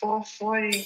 440.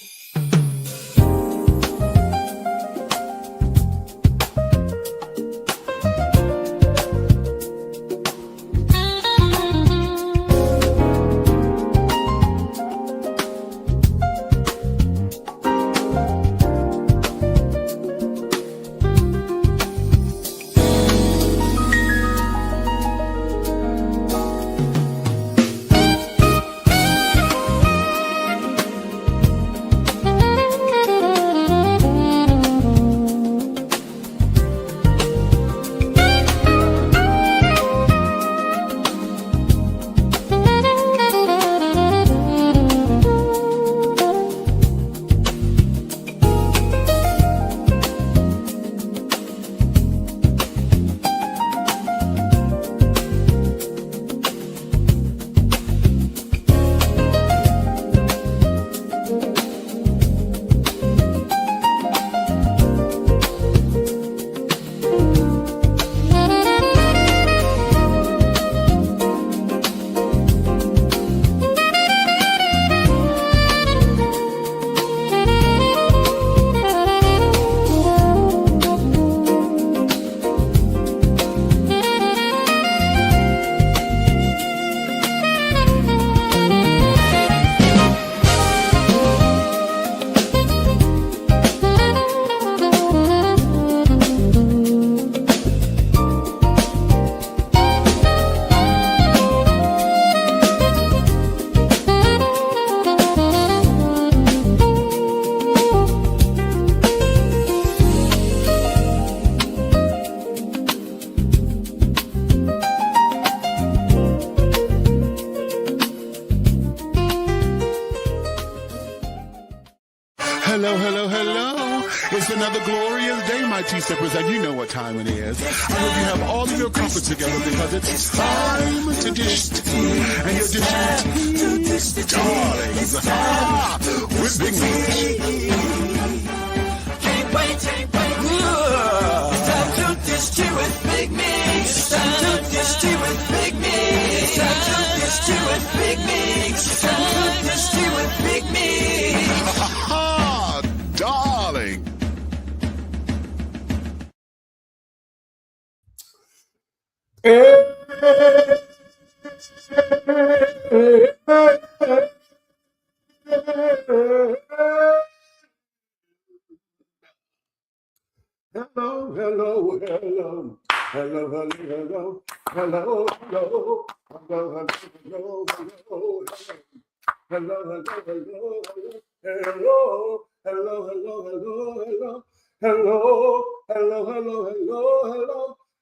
Hello, hello, hello. It's another glorious day, my tea sippers, and you know what time it is. I hope you have all of your comfort together because it's time to dish tea. And you're dishing tea, darlings, with Big Meat. Can't wait. It's time to dish tea with Big Meat. It's time to dish tea with Big Meat. It's time to dish tea with Big Meat. It's time to dish tea with Big Meat. Darling.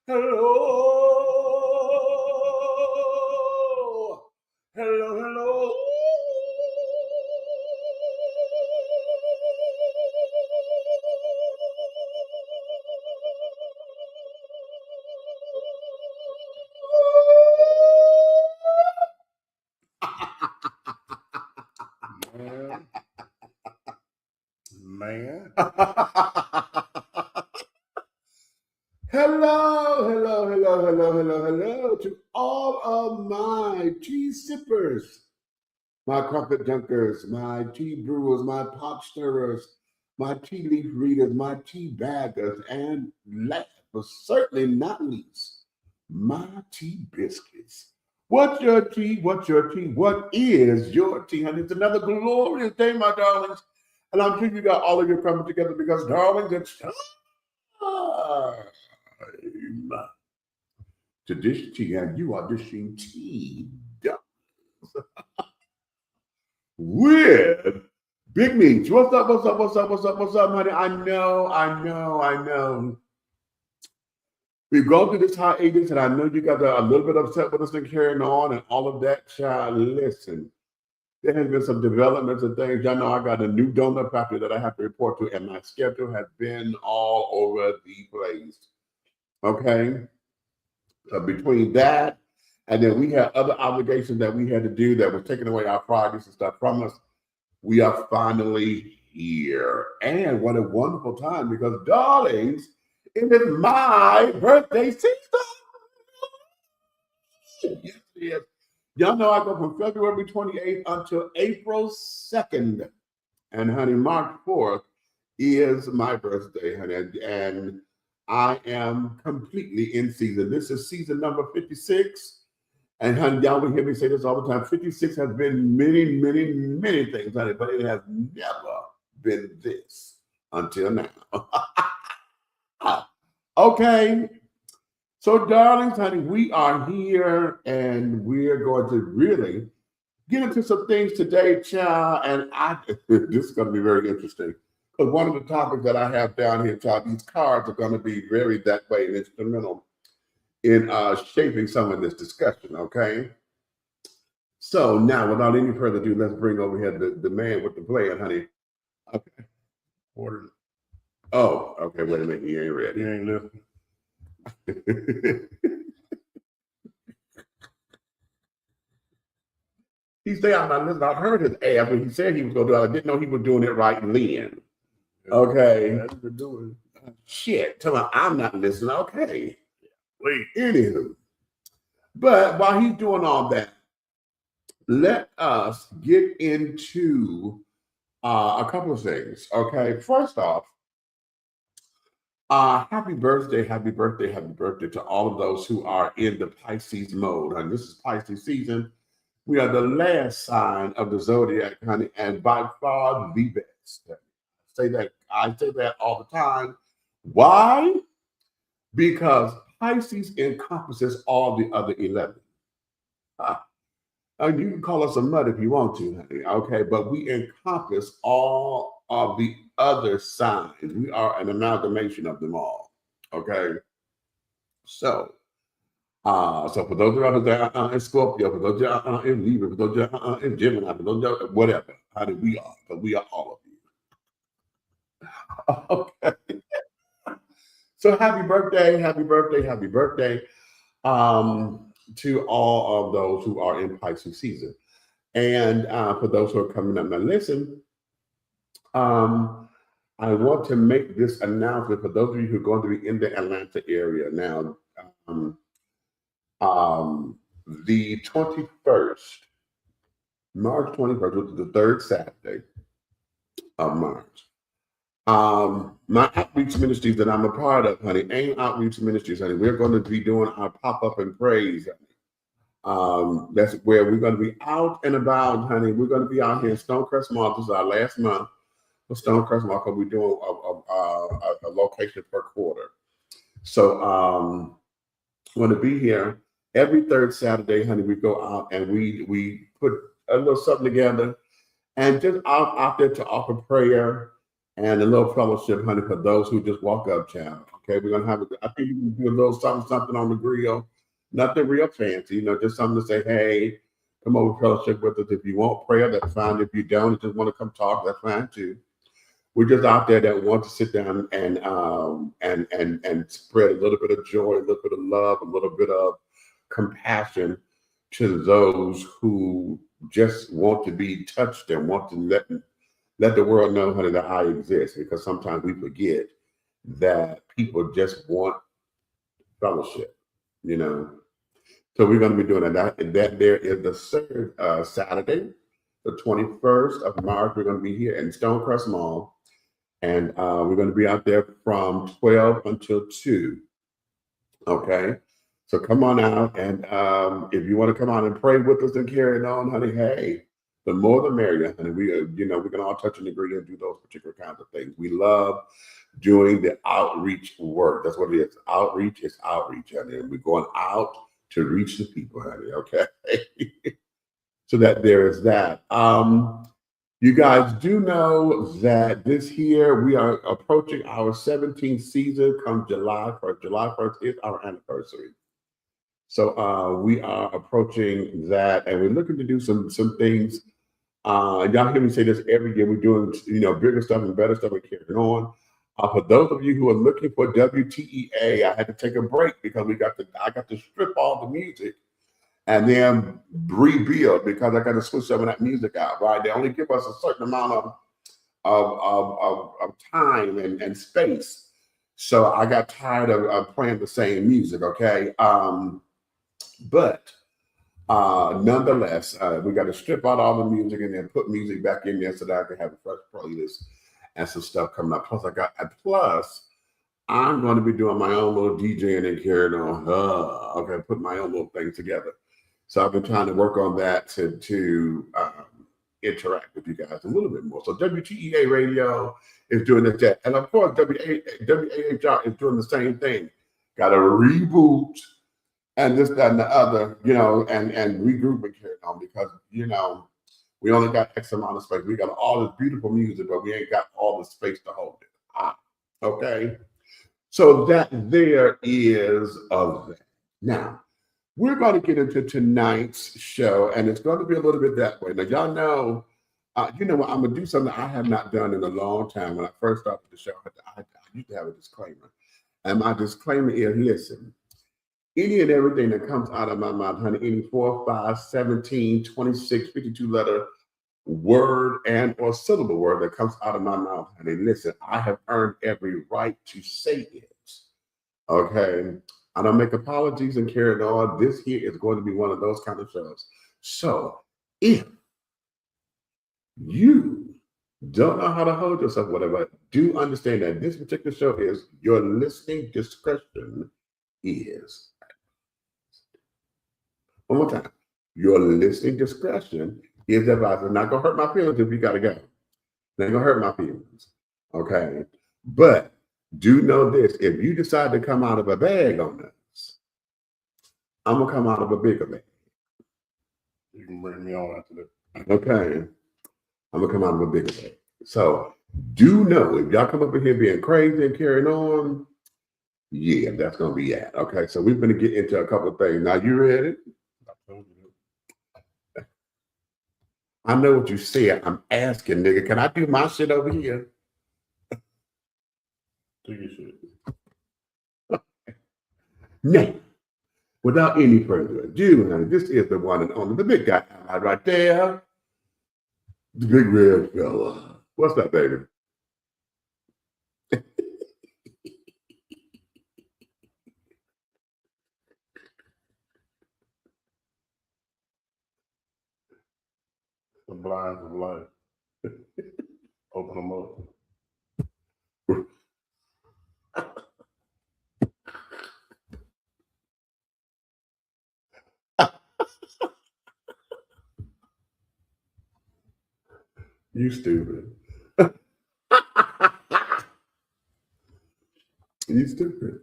Hello. Man. Hello to all of my tea sippers, my crumpet dunkers, my tea brewers, my pot stirrers, my tea leaf readers, my tea baggers, and last but certainly not least, my tea biscuits. What's your tea? What's your tea? What is your tea, honey? It's another glorious day, my darlings. And I'm sure you got all of your crumpet together because, darlings, it's time to dish tea, and you are dishing tea with Big Meats. What's up, honey? I know. We've gone through this hiatus, and I know you guys are a little bit upset with us and carrying on and all of that, child. Listen, there has been some developments and things. Y'all know I got a new donor factory that I have to report to, and my schedule has been all over the place. Okay? Between that, and then we had other obligations that we had to do that was taking away our Fridays and stuff from us. We are finally here. And what a wonderful time, because, darlings, it is my birthday season. Yes, it is. Y'all know I go from February 28th until April 2nd. And honey, March 4th is my birthday, honey. And I am completely in season. This is season number 56. And honey, y'all will hear me say this all the time. 56 has been many, many, many things, honey, but it has never been this until now. Okay. So, darlings, honey, we are here and we're going to really get into some things today, child. And this is going to be very interesting. Because one of the topics that I have down here, child, these cards are going to be very that way and instrumental in shaping some of this discussion, okay? So now, without any further ado, let's bring over here the man with the plan, honey. Okay. Order. Oh, okay, wait a minute, he ain't ready. You ain't listening. He said, I'm not listening. I heard his ass when he said he was going to do it. I didn't know he was doing it right then. Okay. That's what they're doing. Shit. Tell him I'm not listening. Okay. Wait. Anywho. But while he's doing all that, let us get into a couple of things. Okay. First off, happy birthday to all of those who are in the Pisces mode. And this is Pisces season. We are the last sign of the zodiac, honey, and by far the best. I say that all the time. Why? Because Pisces encompasses all the other 11. And you can call us a mud if you want to, honey, okay? But we encompass all of the other signs. We are an amalgamation of them all, okay? So for those of us that are in Scorpio, for those that are in Libra, for those that are in Gemini, for those that whatever, honey, we are, but we are all of you. Okay. So happy birthday to all of those who are in Pisces season. And for those who are coming up now, listen, I want to make this announcement for those of you who are going to be in the Atlanta area. Now, the 21st, March 21st, which is the third Saturday of March, my outreach ministries that I'm a part of, honey, AIM Outreach Ministries, honey, we're going to be doing our pop-up and praise. That's where we're going to be out and about, honey. We're going to be out here in Stonecrest Mall. This is our last month for Stonecrest Mall because we're doing a location per quarter. So we're going to be here every third Saturday, honey. We go out and we put a little something together and just out there to offer prayer and a little fellowship, honey, for those who just walk up, child. Okay, we're gonna have I think you can do a little something on the grill, nothing real fancy, just something to say, hey, come over fellowship with us. If you want prayer, that's fine. If you don't, you just want to come talk, that's fine too. We're just out there that want to sit down and spread a little bit of joy, a little bit of love, a little bit of compassion to those who just want to be touched and want to let the world know, honey, that I exist, because sometimes we forget that people just want fellowship, So we're going to be doing that. And that there is the third Saturday, the 21st of March. We're going to be here in Stonecrest Mall. And we're going to be out there from 12 until 2. Okay? So come on out. And if you want to come out and pray with us and carry it on, honey, hey, the more the merrier, honey. We can all touch and agree and do those particular kinds of things. We love doing the outreach work. That's what it is. Outreach is outreach, honey. And we're going out to reach the people, honey. Okay. So that there is that. You guys do know that this year we are approaching our 17th season come July 1st. July 1st is our anniversary. So we are approaching that, and we're looking to do some things. Y'all hear me say this every year. We're doing, bigger stuff and better stuff and carrying on. For those of you who are looking for WTEA, I had to take a break because I got to strip all the music and then rebuild because I got to switch some of that music out, right? They only give us a certain amount of time and space. So I got tired of playing the same music, okay? But Nonetheless, we got to strip out all the music and then put music back in there so that I can have a fresh playlist and some stuff coming up. Plus, I'm going to be doing my own little DJing and carrying on. Okay, put my own little thing together. So I've been trying to work on that to interact with you guys a little bit more. So WTEA Radio is doing this, and of course WAHR is doing the same thing. Got to reboot and this, that, and the other, and regroup and carry on because we only got X amount of space. We got all this beautiful music, but we ain't got all the space to hold it. Okay. So that there is of that. Now, we're going to get into tonight's show, and it's going to be a little bit that way. Now, y'all know, what, I'm going to do something I have not done in a long time. When I first started the show, I used to have a disclaimer. And my disclaimer is, listen, any and everything that comes out of my mouth, honey, any 4, 5, 17, 26, 52 letter word and or syllable word that comes out of my mouth, honey, listen, I have earned every right to say it. Okay? I don't make apologies and carry it on. This here is going to be one of those kind of shows. So if you don't know how to hold yourself, whatever, do understand that this particular show is your listening discretion is. One more time. Your listening discretion is advised. It's not going to hurt my feelings if you got to go. It's not going to hurt my feelings. Okay? But do know this. If you decide to come out of a bag on us, I'm going to come out of a bigger bag. You can bring me on after that. Okay? I'm going to come out of a bigger bag. So do know if y'all come up in here being crazy and carrying on, yeah, that's going to be it. Okay? So we're going to get into a couple of things. Now, you ready? I told you. I know what you said. I'm asking, nigga, can I do my shit over here? Do your shit. Now, without any further ado, honey, this is the one and only, the big guy right there. The big red fella. What's that, baby? The blinds of life. Open them up. You stupid. You stupid.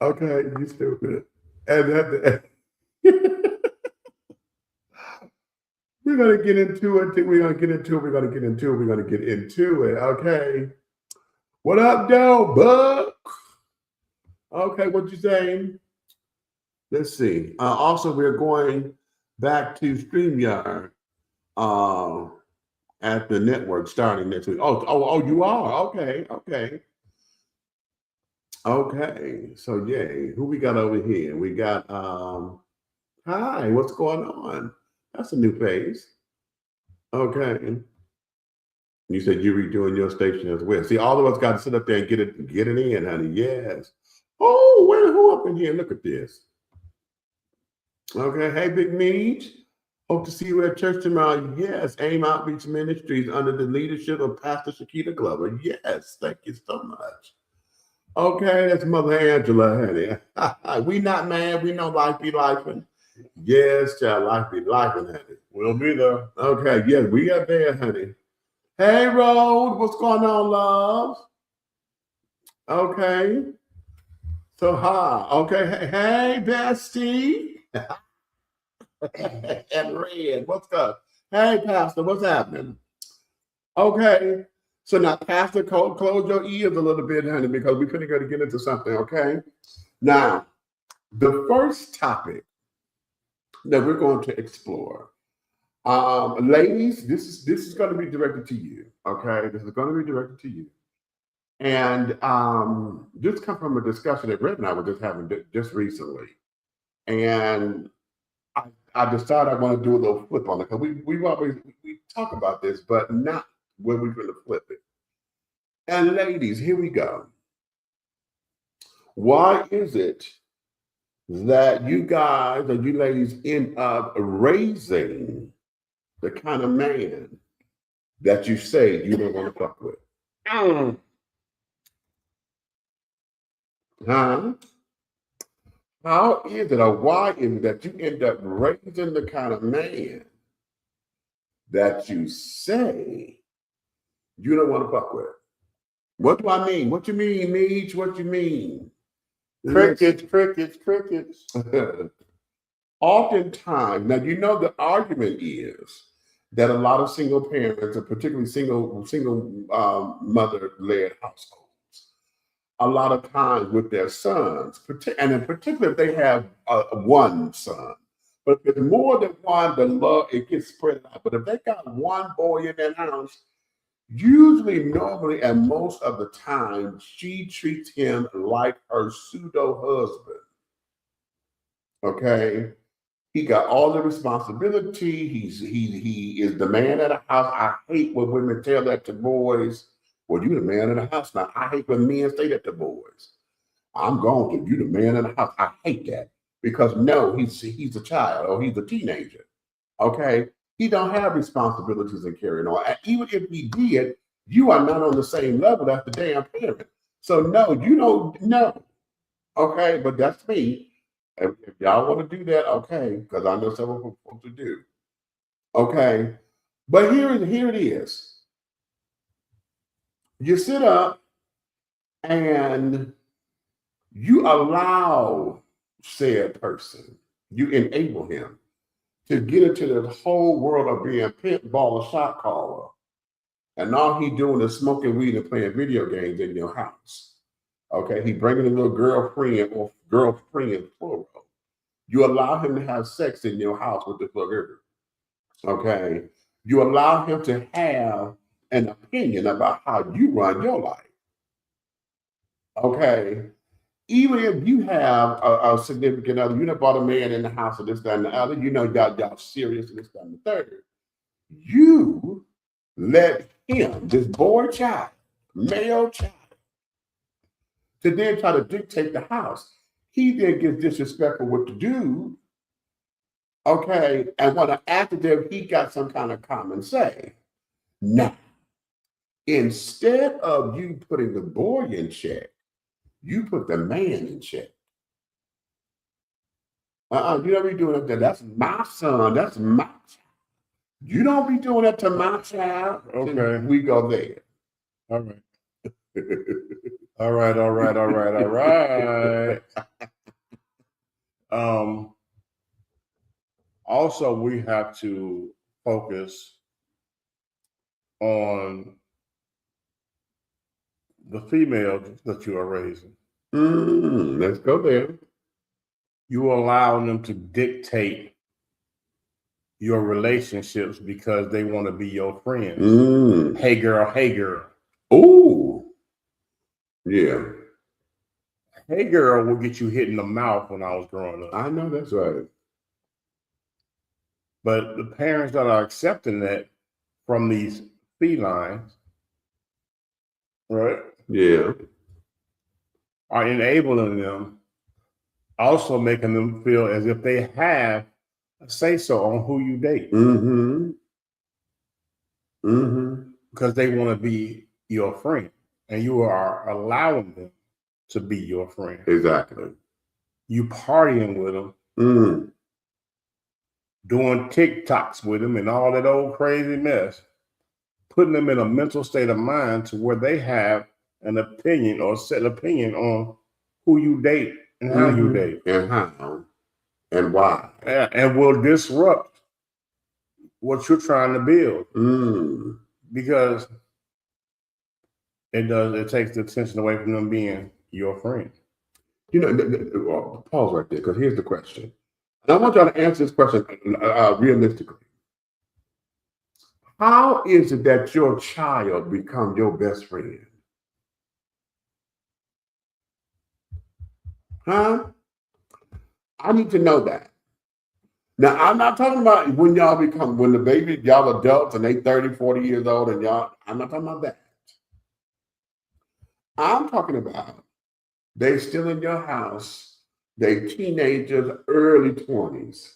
Okay, you stupid. And that we're gonna get into it. We're gonna get into it. Okay. What up, though, Buck? Okay, what you saying? Let's see. Also, we're going back to StreamYard at the network starting next week. Oh, you are? Okay. So, yay. Who we got over here? We got, hi, what's going on? That's a new face. Okay. You said you're redoing your station as well. See, all of us got to sit up there and get it in, honey. Yes. Oh, who up in here? Look at this. Okay. Hey, Big Meech. Hope to see you at church tomorrow. Yes. AIM Outreach Ministries under the leadership of Pastor Shakita Glover. Yes. Thank you so much. Okay. That's Mother Angela, honey. We not mad. We know life be lifing. Yes, child. Life be lifing, honey. We'll be there. Okay. Yes, we are there, honey. Hey, Road, what's going on, love? Okay. So, hi. Okay. Hey, Bestie. And Red, what's up? Hey, Pastor, what's happening? Okay. So now, Pastor, close your ears a little bit, honey, because we're going to get into something, okay? Now, the first topic that we're going to explore, ladies, this is going to be directed to you, okay? This is going to be directed to you. And this comes from a discussion that Brett and I were just having just recently. And I decided I want to do a little flip on it, because we talk about this, but not when we're going to flip it. And ladies, here we go. Why is it that you guys or you ladies end up raising the kind of man that you say you don't want to fuck with? Huh? How is it or why is it that you end up raising the kind of man that you say you don't want to fuck with? What do I mean? What you mean, Meech? What you mean? Crickets, crickets, crickets. Oftentimes, now you know the argument is that a lot of single parents, and particularly single mother-led households, a lot of times with their sons, and in particular if they have one son, but if it's more than one, the love, it gets spread out. But if they got one boy in their house, usually, normally, and most of the time, she treats him like her pseudo-husband. Okay? He got all the responsibility. He is the man of the house. I hate when women tell that to boys. Well, you the man of the house now. I hate when men say that to boys. I'm going to, you the man of the house. I hate that. Because no, he's a child or he's a teenager. Okay? He don't have responsibilities and carrying on. And even if he did, you are not on the same level as the damn parent. So no, you don't know. Okay, but that's me. If y'all want to do that, okay, because I know several folks to do. Okay, but here it is. You sit up and you allow said person, you enable him to get into the whole world of being pit, ball, shot caller. And all he doing is smoking weed and playing video games in your house. Okay, he bringing a little girlfriend or girlfriend plural. You allow him to have sex in your house with this little girl. Okay, you allow him to have an opinion about how you run your life. Okay, even if you have a significant other, you done bought a man in the house of this, that, and the other, you know y'all serious and this, that, and the third. You let him, this boy child, male child, to then try to dictate the house. He then gets disrespectful with the dude, okay, and want to act as if he got some kind of common say. Now, instead of you putting the boy in check, you put the man in check. You don't be doing that. That's my son. That's my child. You don't be doing that to my child. Okay. We go there. All right. All right. Also, we have to focus on the female that you are raising. Let's go there. You allow them to dictate your relationships because they want to be your friends. Hey girl. Oh, yeah. Hey girl will get you hit in the mouth when I was growing up. I know that's right. But the parents that are accepting that from these felines, right? Yeah. Are enabling them, also making them feel as if they have a say-so on who you date. Because they want to be your friend. And you are allowing them to be your friend. Exactly. You partying with them, doing TikToks with them and all that old crazy mess, putting them in a mental state of mind to where they have an opinion or set opinion on who you date and how you date. And how and why. And will disrupt what you're trying to build. Because it takes the attention away from them being your friend. You know, pause right there, because here's the question. And I want y'all to answer this question realistically. How is it that your child become your best friend? Huh? I need to know that. Now, I'm not talking about when when the baby, y'all adults and they 30, 40 years old and y'all, I'm not talking about that. I'm talking about they still in your house They teenagers, early 20s.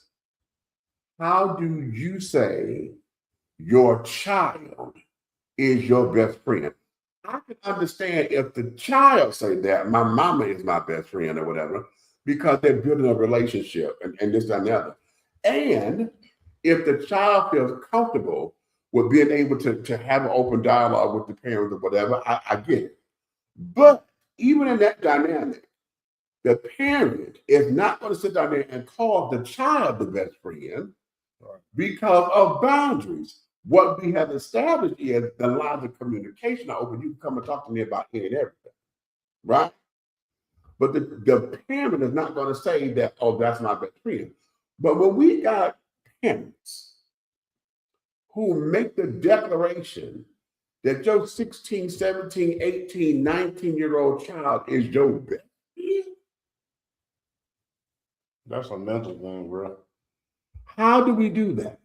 How do you say your child is your best friend? I can understand if the child say that my mama is my best friend or whatever, because they're building a relationship and this and the other. And if the child feels comfortable with being able to have an open dialogue with the parents or whatever, I get it. But even in that dynamic, the parent is not going to sit down there and call the child the best friend because of boundaries. What we have established is the lines of communication are open. You can come and talk to me about any and everything, right? But the parent is not going to say that, oh, that's my best friend. But when we got parents who make the declaration that your 16, 17, 18, 19-year-old child is your best friend, That's a mental thing, bro. how do we do that?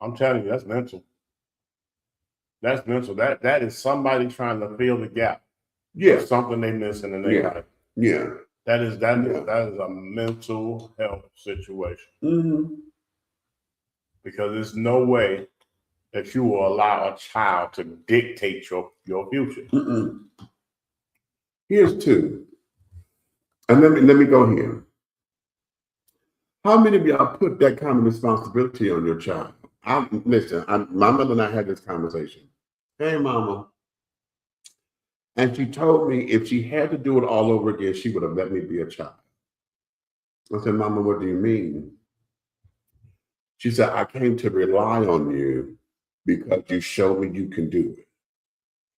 I'm telling you, that's mental. That's mental. That is somebody trying to fill the gap. Yeah. Something they missing in their life. Yeah. That is a mental health situation. Mm-hmm. Because there's no way that you will allow a child to dictate your future. Mm-mm. Here's two. And let me go here. How many of y'all put that kind of responsibility on your child? My mother and I had this conversation. Hey, mama. And she told me if she had to do it all over again, she would have let me be a child. I said, Mama, what do you mean? She said, I came to rely on you because you showed me you can do it.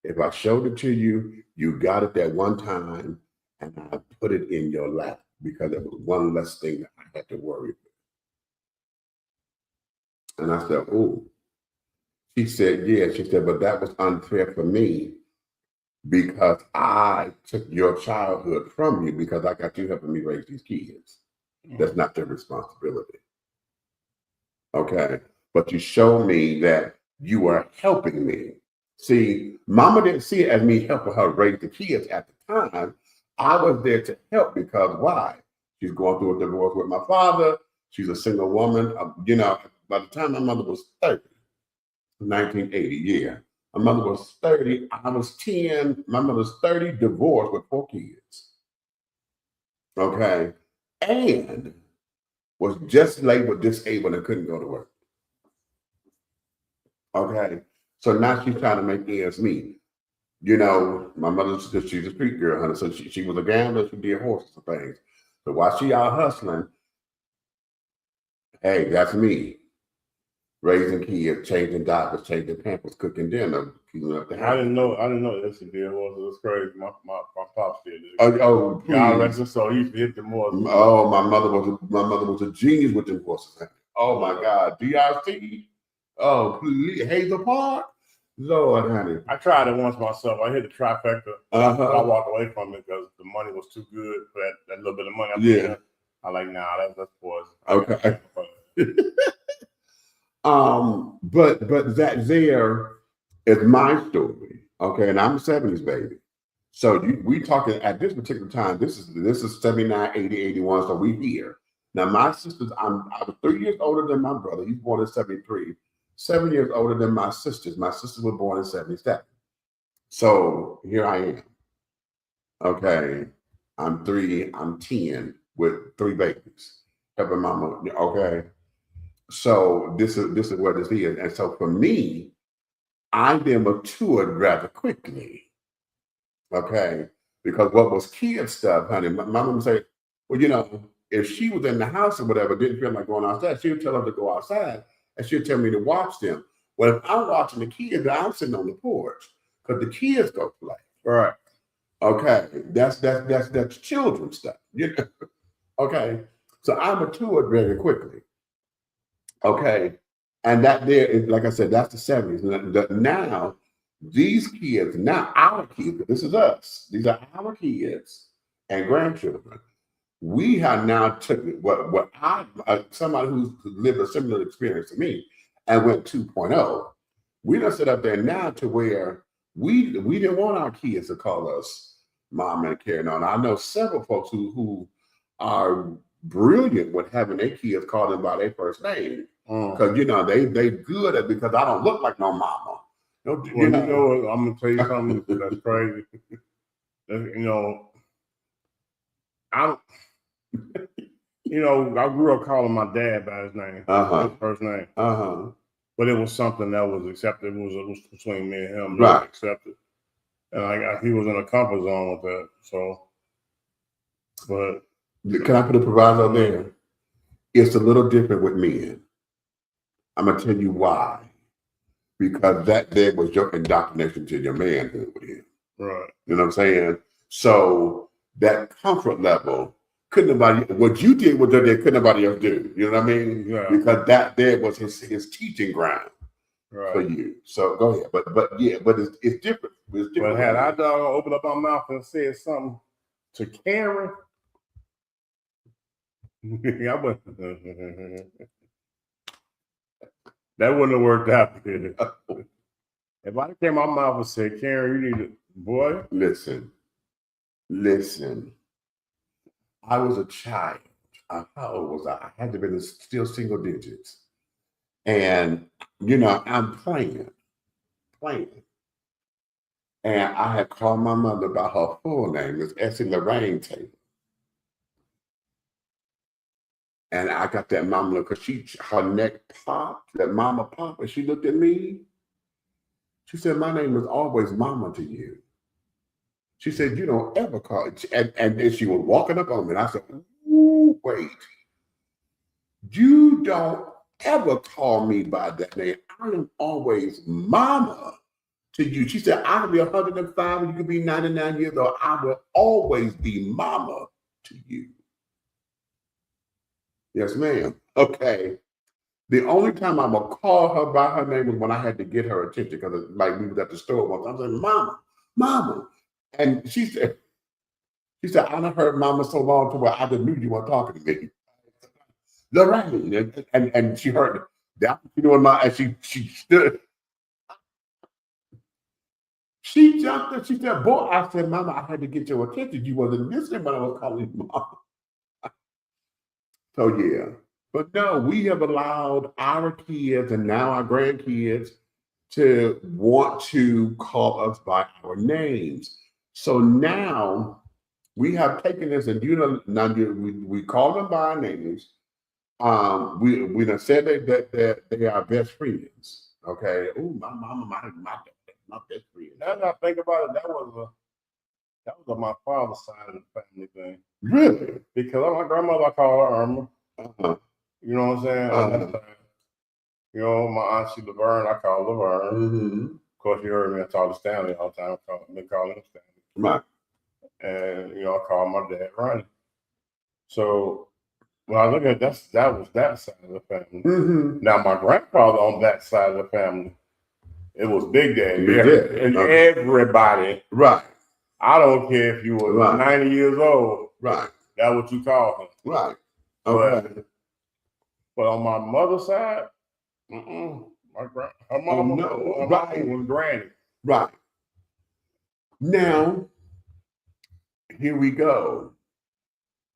If I showed it to you, you got it that one time, and I put it in your lap because it was one less thing that I had to worry with. And I said, oh. She said, yeah. She said, but that was unfair for me because I took your childhood from you because I got you helping me raise these kids. That's not their responsibility. Okay. But you show me that you are helping me. See, mama didn't see it as me helping her raise the kids at the time. I was there to help because why? She's going through a divorce with my father. She's a single woman. By the time my mother was 30, 1980, yeah. My mother was 30. I was 10. My mother's 30, divorced with 4 kids. Okay. And was just labeled disabled and couldn't go to work. Okay. So now she's trying to make ends meet. My mother's she's a street girl, honey. So she was a gambler. She did horses and things. So while she out hustling, hey, that's me. Raising kids, changing diapers, changing pampers, cooking dinner, keeping up the house. I didn't know that she did horses. It was crazy. My pops did it. Oh, God rest his soul. He used to hit them horses. Oh, my mother was a genius with them horses. Oh my God, DRC. Oh, please, Hazel Park. Lord, honey. I tried it once myself. I hit the trifecta. But I walked away from it because the money was too good for that little bit of money. I'm like, nah, that's poison. Okay. But that there is my story. Okay, and I'm a 70s baby. So we talking at this particular time. This is 79, 80, 81. So we here. Now my sisters, I was 3 years older than my brother. He's born in 73. 7 years older than my sisters. My sisters were born in 77. So here I am. Okay. I'm 10 with 3 babies. Helping mama. Okay. So this is where this is. And so for me, I then matured rather quickly. Okay. Because what was kid stuff, honey, my mom would say, well, if she was in the house or whatever, didn't feel like going outside, she would tell her to go outside. And she'll tell me to watch them. Well, if I'm watching the kids, I'm sitting on the porch because the kids go play. Right. Okay. That's children stuff. Okay. So I matured very quickly. Okay. And that there is, like I said, that's the 70s. Now, these kids, now our kids, this is us. These are our kids and grandchildren. We have now took what somebody who's lived a similar experience to me and went 2.0. We done sit up there now to where we didn't want our kids to call us mom and carrying on. I know several folks who are brilliant with having their kids call them by their first name. Because they good at, because I don't look like no mama. Well, you know, I'm gonna tell you something that's crazy. I grew up calling my dad by his name, his first name. But it was something that was accepted. It was between me and him. Right. Accepted. And he was in a comfort zone with that. So, but can I put a proviso there? It's a little different with men. I'm gonna tell you why. Because that there was your indoctrination to your manhood with him. Right. You know what I'm saying? So that comfort level, what you did with your dad, couldn't nobody else do. You know what I mean? Yeah. Because that there was his teaching ground for you. So go ahead. But it's different. It's different. But had I opened up my mouth and said something to Karen, that wouldn't have worked out. If I came out my mouth and said, Karen, you need to, boy. Listen. I was a child. How old was I? I had to be still single digits. And, I'm playing. And I had called my mother by her full name. It's Essie Lorraine Taylor. And I got that mama look, because her neck popped, that mama popped, and she looked at me. She said, my name is always mama to you. She said, you don't ever call it. And then she was walking up on me, and I said, ooh, wait. You don't ever call me by that name. I am always mama to you. She said, I can be 105 and you can be 99 years old. I will always be mama to you. Yes, ma'am. Okay. The only time I would call her by her name was when I had to get her attention, because we was at the store once. I was like, mama. And she said, I done heard mama so long to where I just knew you weren't talking to me. Lorraine. And she heard that, and she stood. She jumped up. She said, boy, I said, mama, I had to get your attention. You wasn't listening when I was calling you mama. So yeah, but no, we have allowed our kids and now our grandkids to want to call us by our names. So now we have taken this, and we call them by our names. We done said that they are best friends. Okay. Oh, my mama, my best friend. Now that I think about it, that was on my father's side of the family thing. Really? Because my grandmother, I call her Irma. You know what I'm saying? My aunt, she Laverne, I call Laverne. Of course, you heard me, I talk to Stanley all the time. I've been calling him Stanley. Right. And, I call my dad Ronnie. So when I look at that was that side of the family. Now, my grandfather on that side of the family, it was Big Daddy. And everybody. Right. I don't care if you were 90 years old. Right. That's what you call him. Right. Okay. But on my mother's side, her mama was Granny. Right. Now, here we go.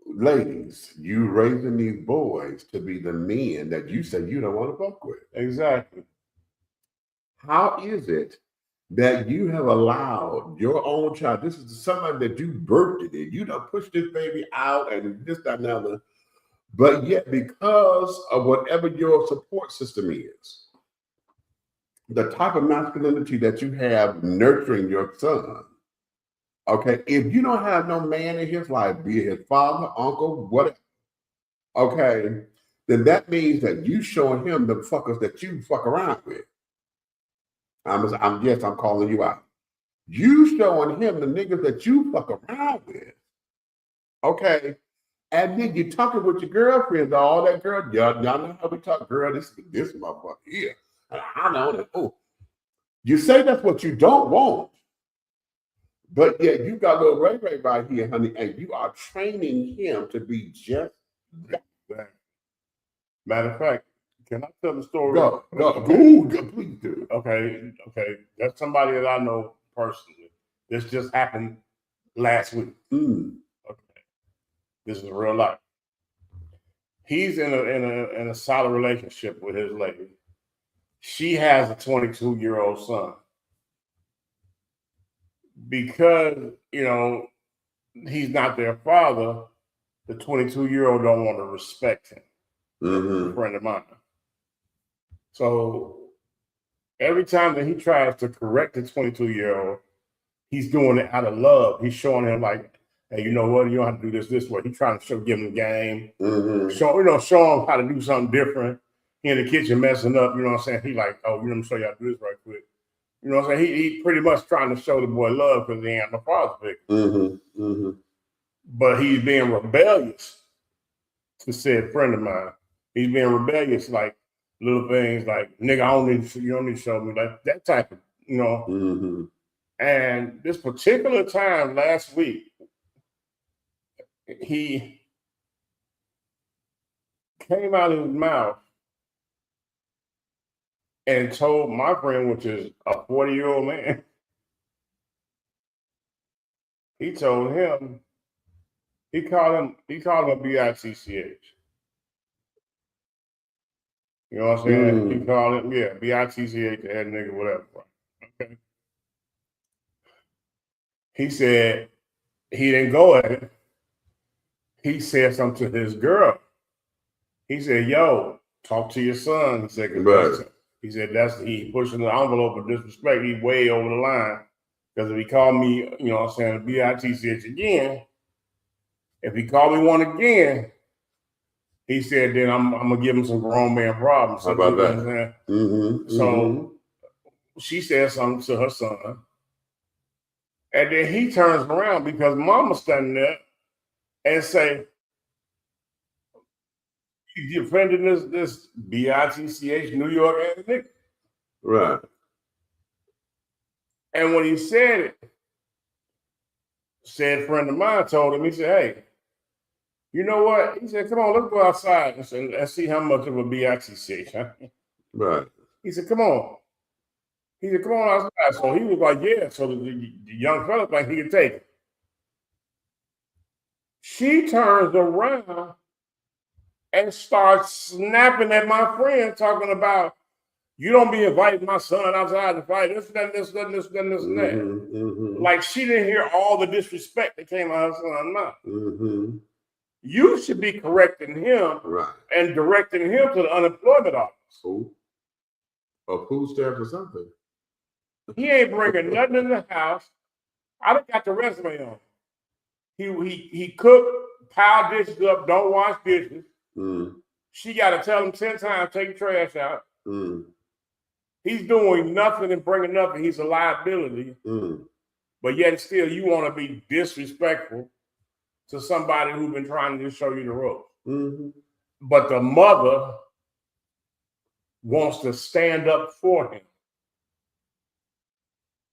Ladies, you raising these boys to be the men that you say you don't want to fuck with. Exactly. How is it that you have allowed your own child, this is somebody that you birthed it, you done pushed this baby out and this, that, and the other, but yet because of whatever your support system is, the type of masculinity that you have nurturing your son, okay, if you don't have no man in his life, be it his father, uncle, whatever, okay, then that means that you showing him the fuckers that you fuck around with. I'm calling you out. You showing him the niggas that you fuck around with. Okay. And then you talking with your girlfriends, all that girl. Y'all know how we talk, girl. This motherfucker here. And I know that. Oh, you say that's what you don't want. But yet you got little Ray Ray right here, honey, and you are training him to be just that. Matter of fact, can I tell the story? Go, please do. Okay. That's somebody that I know personally. This just happened last week. Okay. This is real life. He's in a solid relationship with his lady. She has a 22-year-old son. Because, he's not their father, the 22-year-old don't want to respect him. A friend of mine. So every time that he tries to correct the 22-year-old, he's doing it out of love. He's showing him like, hey, you know what? You don't have to do this way. He's trying to give him the game. Show him how to do something different. He in the kitchen messing up, you know what I'm saying? He like, oh, let me show you how to do this right quick. You know what I'm saying? He pretty much trying to show the boy love because he ain't no father figure. But he's being rebellious to said friend of mine. He's being rebellious, like little things like, nigga, you don't need to show me, like that type of, And this particular time last week, he came out of his mouth and told my friend, which is a 40-year-old man, he told him, he called him a BITCH. You know what I'm saying? He called him, BITCH, that nigga, whatever. Okay. He said he didn't go at it. He said something to his girl. He said, yo, talk to your son. He said, he pushing the envelope of disrespect. He's way over the line. Because if he called me, you know what I'm saying, BITCH again, if he called me one again, he said, then I'm going to give him some grown man problems. How about that? So she said something to her son. And then he turns around because mama's standing there and say, he's defending this BITCH New York ass nigga. Right. And when he said it, said friend of mine told him, he said, hey, you know what? He said, come on, let's go outside and see how much of a BITCH. Huh? Right. He said, come on. He said, come on outside. So he was like, yeah. So the young fella like he could take it. She turns around and starts snapping at my friend, talking about, you don't be inviting my son outside to fight, this, that. Like she didn't hear all the disrespect that came out of her son's mouth. You should be correcting him and directing him to the unemployment office. Or food stamps or something. He ain't bringing nothing in the house. I done got the resume on. He cooked, piled dishes up, don't wash dishes. She got to tell him 10 times, take the trash out. He's doing nothing and bringing nothing. He's a liability. But yet still, you want to be disrespectful to somebody who's been trying to just show you the ropes. But the mother wants to stand up for him.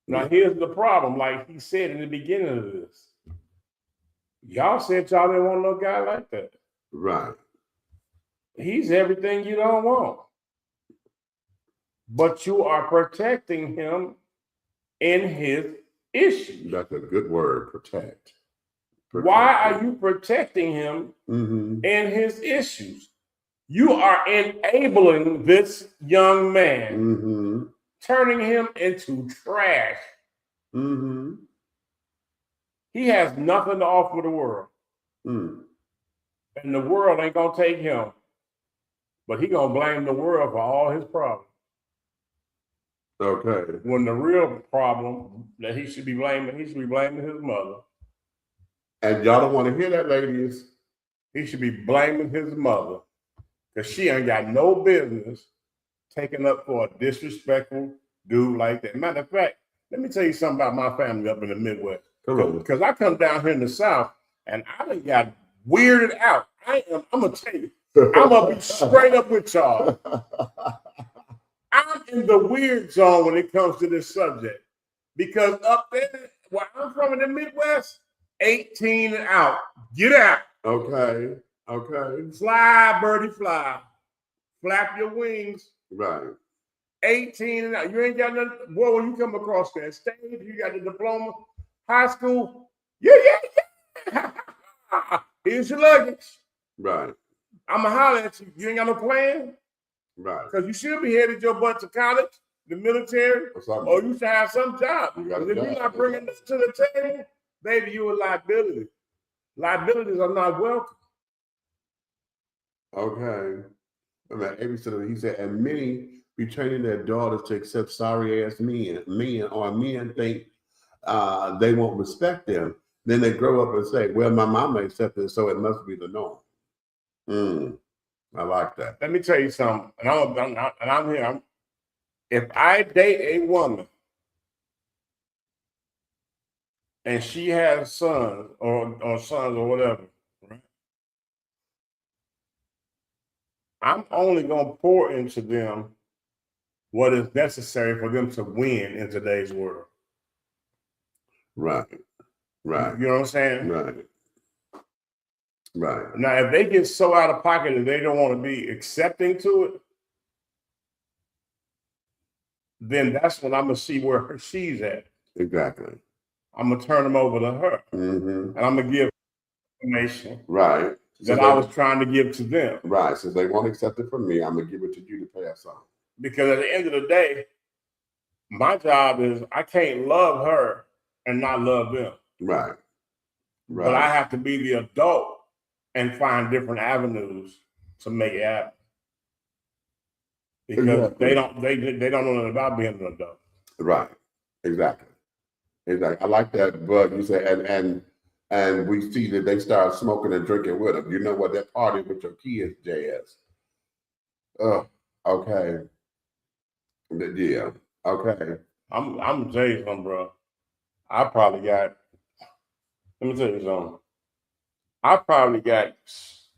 Now, here's the problem. Like he said in the beginning of this, y'all said y'all didn't want no guy like that. Right. He's everything you don't want. But you are protecting him in his issues. That's a good word, protect. Why are you protecting him in his issues? You are enabling this young man, turning him into trash. He has nothing to offer the world. And the world ain't going to take him. But he going to blame the world for all his problems. Okay. When the real problem that he should be blaming his mother. And y'all don't want to hear that, ladies. He should be blaming his mother because she ain't got no business taking up for a disrespectful dude like that. Matter of fact, let me tell you something about my family up in the Midwest. Because I come down here in the South and I done got weirded out. I'm going to tell you, I'm going to be straight up with y'all. I'm in the weird zone when it comes to this subject. Because up there, where I'm from in the Midwest, 18 and out. Get out. Okay. Fly, birdie, fly. Flap your wings. Right. 18 and out. You ain't got nothing. Boy, when you come across that stage, you got the diploma, high school. Yeah. Here's your luggage. Right. I'm going to holler at you. You ain't got no plan? Right. Because you should be headed your butt to college, the military, or you should have some job. Because if you're not bringing this to the table, baby, you're a liability. Liabilities are not welcome. Okay. I mean, Amy said, he said, and many be training their daughters to accept sorry ass men think they won't respect them. Then they grow up and say, well, my mama accepted it, so it must be the norm. I like that. Let me tell you something, and I'm here. If I date a woman and she has sons or sons or whatever, right? I'm only gonna pour into them what is necessary for them to win in today's world. Right. Right. You know what I'm saying? Right. Right. Now, if they get so out of pocket and they don't want to be accepting to it, then that's when I'm gonna see where she's at. Exactly. I'm gonna turn them over to her, and I'm gonna give information right that I was trying to give to them. Right. Since they won't accept it from me, I'm gonna give it to you to pass on. Because at the end of the day, my job is I can't love her and not love them. Right. Right. But I have to be the adult and find different avenues to make it happen. Because they don't know nothing about being an adult. Right. Exactly. Exactly. I like that, but you say and we see that they start smoking and drinking with them. You know what? That party with your kids, JS. Oh, okay. Yeah. Okay. I'm gonna tell you something, bro. I probably got. Let me tell you something. I probably got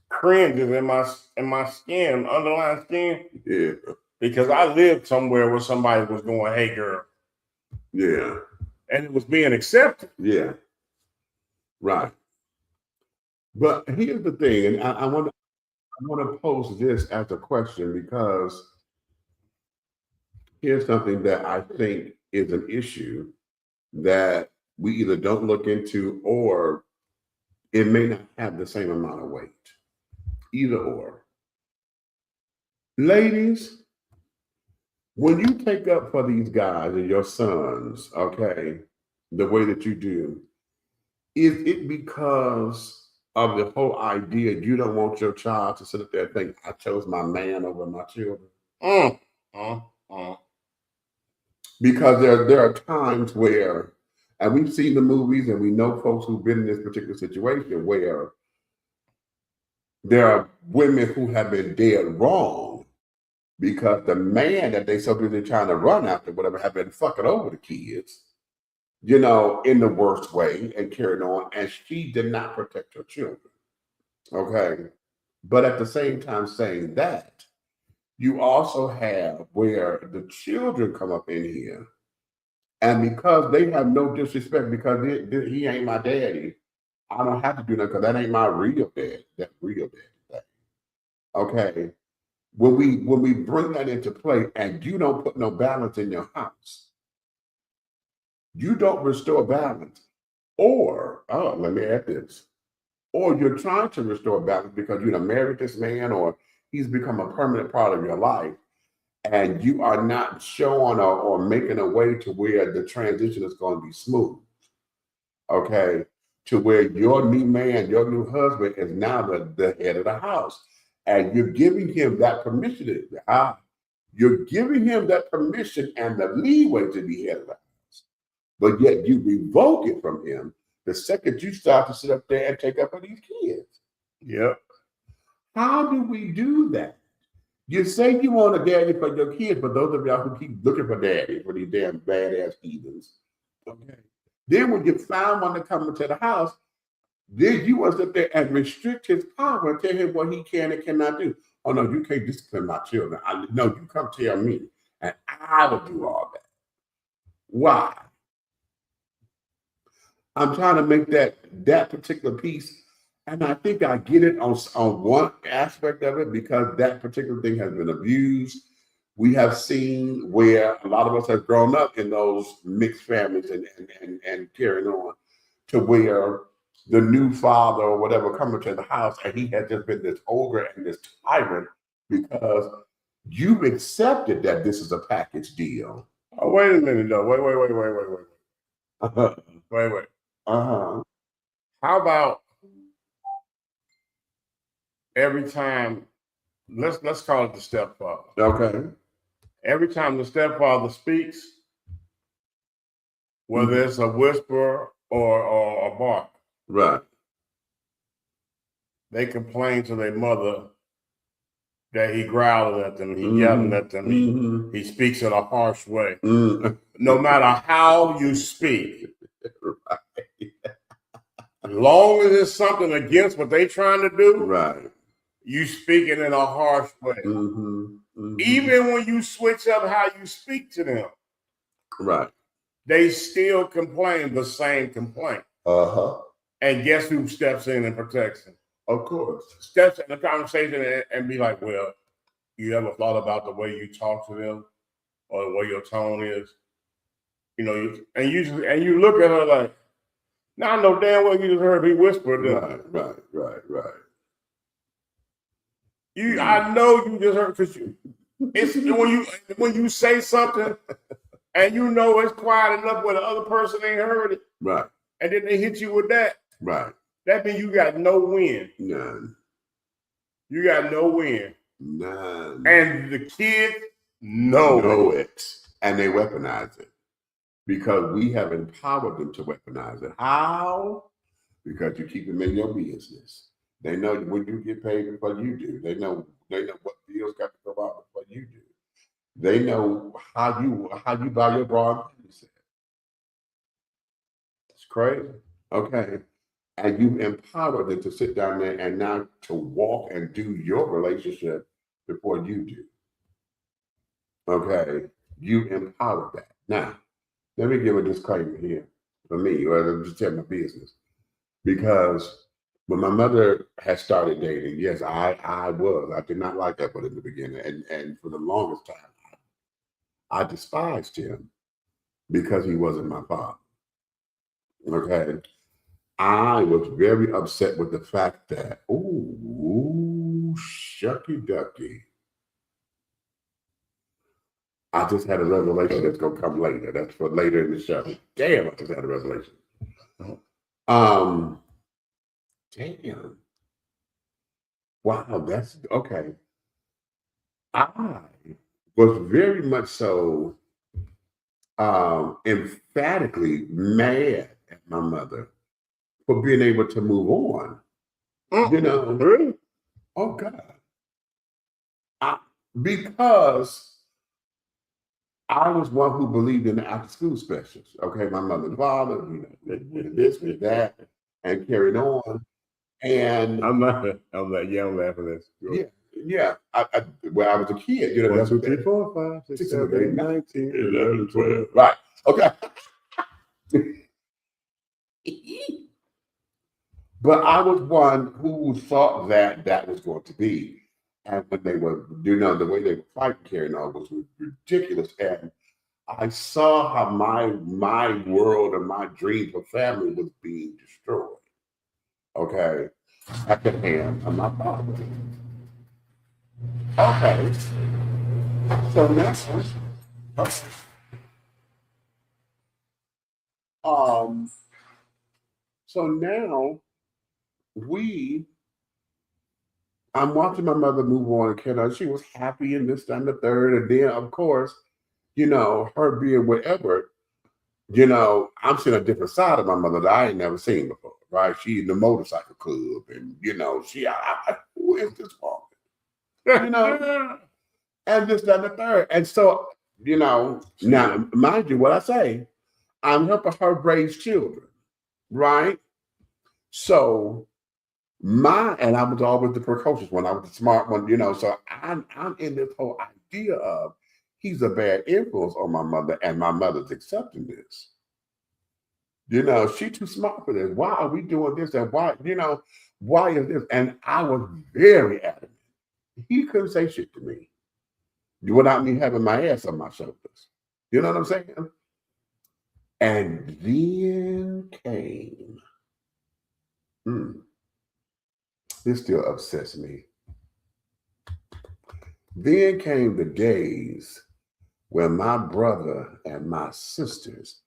cringes in my skin, underlying skin. Yeah. Because I lived somewhere where somebody was going, "Hey, girl." Yeah. And it was being accepted. Yeah. Right. But here's the thing, and I want to pose this as a question because here's something that I think is an issue that we either don't look into or it may not have the same amount of weight. Either or. Ladies, when you take up for these guys and your sons, okay, the way that you do, is it because of the whole idea you don't want your child to sit up there and think, I chose my man over my children? Because there are times where, and we've seen the movies and we know folks who've been in this particular situation where there are women who have been dead wrong because the man that they so busy trying to run after, whatever, have been fucking over the kids, you know, in the worst way and carrying on, and she did not protect her children. Okay. But at the same time saying that, you also have where the children come up in here, and because they have no disrespect, because he ain't my daddy, I don't have to do that because that ain't my real dad. That real daddy thing. Okay. When we bring that into play and you don't put no balance in your house, you don't restore balance. Or, let me add this. Or you're trying to restore balance because you done married this man or he's become a permanent part of your life and you are not showing or making a way to where the transition is going to be smooth. Okay. To where your new man, your new husband is now the head of the house. And you're giving him that permission. You're giving him that permission and the leeway to be head of the house. But yet you revoke it from him the second you start to sit up there and take up for these kids. Yep. How do we do that? You say you want a daddy for your kids, but those of y'all who keep looking for daddy for these damn badass heathens. Okay. Then when you find one to come into the house, then you want to sit there and restrict his power and tell him what he can and cannot do. Oh no, you can't discipline my children. No, you come tell me, and I will do all that. Why? I'm trying to make that particular piece, and I think I get it on one aspect of it because that particular thing has been abused. We have seen where a lot of us have grown up in those mixed families and carrying on to where the new father or whatever coming to the house, and he has just been this ogre and this tyrant because you've accepted that this is a package deal. Oh, wait a minute, though. Wait. Wait. Uh-huh. How about every time, let's call it the stepfather. Okay. Every time the stepfather speaks, whether it's a whisper or a bark, right, they complain to their mother that he growling at them, he yelling at them, he speaks in a harsh way. No matter how you speak, as long as it's something against what they trying to do, right, you speaking in a harsh way. Even when you switch up how you speak to them, right, they still complain the same complaint. And guess who steps in and protects them? Of course. Steps in the conversation and be like, well, you ever thought about the way you talk to them or the way your tone is? You know, and you look at her like, now I know damn well you just heard me whisper. Right. I know you just heard, because it's when you say something and you know it's quiet enough where the other person ain't heard it. Right. And then they hit you with that. Right. That means you got no win. None. You got no win. None. And the kids know it. And they weaponize it. Because we have empowered them to weaponize it. How? Because you keep them in your business. They know when you get paid before you do. They know what deals got to go out before you do. They know how you buy your bra and set. It's crazy. Okay. And you empower them to sit down there and now to walk and do your relationship before you do. Okay. You empower that. Now, let me give a disclaimer here for me, or just tell my business. Because when my mother had started dating, yes, I did not like that one in the beginning. And for the longest time, I despised him because he wasn't my father. Okay. I was very upset with the fact that, ooh, shucky ducky. I just had a revelation that's gonna come later. That's for later in the show. Damn, I just had a revelation. Damn. Wow, that's okay. I was very much so emphatically mad at my mother for being able to move on. You know, really? Oh God. Because I was one who believed in the after school specials. Okay, my mother and father, you know, this, that, and carried on. And I'm laughing at this. Yeah. When I was a kid, you know, 1, 2, 3, 4, 5, 6, 7, 8, 9, 10, 11, 12. Right. Okay. But I was one who thought that was going to be. And when they were, you know, the way they were fighting, carrying on was ridiculous. And I saw how my world and my dream for family was being destroyed. Okay. At the hand of my father. Okay. So now, I'm watching my mother move on, and she was happy in this and the third, and then of course, you know, her being whatever, you know, I'm seeing a different side of my mother that I ain't never seen before, right? She in the motorcycle club, and you know, who is this woman? You know, and this, that, and the third. And so, you know, now, mind you, what I say, I'm helping her raise children, right? So, and I was always the precocious one. I was the smart one, you know, so I'm in this whole idea of he's a bad influence on my mother, and my mother's accepting this. You know, she's too smart for this. Why are we doing this? And why, you know, why is this? And I was very adamant. He couldn't say shit to me without me having my ass on my shoulders. You know what I'm saying? And then came This still upsets me. Then came the days when my brother and my sisters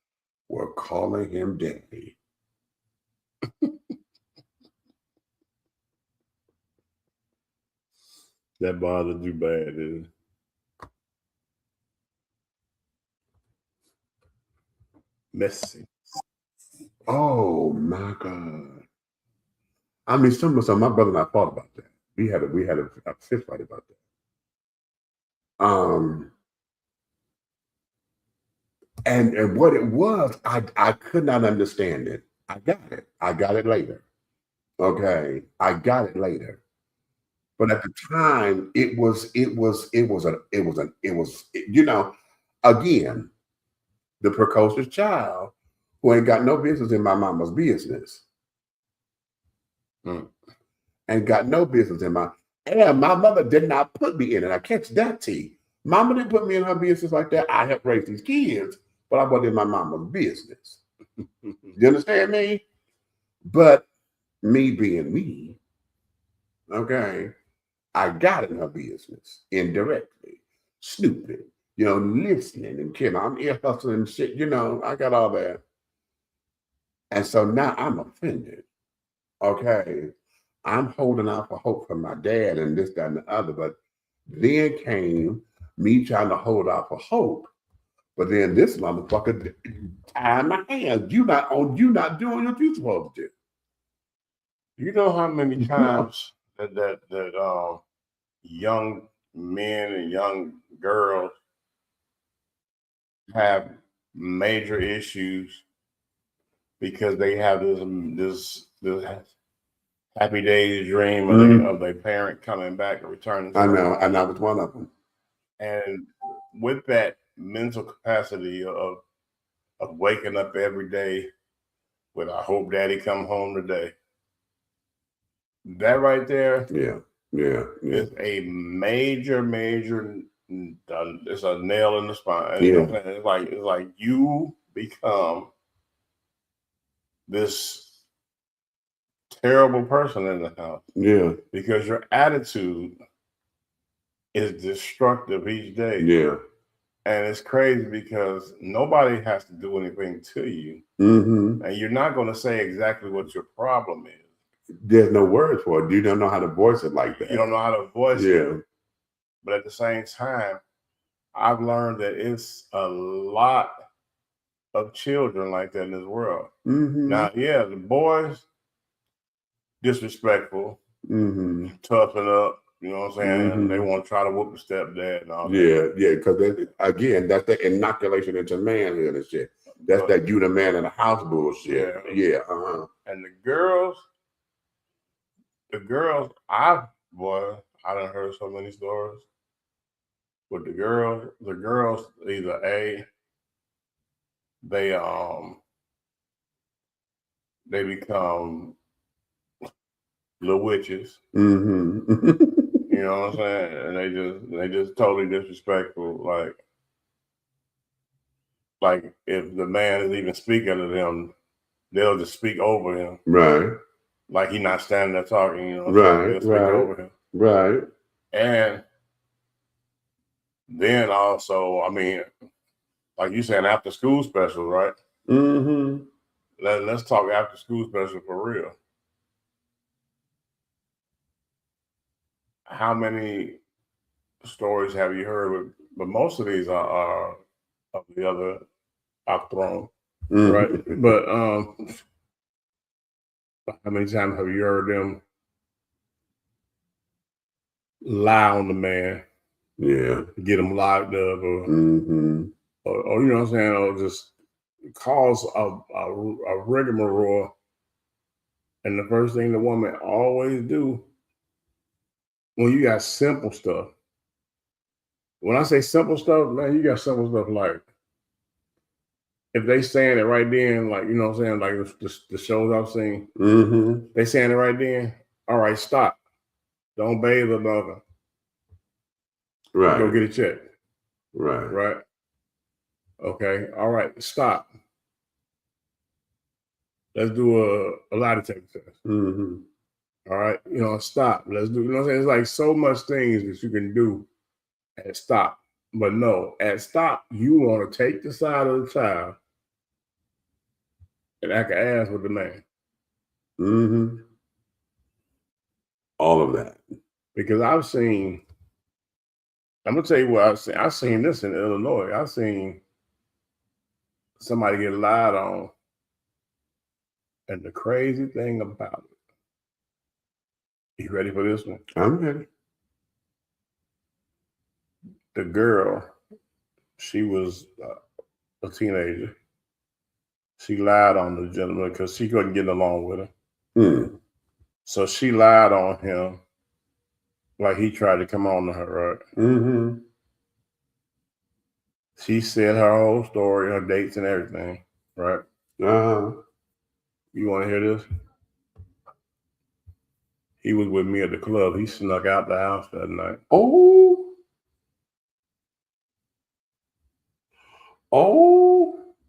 were calling him daddy. That bothered you bad, didn't it? Messy. Oh my God. I mean, some my brother and I fought about that. We had a fist fight about that. And what it was, I could not understand it. I got it. I got it later. Okay. I got it later. But at the time, it was, you know, again, the precocious child who ain't got no business in my mama's business. And got no business in and my mother did not put me in it. I catch that tea. Mama didn't put me in her business like that. I helped raise these kids, but I wasn't in my mama's business. You understand me? But me being me, okay, I got in her business indirectly, snooping, you know, listening and killing. I'm ear hustling and shit, you know, I got all that. And so now I'm offended. Okay. I'm holding out for hope from my dad and this, that, and the other. But then came me trying to hold out for hope. But then this motherfucker tied my hands. You not doing what you're supposed to do. You know how many times that young men and young girls have major issues because they have this happy days dream of their parent coming back and returning to I know, and I was one of them. And with that mental capacity of waking up every day with I hope daddy come home today. That right there, is a major, it's a nail in the spine. You know what I'm saying? It's like you become this terrible person in the house. Yeah. Because your attitude is destructive each day. Yeah. And it's crazy because nobody has to do anything to you. And you're not going to say exactly what your problem is. There's no words for it. You don't know how to voice it like that. You don't know how to voice it. But at the same time, I've learned that it's a lot of children like that in this world. Now, yeah, the boys, disrespectful, toughen up, you know what I'm saying? And they want to try to whoop the stepdad and all that. Yeah, because again, that's the inoculation into manhood and shit. That's that you the man in the house bullshit. Yeah. And the girls, I done heard so many stories. But the girls either they become little witches. You know what I'm saying? And they just totally disrespectful. Like if the man is even speaking to them, they'll just speak over him. Right. Like he's not standing there talking, you know. Right. They'll speak over him. Right. And then also, I mean, like you saying, after school special, right? Let's talk after school special for real. How many stories have you heard? But most of these are of the other octron, right? But how many times have you heard them lie on the man? Yeah, get him locked up, or you know what I'm saying, or just cause a rigmarole. And the first thing the woman always do when you got simple stuff. When I say simple stuff, man, you got simple stuff like if they saying it right then, like, you know what I'm saying, like the shows I've seen, they saying it right then. All right, stop. Don't bathe or nothing. Right. Go get it checked. Right. Right. Okay. All right. Stop. Let's do a lie detector test. Mm-hmm. All right, stop. Let's do. You know what I'm saying? It's like so much things that you can do at stop, but no, at stop you want to take the side of the child and act an ass with the man. Mm-hmm. All of that. Because I'm gonna tell you what I've seen this in Illinois. I've seen somebody get lied on, and the crazy thing about it, you ready for this one? I'm ready. The girl, she was a teenager. She lied on the gentleman because she couldn't get along with him. Mm. So she lied on him like he tried to come on to her, right? Mm-hmm. She said her whole story, her dates and everything, right? Uh-huh. You want to hear this? He was with me at the club. He snuck out the house that night. Oh.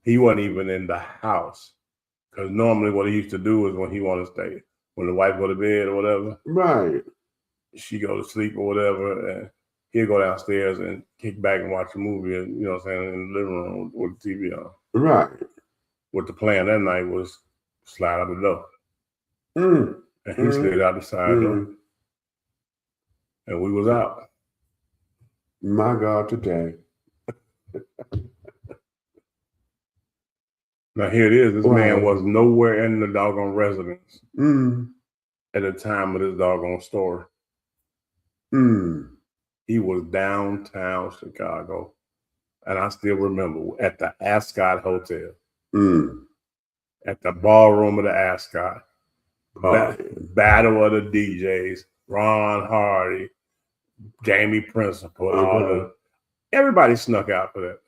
He wasn't even in the house. Because normally what he used to do is when he wanted to stay, when the wife go to bed or whatever, Right. she go to sleep or whatever, and he'll go downstairs and kick back and watch a movie, and, you know what I'm saying, in the living room with the TV on. Right. What the plan that night was slide out the door. Mm. And he slid out the side door. And we was out. My God, today. Now here it is. This man was nowhere in the doggone residence at the time of this doggone story. He was downtown Chicago. And I still remember at the Ascot Hotel. At the ballroom of the Ascot. Battle of the DJs. Ron Hardy. Jamie Principle. Everybody snuck out for that.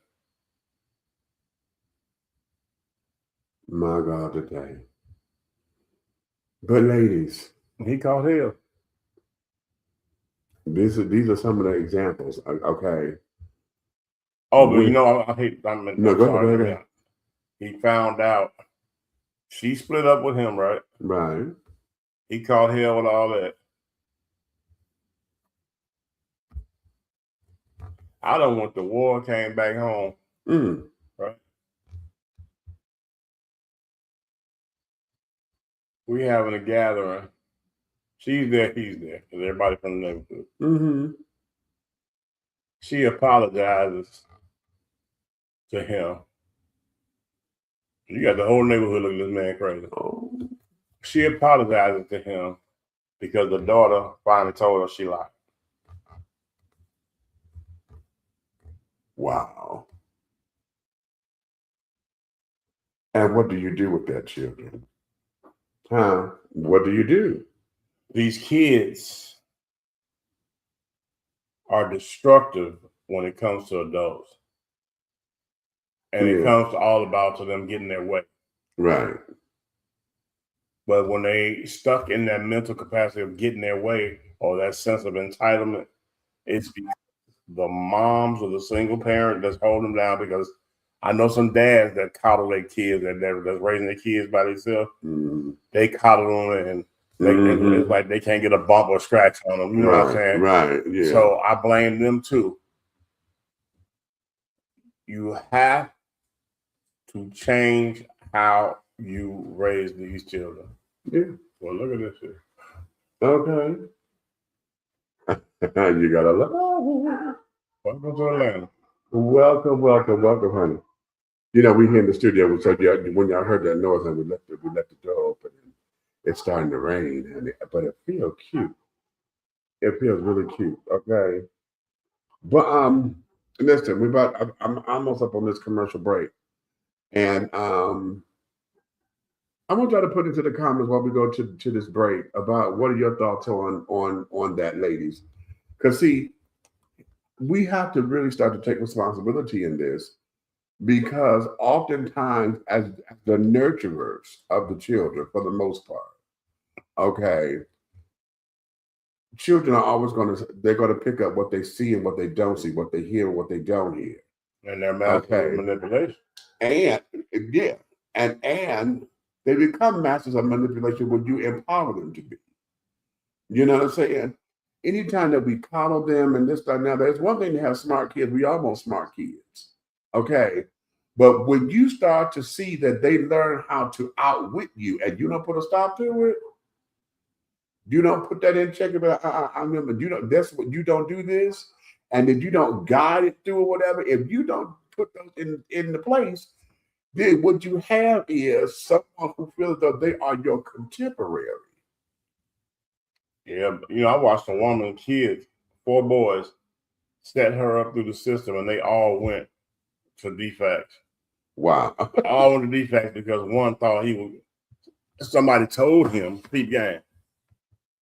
My God, today. But ladies, he called hell. These are some of the examples. Okay. Oh, but I hate. No, go ahead. He found out she split up with him, right? Right. He called hell with all that. I done went to war, came back home. Right. We having a gathering. She's there, he's there, because everybody from the neighborhood. She apologizes to him. You got the whole neighborhood looking at this man crazy. She apologizes to him because the daughter finally told her she lied. Wow. And what do you do with that, children? What do you do? These kids are destructive when it comes to adults. And it comes all about to them getting their way. Right. But when they stuck in that mental capacity of getting their way or that sense of entitlement, it's because the moms or the single parent that's holding them down. Because I know some dads that coddle their kids that's raising their kids by themselves. They coddle them and it's like they can't get a bump or scratch on them. You know what I'm saying? Right. Yeah. So I blame them too. You have to change how you raise these children. Yeah. Well, look at this here. Okay. You gotta look. Welcome to Atlanta. Welcome, honey. We here in the studio. So when y'all heard that noise, and we left the door open. And it's starting to rain, honey, but it feels cute. It feels really cute. Okay. But listen, I'm almost up on this commercial break, and I want y'all to put into the comments while we go to this break about what are your thoughts on that, ladies? Because see, we have to really start to take responsibility in this, because oftentimes as the nurturers of the children, for the most part, okay, children are always they're going to pick up what they see and what they don't see, what they hear and what they don't hear. And they're masters of manipulation. And yeah, and They become masters of manipulation when you empower them to be. You know what I'm saying? Anytime that we coddle them and this, that, and that, it's one thing to have smart kids. We all want smart kids. Okay. But when you start to see that they learn how to outwit you and you don't put a stop to it, you don't put that in check. I remember, that's what you don't do this. And if you don't guide it through or whatever, if you don't put those in the place, then what you have is someone who feels that they are your contemporary. Yeah, I watched a woman, kids, 4 boys, set her up through the system, and they all went to defects. Wow. All went to defects because one thought somebody told him, peep gang.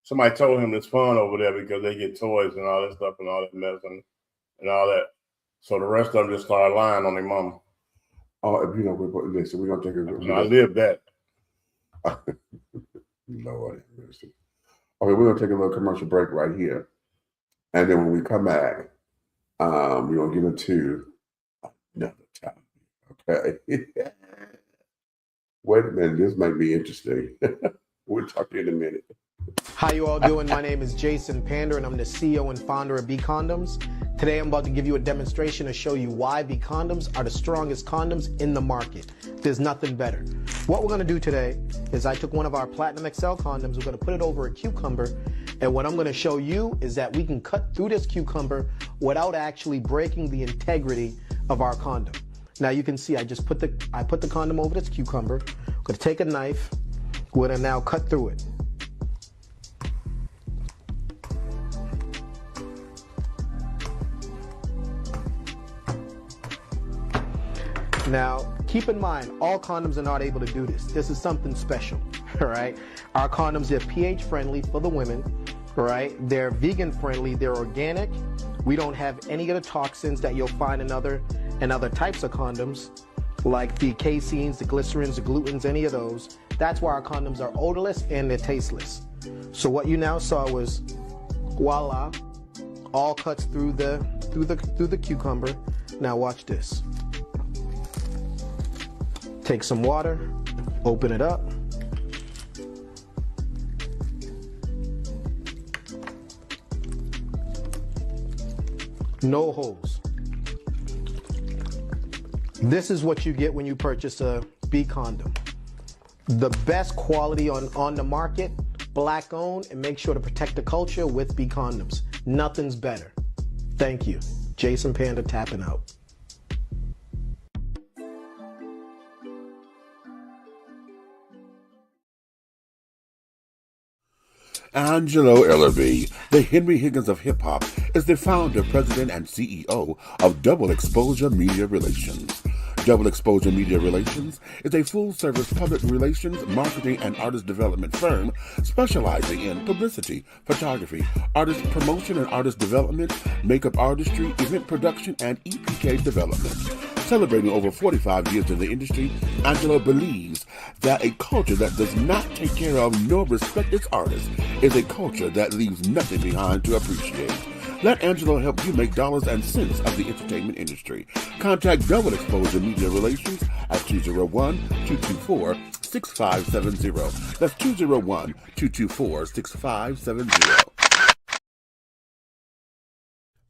Somebody told him it's fun over there because they get toys and all that stuff and all that mess and all that. So the rest of them just started lying on their mama. Oh, listen, we're going to take a I lived that. Lord have mercy. Okay, we're going to take a little commercial break right here. And then when we come back, we're going to get into another topic. Okay. Wait a minute, this might be interesting. We'll talk to you in a minute. How you all doing? My name is Jason Pander, and I'm the CEO and founder of B Condoms. Today, I'm about to give you a demonstration to show you why B Condoms are the strongest condoms in the market. There's nothing better. What we're going to do today is I took one of our Platinum XL condoms, we're going to put it over a cucumber, and what I'm going to show you is that we can cut through this cucumber without actually breaking the integrity of our condom. Now you can see I put the condom over this cucumber. I'm going to take a knife. We're going to now cut through it. Now, keep in mind, all condoms are not able to do this. This is something special, all right? Our condoms are pH friendly for the women, all right? They're vegan friendly, they're organic. We don't have any of the toxins that you'll find in other types of condoms, like the caseins, the glycerins, the glutens, any of those. That's why our condoms are odorless and they're tasteless. So what you now saw was, voila, all cuts through the cucumber. Now watch this. Take some water, open it up. No holes. This is what you get when you purchase a B condom. The best quality on the market, black owned, and make sure to protect the culture with B condoms. Nothing's better. Thank you. Jason Panda tapping out. Angelo Ellerby, the Henry Higgins of hip-hop, is the founder, president, and CEO of Double Exposure Media Relations. Double Exposure Media Relations is a full-service public relations, marketing, and artist development firm specializing in publicity, photography, artist promotion and artist development, makeup artistry, event production, and EPK development. Celebrating over 45 years in the industry, Angelo believes that a culture that does not take care of nor respect its artists is a culture that leaves nothing behind to appreciate. Let Angelo help you make dollars and cents of the entertainment industry. Contact Double Exposure Media Relations at 201-224-6570. That's 201-224-6570.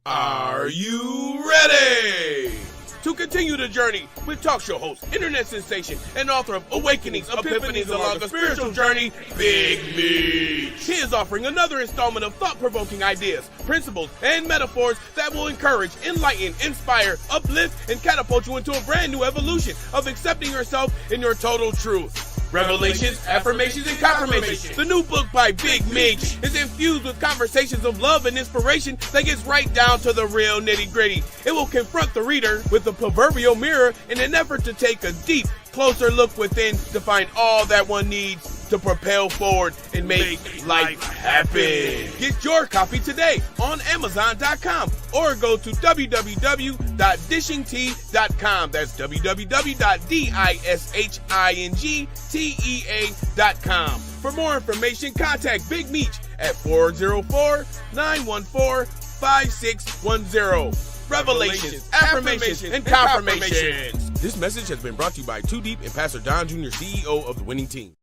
Are you ready to continue the journey with talk show host, internet sensation, and author of Awakenings, Epiphanies along a spiritual journey, Big Meech? He is offering another installment of thought-provoking ideas, principles, and metaphors that will encourage, enlighten, inspire, uplift, and catapult you into a brand new evolution of accepting yourself in your total truth. Revelations, Affirmations, and Confirmations. The new book by Big Meech is infused with conversations of love and inspiration that gets right down to the real nitty-gritty. It will confront the reader with the proverbial mirror in an effort to take a deep, closer look within to find all that one needs to propel forward and make life happen. Get your copy today on Amazon.com or go to www.dishingtea.com. That's www.dishingtea.com. For more information, contact Big Meech at 404-914-5610. Revelations, Affirmations, and Confirmations. This message has been brought to you by Too Deep and Pastor Don Jr., CEO of the Winning Team.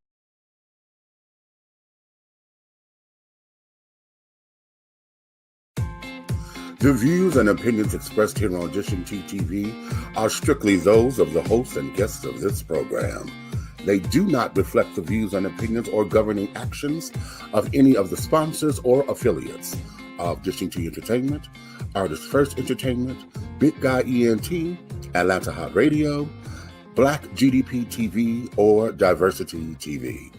The views and opinions expressed here on Dishing Tea TV are strictly those of the hosts and guests of this program. They do not reflect the views and opinions or governing actions of any of the sponsors or affiliates of Dishing Tea Entertainment, Artist First Entertainment, Big Guy ENT, Atlanta Hot Radio, Black GDP TV, or Diversity TV.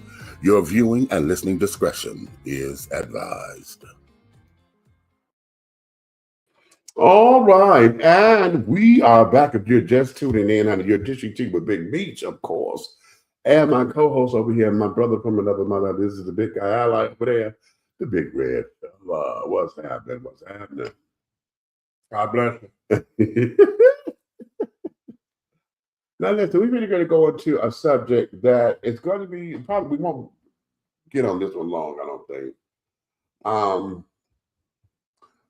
Your viewing and listening discretion is advised. All right, and we are back. If you're just tuning in, and you're Dishing Tea with Big Meech, of course, and my co-host over here, my brother from another mother. This is the big guy I like over there, the big red. What's happening? What's happening? God bless you. Now, listen, we're really going to go into a subject that it's going to be probably, we won't get on this one long, I don't think.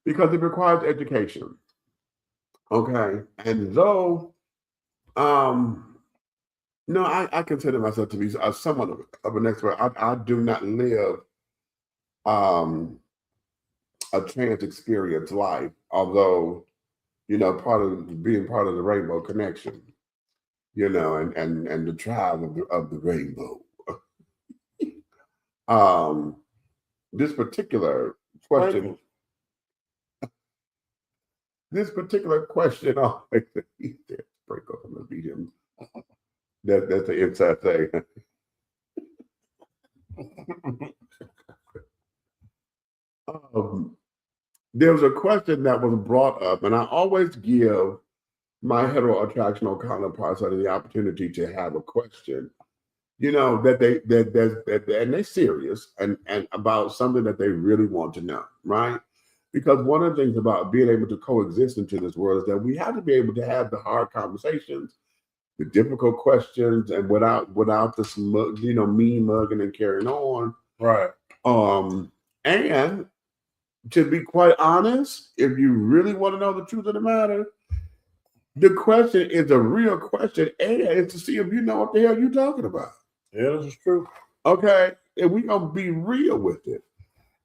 Because it requires education. Okay. And though, no, I consider myself to be somewhat of an expert. I do not live a trans experience life, although, you know, being part of the Rainbow Connection, you know, and the tribe of the rainbow. This particular question. This particular question always break up and beat him. That's the inside thing. There was a question that was brought up, and I always give my heteroattractional counterparts the opportunity to have a question, you know, that and they're serious and about something that they really want to know, right? Because one of the things about being able to coexist into this world is that we have to be able to have the hard conversations, the difficult questions, and without this, you know, mean mugging and carrying on. Right. And to be quite honest, if you really want to know the truth of the matter, the question is a real question, and it's to see if you know what the hell you're talking about. Yeah, this is true. Okay, and we're gonna be real with it.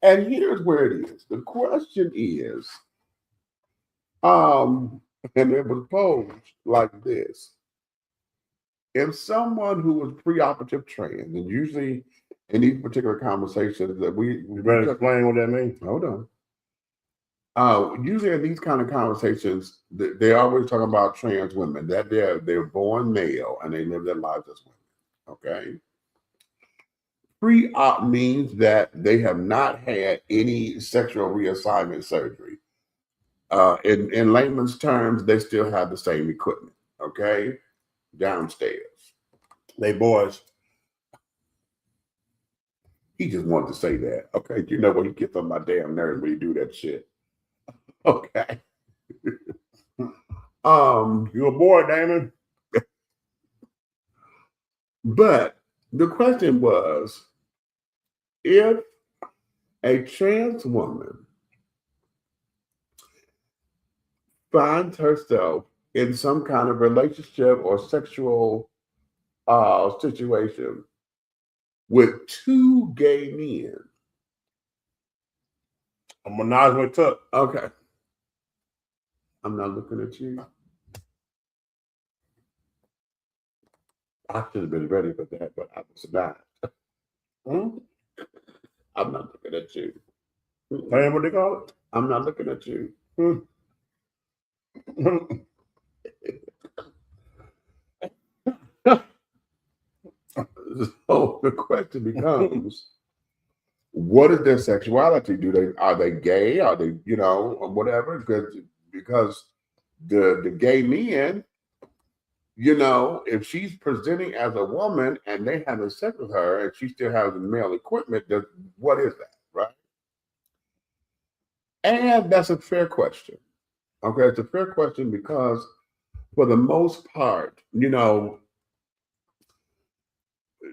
And here's where it is. The question is, and it was posed like this. If someone who was preoperative trans, and usually in these particular conversations that you better explain what that means. Hold on. Usually in these kind of conversations, they always talk about trans women, that they're born male and they live their lives as women. Okay. Pre-op means that they have not had any sexual reassignment surgery. In layman's terms, they still have the same equipment, okay? Downstairs. They boys. He just wanted to say that, okay? You know what? He gets on my damn nerves when you do that shit. Okay. You a boy, Damon. But the question was, if a trans woman finds herself in some kind of relationship or sexual situation with two gay men. I'm a Nazma Tuck. Okay. I'm not looking at you. I should have been ready for that, but I was not. I'm not looking at you. Tell you what they call it? I'm not looking at you. So the question becomes, what is their sexuality? Are they gay? Are they, you know, or whatever? Because the gay men, you know, if she's presenting as a woman and they having sex with her and she still has the male equipment, what is that, right? And that's a fair question. Okay, it's a fair question because for the most part, you know,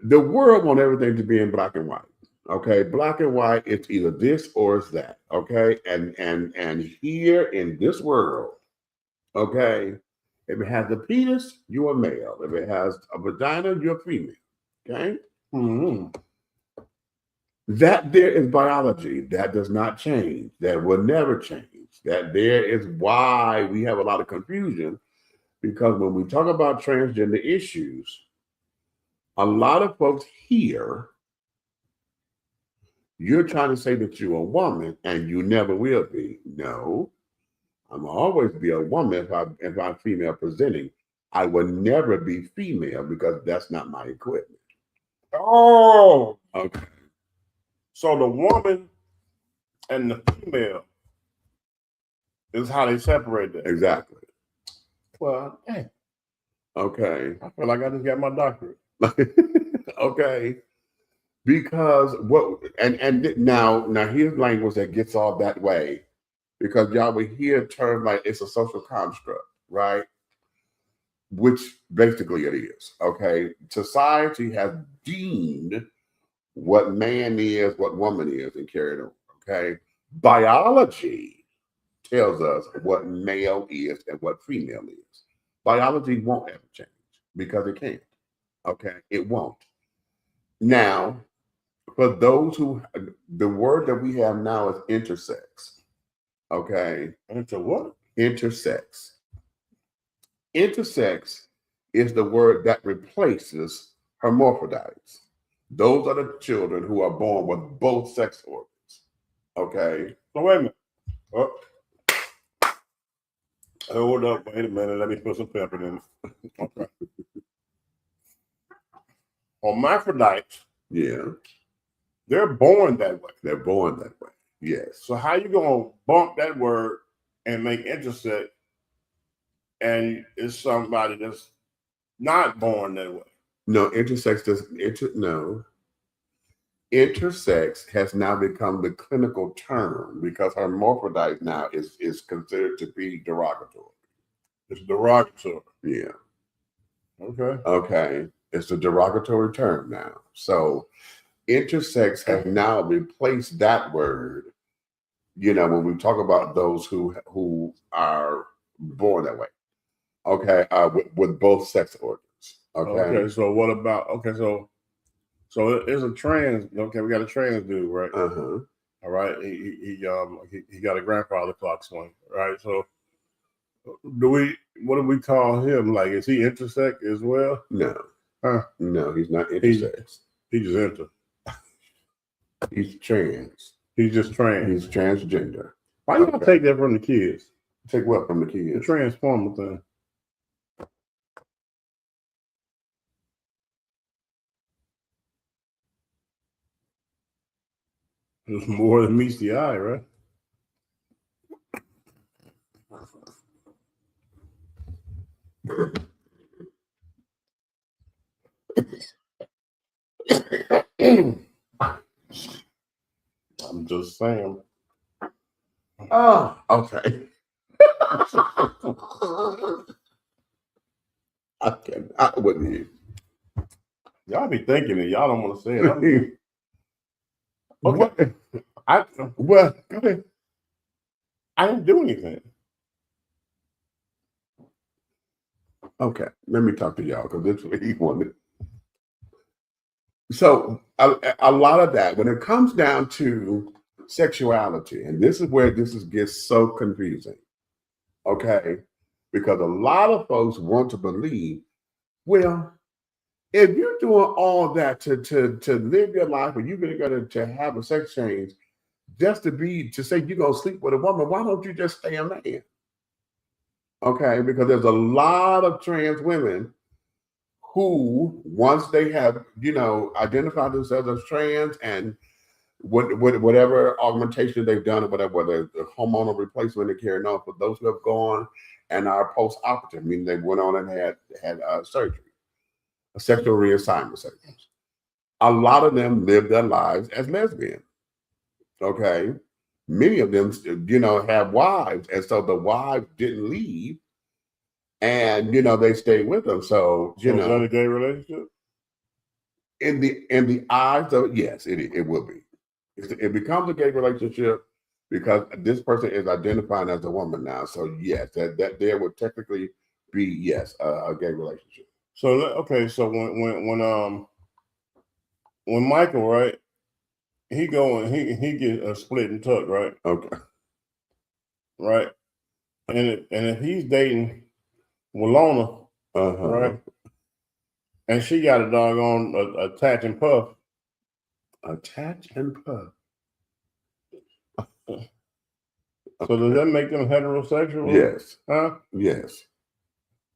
the world wants everything to be in black and white. Okay, black and white, it's either this or it's that. Okay, and here in this world, okay, If it has a penis, you're a male. If it has a vagina, you're female. Okay? Mm-hmm. That there is biology. That does not change. That will never change. That there is why we have a lot of confusion, because when we talk about transgender issues, a lot of folks here, you're trying to say that you're a woman and you never will be. No, I'm always be a woman if I'm female presenting. I will never be female because that's not my equipment. Oh, Okay. so the woman and the female is how they separate that. Exactly. Well, hey, Okay. I feel like I just got my doctorate. Okay. Because what and now here's language that gets all that way, because y'all will hear terms like it's a social construct, right? Which basically it is. Okay. Society has deemed what man is, what woman is, and carried on. Okay. Biology tells us what male is and what female is. Biology won't ever change because it can't. Okay. It won't. Now, for those who, the word that we have now is intersex. Okay. Into what? Intersex. Intersex is the word that replaces hermaphrodites. Those are the children who are born with both sex organs. Okay. So wait a minute. Oh. Hold up. Wait a minute. Let me put some pepper in it. Okay. Hermaphrodites, Yeah. they're born that way. They're born that way. Yes. So how you gonna bump that word and make intersex, and it's somebody that's not born that way? No, intersex doesn't. No. Intersex has now become the clinical term because hermaphrodite now is considered to be derogatory. It's derogatory. Yeah. Okay. Okay. It's a derogatory term now. So intersex has now replaced that word, when we talk about those who are born that way. Okay. With both sex organs. Okay. So what about so it's a trans. Okay, we got a trans dude, right? Uh-huh. All right. He got a grandfather clock swing, right? So what do we call him? Like, is he intersex as well? No. Huh? No, he's not intersex. He just inter. He's trans. He's just trans. He's transgender. Why you don't take that from the kids? Take what from the The kids? transformer thing. There's more than meets the eye, right? I'm just saying. Oh, okay. I wouldn't hear. Y'all be thinking it. Y'all don't want to say it. Okay. Well, go ahead. I didn't do anything. Okay, let me talk to y'all because this is what he wanted. So a lot of that, when it comes down to sexuality, and this is where gets so confusing, okay? Because a lot of folks want to believe, well, if you're doing all that to live your life, and you're going to have a sex change, just to say you're going to sleep with a woman, why don't you just stay a man? Okay, because there's a lot of trans women who, once they have, identified themselves as trans and whatever augmentation they've done, or whether the hormonal replacement they're carrying on, for those who have gone and are post-operative, meaning they went on and had surgery, a sexual reassignment surgery. A lot of them live their lives as lesbian. Okay. Many of them, have wives. And so the wives didn't leave and, they stayed with them. So, Is that a gay relationship? in the eyes of, yes, it will be. It becomes a gay relationship because this person is identifying as a woman now. So yes, that there would technically be, yes, a gay relationship. So okay, so when Michael, right, he get a split and tuck, right? Okay. Right. And if he's dating Walona, right, and she got a doggone attach and puff. Attach and puff. So does that make them heterosexual? Yes. Huh? Yes.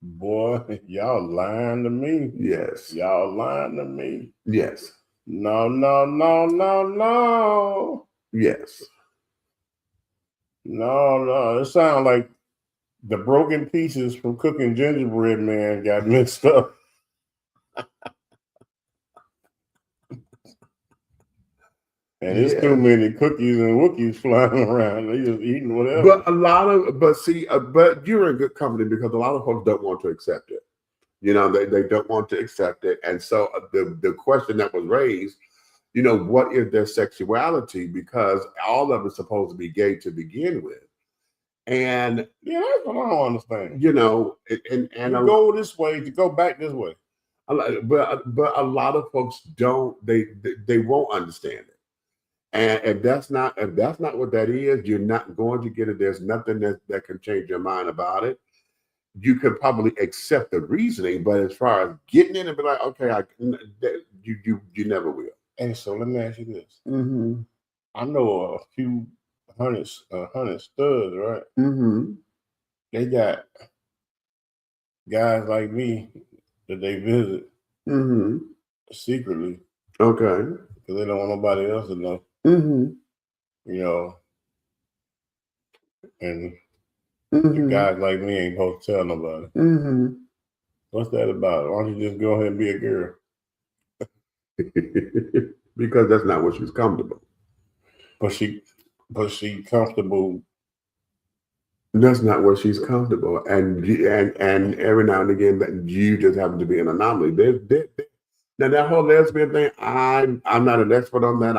Boy, y'all lying to me. Yes. Y'all lying to me. Yes. No, no, no, no, no. Yes. No, no. It sounds like the broken pieces from cooking gingerbread man got mixed up. And there's too many cookies and Wookiees flying around. They just eating whatever. But you're in good company because a lot of folks don't want to accept it. You know, they don't want to accept it. And so the question that was raised, you know, what is their sexuality? Because all of it's supposed to be gay to begin with. And yeah, that's what I don't understand. You know, and you go this way to go back this way. But a lot of folks don't, they won't understand it. And if that's not what that is, you're not going to get it. There's nothing that can change your mind about it. You could probably accept the reasoning, but as far as getting in and be like, okay, you never will. And so let me ask you this. Mm-hmm. I know a few hundred studs, right? Mm-hmm. They got guys like me that they visit secretly. Okay. Because they don't want nobody else to know. Mm-hmm. You know, and the guys like me ain't supposed to tell nobody. Mm-hmm. What's that about? Why don't you just go ahead and be a girl? Because that's not what she's comfortable. But she comfortable. That's not what she's comfortable. And every now and again, that you just happen to be an anomaly. Now that whole lesbian thing, I'm not an expert on that.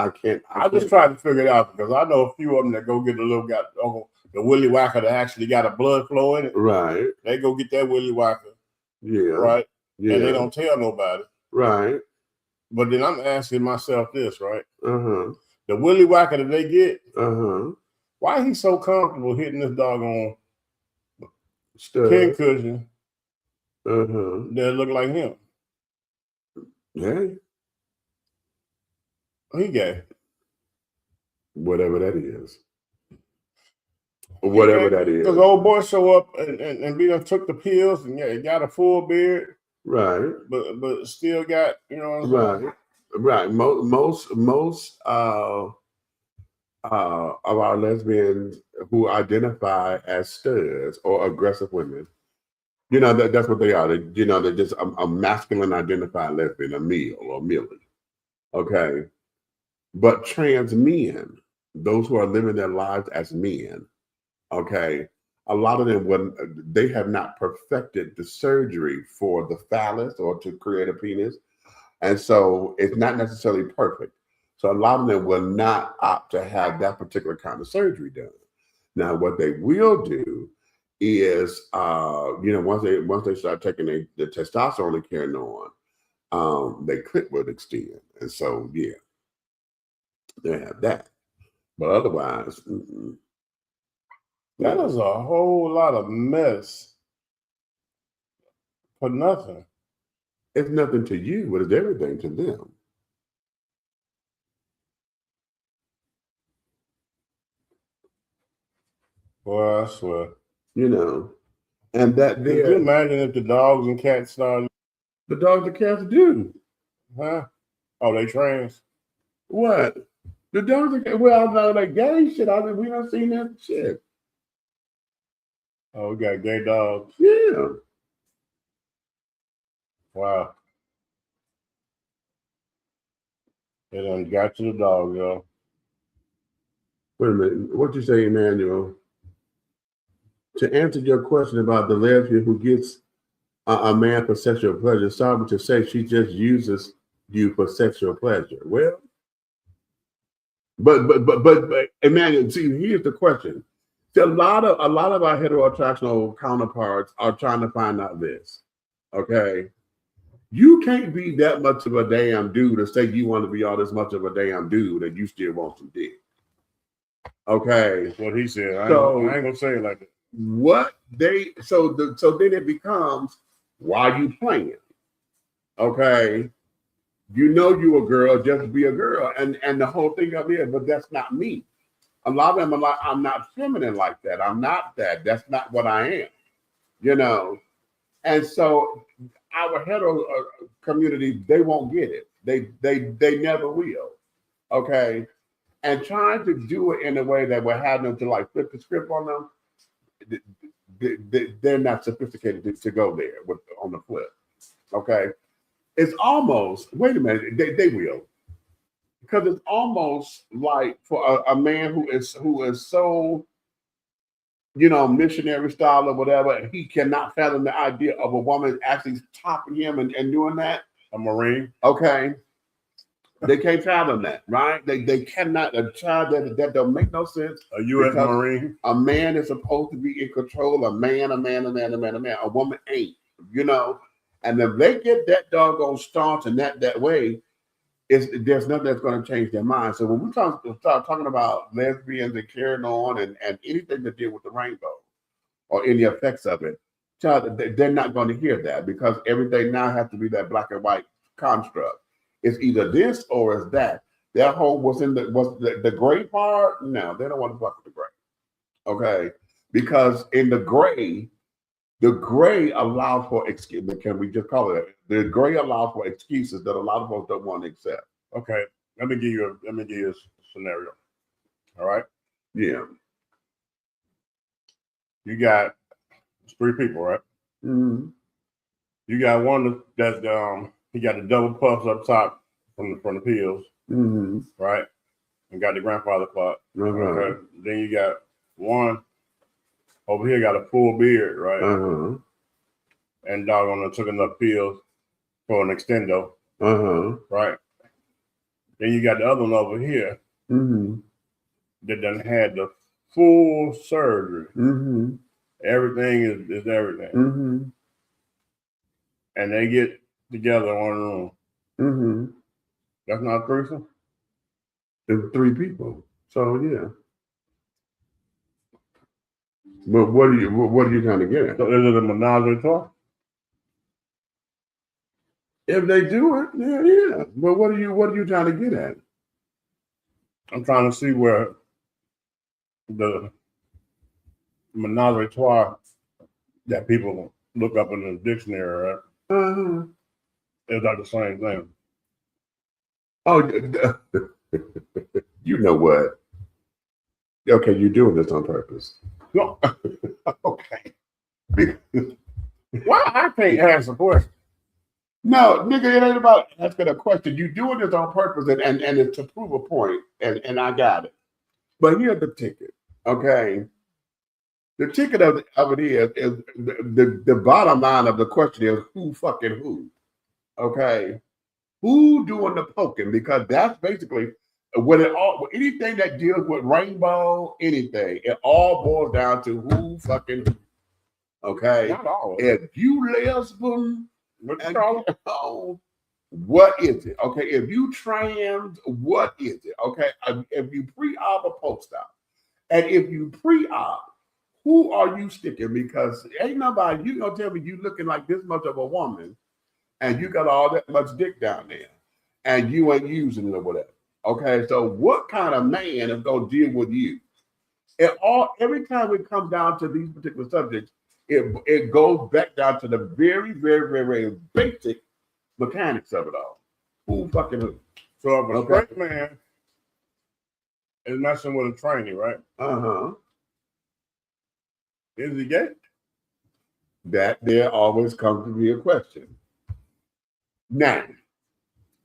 I just tried to figure it out because I know a few of them that go get the willy whacker that actually got a blood flow in it. Right. They go get that willy whacker. Yeah. Right. Yeah. And they don't tell nobody. Right. But then I'm asking myself this, right? The willy whacker that they get, why he so comfortable hitting this doggone pin cushion that look like him? Yeah. He gay. Whatever that is. Whatever that is. Because old boy show up and be done took the pills and got a full beard. Right. But still got, you know what I'm saying? Right. Most of our lesbians who identify as studs or aggressive women, you know, that's what they are. They're just a masculine identified lesbian, a male or millie. Okay. But trans men, those who are living their lives as men, okay, a lot of them, they have not perfected the surgery for the phallus or to create a penis. And so it's not necessarily perfect. So a lot of them will not opt to have that particular kind of surgery done. Now, what they will do is, you know, once they start taking the testosterone and carrying on, they clit will extend. And so, yeah, they have that. But otherwise, that is a whole lot of mess for nothing. It's nothing to you, but it's everything to them. Boy, I swear. You know, and that Can you imagine if the dogs and cats started? The dogs and cats do. Huh? Oh, they trans? What? The dogs and cats, well, no, like gay shit. We don't seen that shit. Oh, we got gay dogs. Yeah. Wow. They done got to the dog, yo. Wait a minute. What you say, Emmanuel? To answer your question about the lesbian who gets a man for sexual pleasure, sorry to say she just uses you for sexual pleasure. Well, but Emmanuel, see, here's the question. A lot of our heteroattractional counterparts are trying to find out this. Okay. You can't be that much of a damn dude to say you want to be all this much of a damn dude and you still want some dick. Okay. That's what he said. I ain't gonna say it like that. So then it becomes, why are you playing? Okay. You know you a girl, just be a girl. And the whole thing of it is, but that's not me. A lot of them are like, I'm not feminine like that. I'm not that. That's not what I am. You know? And so our hetero community, they won't get it. They never will. Okay. And trying to do it in a way that we're having them to like flip the script on them, they're not sophisticated to go there on the flip. Okay. It's almost, wait a minute, they will. Because it's almost like for a man who is so, you know, missionary style or whatever, he cannot fathom the idea of a woman actually topping him and doing that. A Marine. Okay. They can't fathom that, right? They cannot. A child that don't make no sense. A U.S. Marine. A man is supposed to be in control. A man. A woman ain't, you know. And if they get that doggone staunch and that way, there's nothing that's going to change their mind. So when we start talking about lesbians and carrying on and anything to deal with the rainbow or any effects of it, they're not going to hear that because everything now has to be that black and white construct. It's either this or it's that. That whole was the gray part. No, they don't want to fuck with the gray. Okay, because in the gray allows for excuse. Can we just call it? The gray allows for excuses that a lot of us don't want to accept. Okay, let me give you a scenario. All right. Yeah. You got 3 people, right? Mm-hmm. You got one that's he got the double puffs up top from the pills, mm-hmm. right? And got the grandfather clock. Uh-huh. Okay. Then you got one over here got a full beard, right? Uh-huh. And doggone took enough pills for an extendo. Uh-huh. Right. Then you got the other one over here mm-hmm. that done had the full surgery. Mm-hmm. Everything is everything. Mm-hmm. And they get together in one room. Mm-hmm. That's not a threesome? There's 3 people. So yeah. But what are you trying to get at? So is it a menage a trois? If they do it, yeah. But what are you trying to get at? I'm trying to see where the menage a trois that people look up in the dictionary, right? Uh-huh. It's like the same thing. Oh, you know what? Okay, you're doing this on purpose. No. Okay. Why I can't answer the question? No, nigga, it ain't about asking a question. You're doing this on purpose and it's to prove a point, and I got it. But here's the ticket, okay? The ticket of it is the bottom line of the question is who fucking who, okay? Who doing the poking? Because that's basically anything that deals with rainbow, anything, it all boils down to who fucking who, okay? Not all. If you lesbian, what is it? Okay, if you trans, what is it? Okay, if you pre-op or post-op, and if you pre-op, who are you sticking? Because ain't nobody, you gonna tell me you looking like this much of a woman and you got all that much dick down there and you ain't using it or whatever. Okay, so what kind of man is gonna deal with you? Every time it comes down to these particular subjects, it goes back down to the very, very, very, very basic mechanics of it all. Who fucking who? So if a straight man is messing with a trainee, right? Uh-huh. Is he gay? That there always comes to be a question. Now,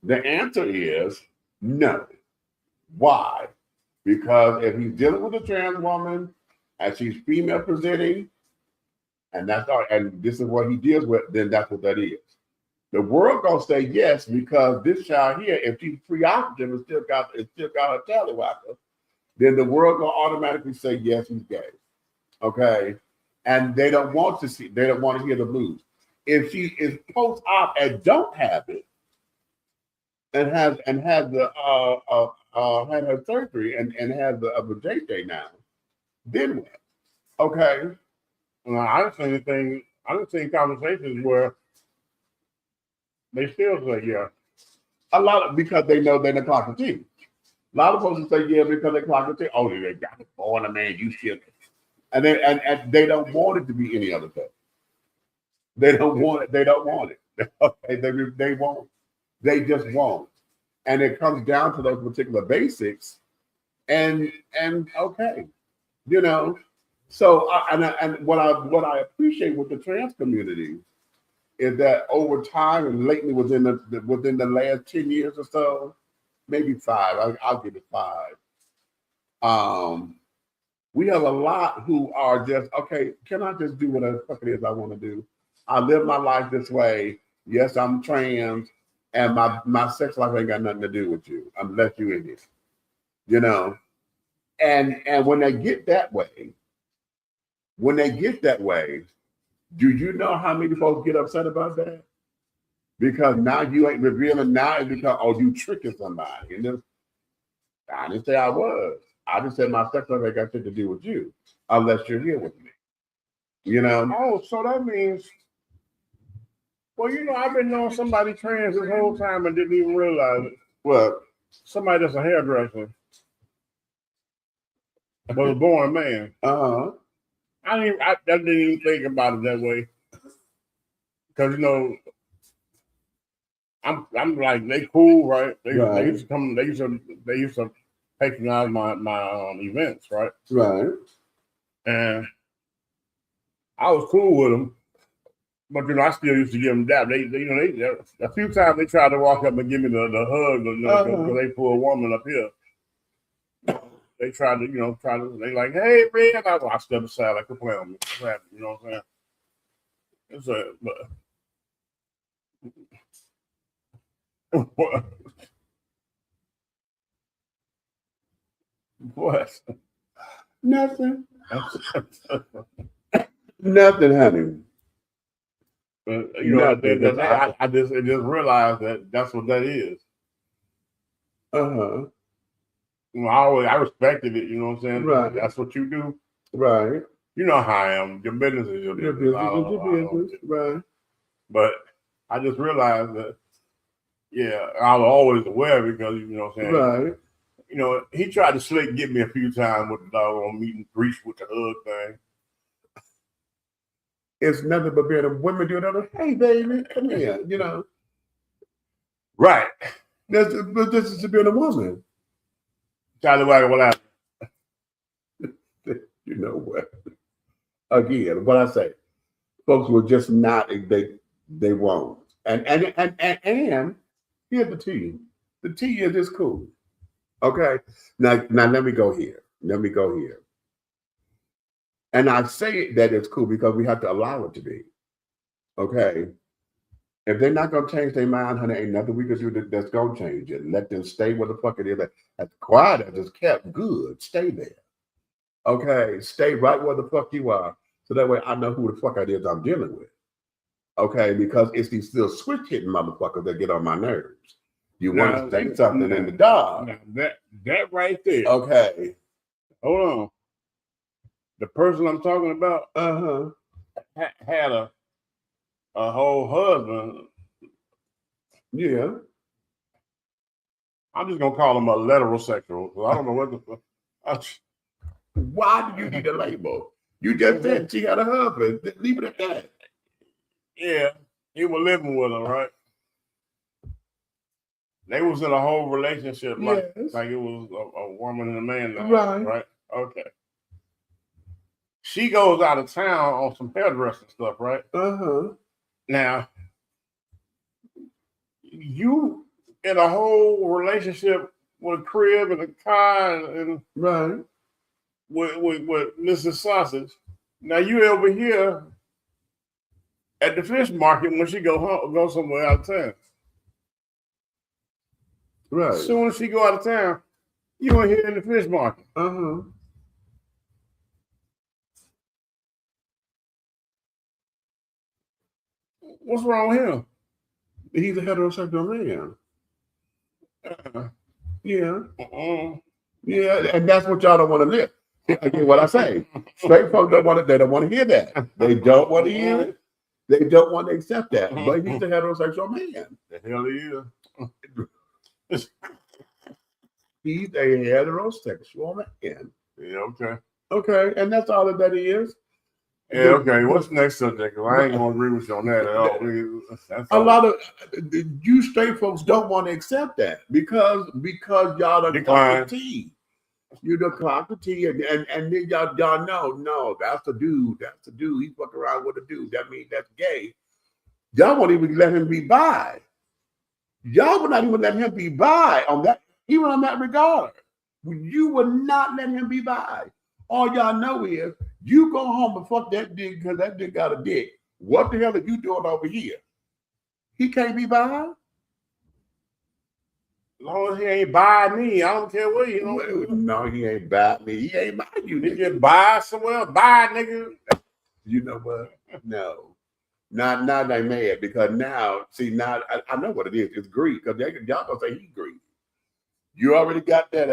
the answer is no. Why? Because if he's dealing with a trans woman and she's female presenting, and that's all, and this is what he deals with, then that's what that is. The world gonna say yes because this child here, if she's pre-operative and still got her tallywhacker, then the world gonna automatically say yes, he's gay. Okay, and they don't want to hear the blues. If she is post-op and don't have it, and has the had her surgery and has the JJ now, then what? Okay. Well, I've seen conversations where they still say yeah. A lot of, because they know they're the clock of tea. A lot of folks say yeah because they clock of tea. Oh, they got it born a man, you shit. And they don't want it to be any other thing. They don't want it. They don't want it. Okay, they won't. They just won't. And it comes down to those particular basics. And okay, you know. So and what I appreciate with the trans community is that over time and lately within the last 10 years or so, maybe 5, I'll give it 5. We have a lot who are just, okay, can I just do whatever the fuck it is I want to do? I live my life this way. Yes, I'm trans, and my sex life ain't got nothing to do with you unless you in it. You know? And when they get that way, do you know how many folks get upset about that? Because now you ain't revealing. Now it's because, oh, you tricking somebody. And then, I didn't say I was. I just said my sex life ain't got shit to do with you, unless you're here with me. You know? Oh, so that means, well, you know, I've been knowing somebody trans this whole time and didn't even realize it. What? Somebody that's a hairdresser, but was born a man. I didn't even think about it that way. Because, you know, I'm like, they cool, right? They used to come, they used to patronize my events, right? Right. And I was cool with them, but you know, I still used to give them dap. They a few times they tried to walk up and give me the hug, you know, because they pull a woman up here. They tried to, they like, hey man, I step aside like, quit playing with me, you know what I'm saying? What? What? Nothing. Nothing, honey. But, you know, I just realized that that's what that is. You know, I respected it. You know what I'm saying? Right. That's what you do. Right. You know how I am. Your business is your business. Your business. Right. But I just realized that, yeah, I was always aware because, you know what I'm saying? Right. You know, he tried to slick get me a few times with the doggone meet and greet with the hug thing. It's nothing but being a women do another. Hey, baby, come here. You know. Right. This is to being a woman. Charlie Wagger, what happened? You know what? Again, what I say, folks will just not. They won't. And here's the tea. The tea is just cool. Okay. Now let me go here. And I say that it's cool because we have to allow it to be. Okay. If they're not gonna change their mind, honey, ain't nothing we can do that's gonna change it. Let them stay where the fuck it is. As quiet as it's kept, good. Stay there. Okay. Stay right where the fuck you are. So that way I know who the fuck it is I'm dealing with. Okay, because it's these little switch hitting motherfuckers that get on my nerves. You want to say something in the dog. That right there. Okay. Hold on. The person I'm talking about had a whole husband. Yeah. I'm just gonna call him a heterosexual. I don't know what the fuck. Why do you need a label? You just said she had a husband. Leave it at that. Yeah, he was living with her, right? They was in a whole relationship like it was a woman and a man now, right? Okay. She goes out of town on some hairdressing stuff, right? Now, you in a whole relationship with Crib and a car and with Mrs. Sausage. Now you over here at the fish market when she go somewhere out of town. Right. As soon as she go out of town, you in here in the fish market. What's wrong with him? He's a heterosexual man. Yeah. Yeah, and that's what y'all don't want to live. Again, what I say, straight folks don't want to. They don't want to hear that. They don't want to hear it. They don't want to accept that. But he's a heterosexual man. The hell he is. He's a heterosexual man. Yeah, okay. Okay, and that's all that is. Yeah, okay. What's the next subject? I ain't gonna agree with you on that at all. A lot of you straight folks don't want to accept that because y'all are Decline. the T. You the clock the T, and then y'all know, no, that's the dude. That's the dude. He's fucking around with a dude. That means that's gay. Y'all won't even let him be bi. Y'all would not even let him be bi on that, even on that regard. You would not let him be bi. All y'all know is you go home and fuck that dick because that dick got a dick. What the hell are you doing over here? He can't be bi. As long as he ain't buy me, I don't care what you know. No, he ain't buy me. He ain't buy you. He just buy somewhere else, buy nigga. You know what? No. Now they mad because now, see, now I know what it is. It's greed because y'all gonna say he's greedy. You already got that.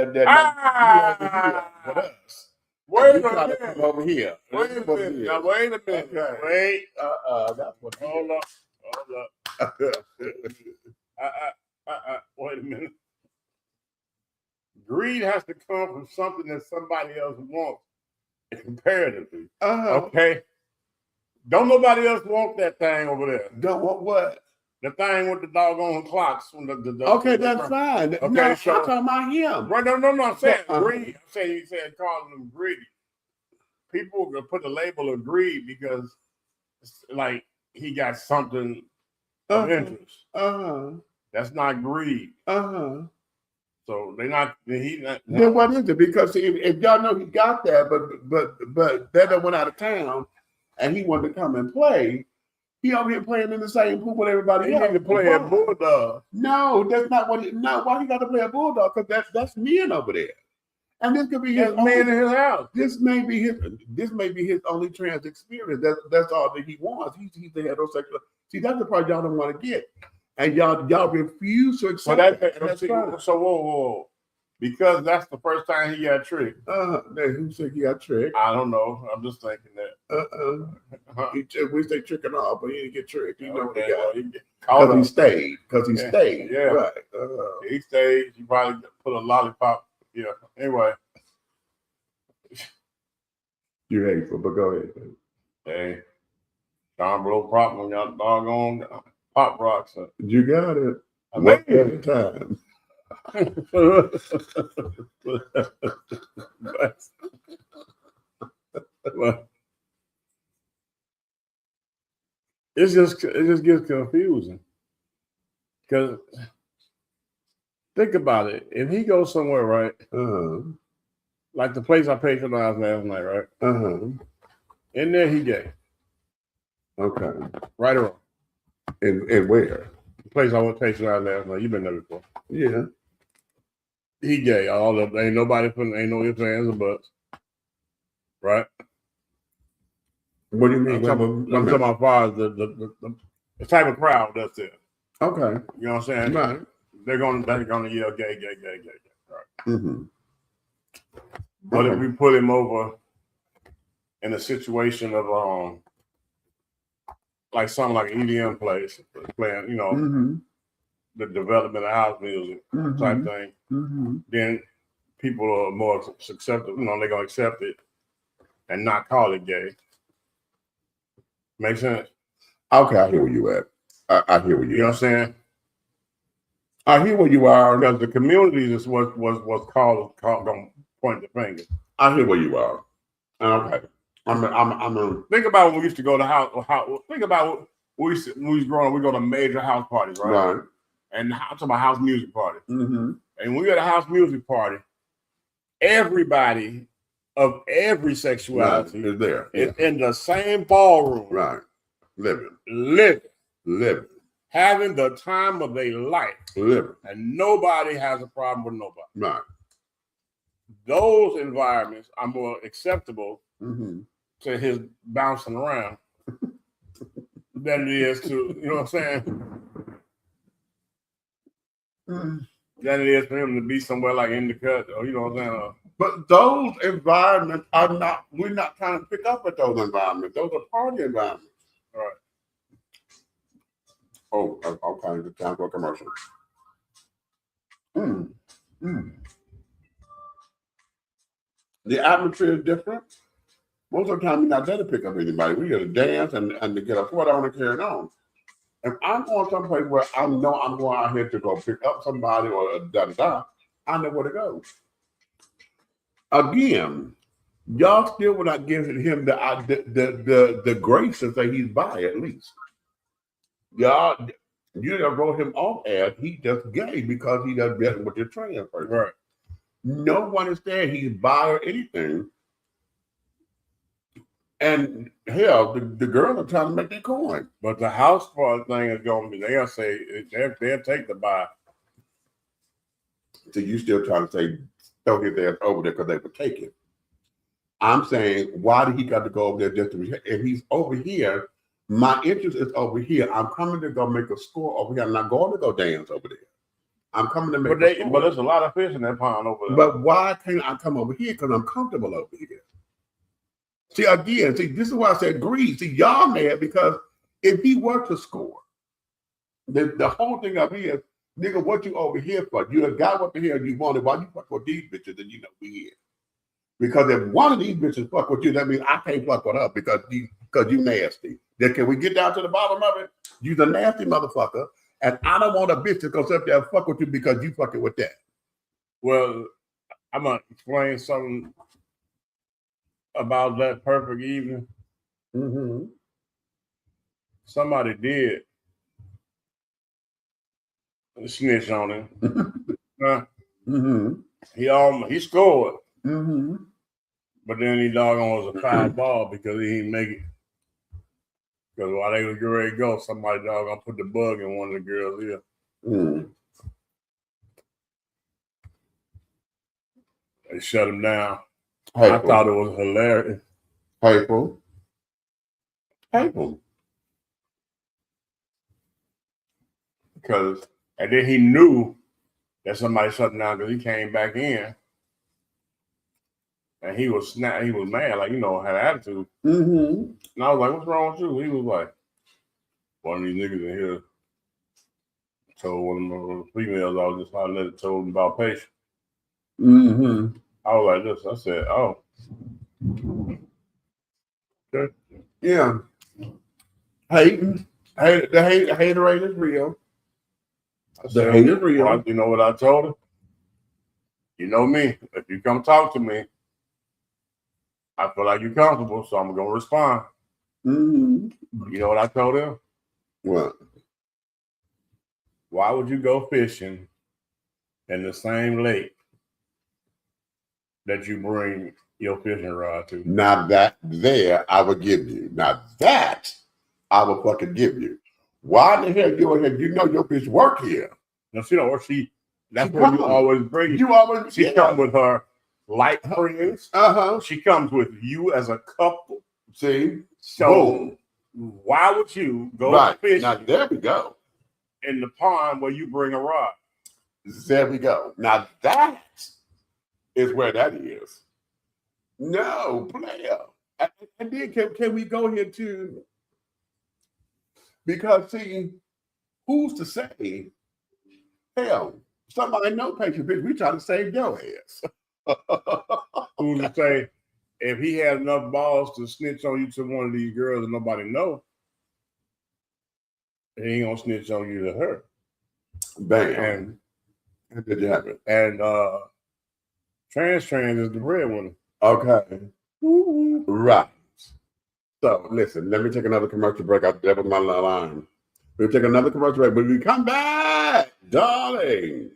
With us. Wait a minute. minute. Come over here. Wait a minute. Now, wait a minute. Okay. Wait. That's what. Hold up. Wait a minute. Greed has to come from something that somebody else wants comparatively. Okay. Don't nobody else want that thing over there. Don't want what? The thing with the doggone clocks. From the okay, that's fine. Okay, no, so I'm talking about him. Right, no. I'm saying greed. I'm saying you said calling them greedy. People are gonna put the label of greed because it's like he got something of interest. That's not greed. So they're not. He's not. Then what is it? Because if y'all know he got that, but that went out of town, and he wanted to come and play. He over here playing in the same pool with everybody else. He need to play a bulldog. No, that's not what. No, why he got to play a bulldog? Because that's men over there, and this could be his man in his house. This may be his only trans experience. That's all that he wants. He's the heterosexual. See, that's the part y'all don't want to get, and y'all refuse to accept that. So whoa. Because that's the first time he got tricked. Who said he got tricked? I don't know. I'm just thinking that. We say tricking off, but he didn't get tricked. You know what he got. Because he stayed. Because he stayed. Yeah. Right. He stayed. He probably put a lollipop. Yeah. Anyway. You're hateful, but go ahead. Hey. John Blow prop on y'all doggone pop rocks. You got it. One at a time. But it just gets confusing because think about it. If he goes somewhere, right, like the place I patronized last night, right, in there he gay. Okay, right or wrong. And where? The place I went patronize last night. You've been there before. Yeah. He gay. All of ain't nobody putting ain't no ifs, ands, or buts. Right? What do you mean? I'm talking about far as the type of crowd that's there. Okay. You know what I'm saying? Right. They're gonna yell gay. Right. But if we put him over in a situation of like something like an EDM place playing, you know, the development of house music type thing, then people are more acceptable. You know, they're gonna accept it and not call it gay. Make sense? Okay, I hear where you at. I hear where you. You know what I'm saying? I hear where you are because the community is what called gonna point the finger. I hear where you are. Okay. I'm think about when we used to go to house. Think about when we was growing up. We go to major house parties, right? Right. And I'm talking about house music party. And when we had a house music party, everybody of every sexuality is there. Is in the same ballroom. Right. Living. Having the time of their life. Living. And nobody has a problem with nobody. Right. Those environments are more acceptable to his bouncing around than it is to, you know what I'm saying? Than it is for him to be somewhere like in the cut, or you know what I'm saying? But those environments are not, we're not trying to pick up at those environments. Those are party environments. All right. Oh, okay, it's time for a commercial. The atmosphere is different. Most of the time, we're not there to pick up anybody. We got to dance and to get a foot on and carry it on. If I'm going someplace where I know I'm going out here to go pick up somebody or da-da-da, I know where to go. Again, y'all still will not give him the grace to say he's bi at least. Y'all, you don't wrote him off as he just gay because he does better with your trans person. Right. No one is saying he's bi or anything. And hell, the girls are trying to make their coin. But the house party thing is going to be, they'll say, they'll take the buy. So you still trying to say, throw his ass over there because they would take it. I'm saying, why did he got to go over there just to, if he's over here, my interest is over here. I'm coming to go make a score over here. I'm not going to go dance over there. I'm coming to make a score. But there's a lot of fish in that pond over there. But why can't I come over here? Because I'm comfortable over here. See, again, this is why I said greed. See, y'all mad because if he were to score, the whole thing up here, nigga, what you over here for? You got over here and you wanted, why you fuck with these bitches and you know we here? Because if one of these bitches fuck with you, that means I can't fuck with her because you nasty. Then can we get down to the bottom of it? You's a nasty motherfucker, and I don't want a bitch to go up there and fuck with you because you fucking with that. Well, I'm going to explain something about that perfect evening. Somebody did snitch on him. He scored. But then he doggone was a foul ball because he didn't make it. Because while they was getting ready to go, somebody doggone put the bug in one of the girls' ear. They shut him down. Hateful. I thought it was hilarious. Hateful. Because, and then he knew that somebody shut him down because he came back in. And he was mad, like, you know, had an attitude. And I was like, what's wrong with you? He was like, one of these niggas in here told one of the females I was just hollering at, told him about patience. I was like this. I said, oh. Okay. Yeah. The haterade is real. The hate is real. You know what I told him? You know me. If you come talk to me, I feel like you're comfortable, so I'm going to respond. You know what I told him? What? Why would you go fishing in the same lake that you bring your fishing rod to? Now that there, I would give you. Now that, I would fucking give you. Why the hell you in here? You know your bitch work here. No, she don't work. That's where you always bring. She come with her light friends. She comes with you as a couple. See? So why would you go fishing? Now there we go. In the pond where you bring a rod. There we go. Now that is where that is. No, player. And then can we go here too? Because see, who's to say? Hell, somebody know patient bitch, we trying to save your ass. Who's to say if he had enough balls to snitch on you to one of these girls and nobody know, he ain't gonna snitch on you to her. Bam. And did you have it? And trans is the breadwinner. Okay. Right. So listen, let me take another commercial break. That was my line. We'll take another commercial break. When we come back, darling,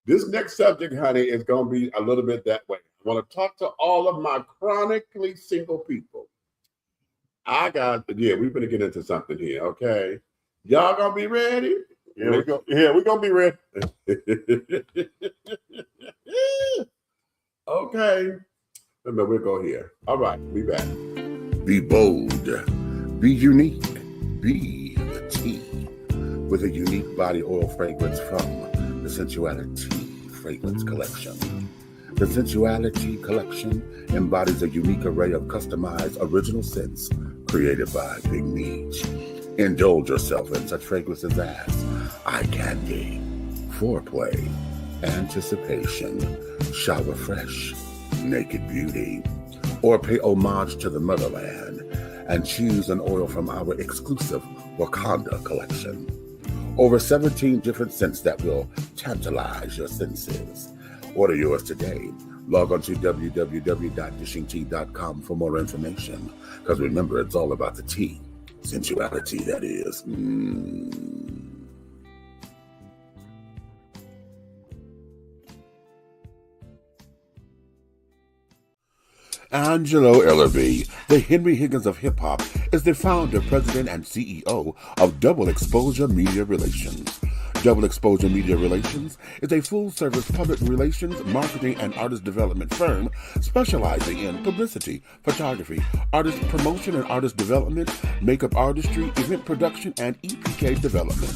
this next subject, honey, is going to be a little bit that way. I want to talk to all of my chronically single people. we're going to get into something here, okay? Y'all going to be ready? Yeah, we're going to be ready. Okay. We'll go here. All right, be back. Be bold, be unique, Be the tea with a unique body oil fragrance from the Sensuality Fragrance Collection. The Sensuality Collection embodies a unique array of customized original scents created by Big Meech. Indulge yourself in such fragrances as eye candy, foreplay, anticipation, shower fresh, naked beauty, or pay homage to the motherland and choose an oil from our exclusive Wakanda collection. Over 17 different scents that will tantalize your senses. Order yours today. Log on to www.dishingtea.com for more information. Because remember, it's all about the tea. Sensuality, that is. Angelo Ellerby, the Henry Higgins of hip-hop, is the founder, president, and CEO of Double Exposure Media Relations. Double Exposure Media Relations is a full-service public relations, marketing, and artist development firm specializing in publicity, photography, artist promotion and artist development, makeup artistry, event production, and EPK development.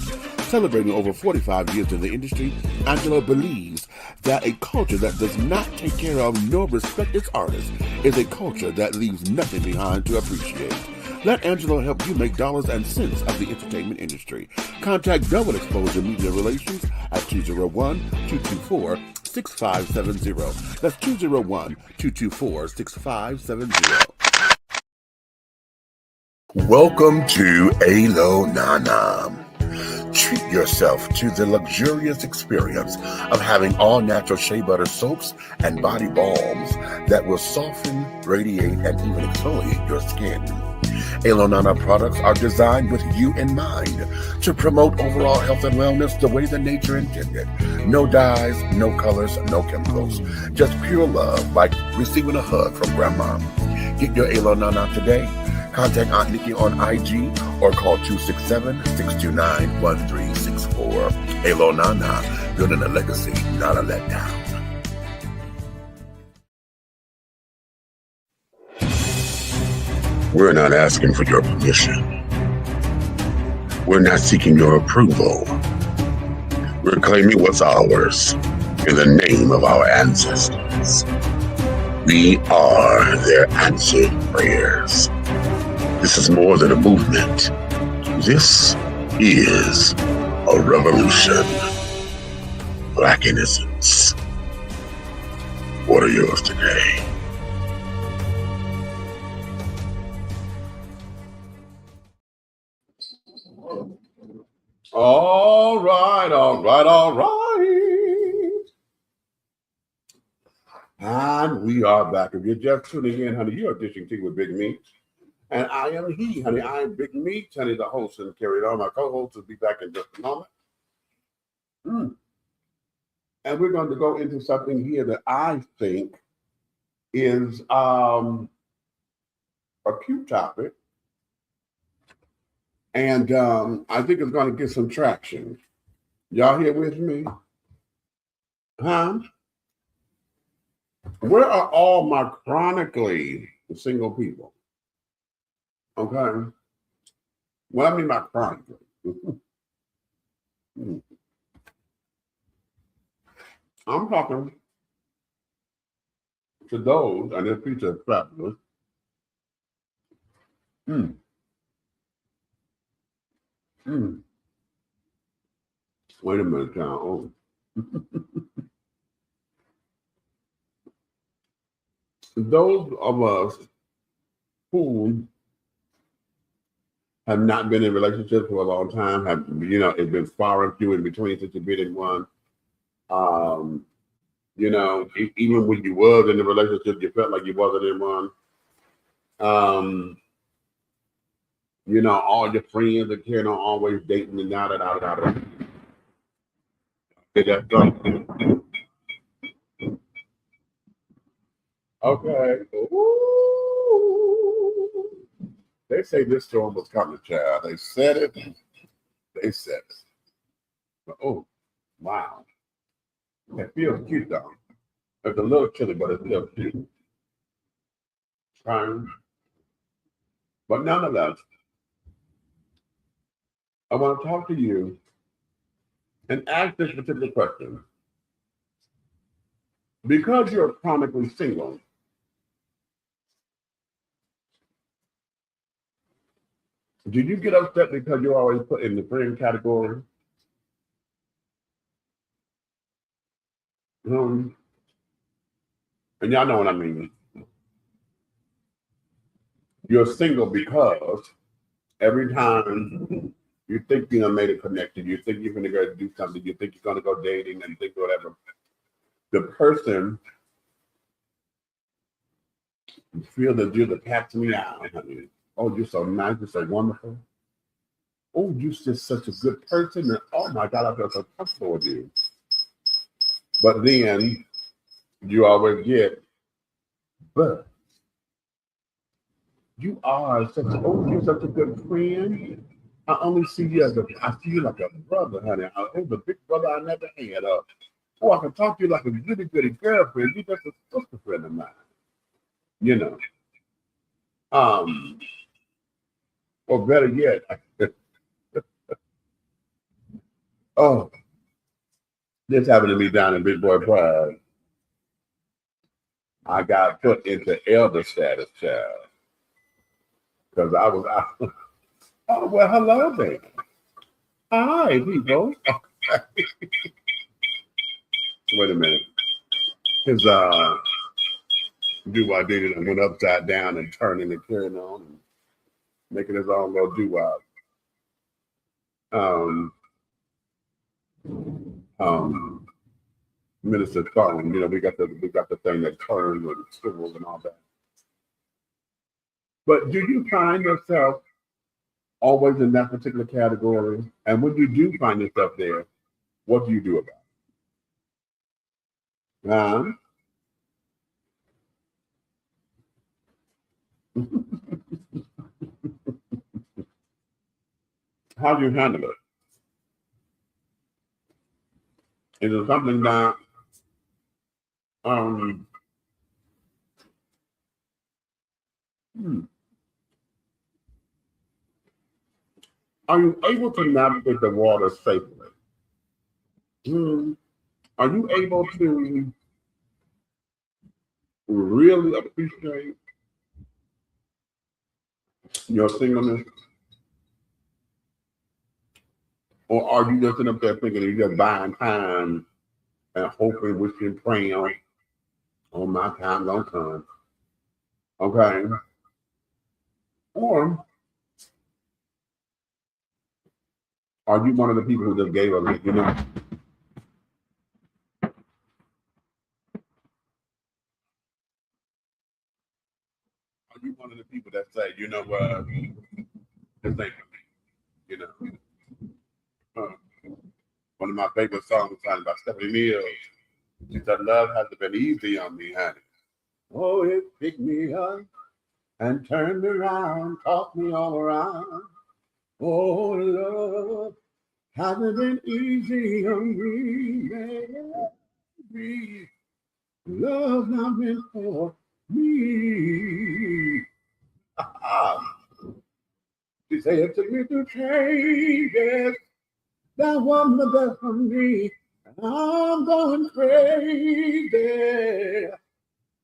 Celebrating over 45 years in the industry, Angelo believes that a culture that does not take care of nor respect its artists is a culture that leaves nothing behind to appreciate. Let Angelo help you make dollars and cents of the entertainment industry. Contact Double Exposure Media Relations at 201-224-6570. That's 201-224-6570. Welcome to Alo Nana. Treat yourself to the luxurious experience of having all-natural shea butter soaps and body balms that will soften, radiate, and even exfoliate your skin. Alo Nana products are designed with you in mind to promote overall health and wellness the way that nature intended. No dyes, no colors, no chemicals. Just pure love, like receiving a hug from Grandma. Get your Alo Nana today. Contact Aunt Nikki on IG or call 267-629-1364. Alo Nana, building a legacy, not a letdown. We're not asking for your permission. We're not seeking your approval. We're claiming what's ours in the name of our ancestors. We are their answered prayers. This is more than a movement. This is a revolution. Black innocence. Order yours today. All right. And we are back. If you're just tuning in, honey, you're dishing tea with Big Meech. And I am he, honey. I am Big Meech, honey, the host and carried on. My co-host will be back in just a moment. And we're going to go into something here that I think is a cute topic. And I think it's going to get some traction. Y'all here with me? Huh? Where are all my chronically single people? Okay. Well, I mean by chronically. I'm talking to those, and this piece of fabulous. Wait a minute, John. Those of us who have not been in relationships for a long time, have, it's been far and few in between since you've been in one. Even when you was in a relationship, you felt like you wasn't in one. All your friends are carrying on always dating and da. Okay. Ooh. They say this storm was coming, child. They said it. But, oh, wow. It feels cute, though. It's a little chilly, but it feels cute. But nonetheless, I want to talk to you and ask this particular question. Because you're chronically single, did you get upset because you're always put in the friend category? And y'all know what I mean. You're single because every time you think you made a connection, you think you're going to go do something, you think you're going to go dating and think whatever, the person feel that you're the catch me out. Honey. Oh, you're so nice, you're so wonderful. Oh, you're just such a good person. And oh my God, I feel so comfortable with you. But then you always get, but you're such a good friend. I only see you I see you like a brother, honey. Oh, the big brother I never had. Oh, I can talk to you like a goody girlfriend. You're just a sister friend of mine. You know. Or better yet, oh, this happened to me down in Big Boy Pride. I got put into elder status, child. Because I was out. Oh, well, hello there. Hi, people. Wait a minute. His doo-wop dated and went upside down and turning and carrying on and making his own little doo-wop. Minister phone, you know, we got the thing that turns and swivels and all that. But do you find yourself always in that particular category? And when you do find yourself there, what do you do about it? How do you handle it? Is it something that are you able to navigate the water safely? Are you able to really appreciate your singleness? Or are you just sitting up there thinking you're just buying time and hoping, wishing, praying on my time gonna come? Okay. Or are you one of the people who just gave up, you know? Are you one of the people that say, you know what, this ain't for me, you know? One of my favorite songs sung by Stephanie Mills. She said, love hasn't been easy on me, honey. Oh, it picked me up and turned me around, tossed me all around. Oh, love hasn't been easy on me. Love not been for me. She said it took me through changes that wasn't the best for me. And I'm going crazy.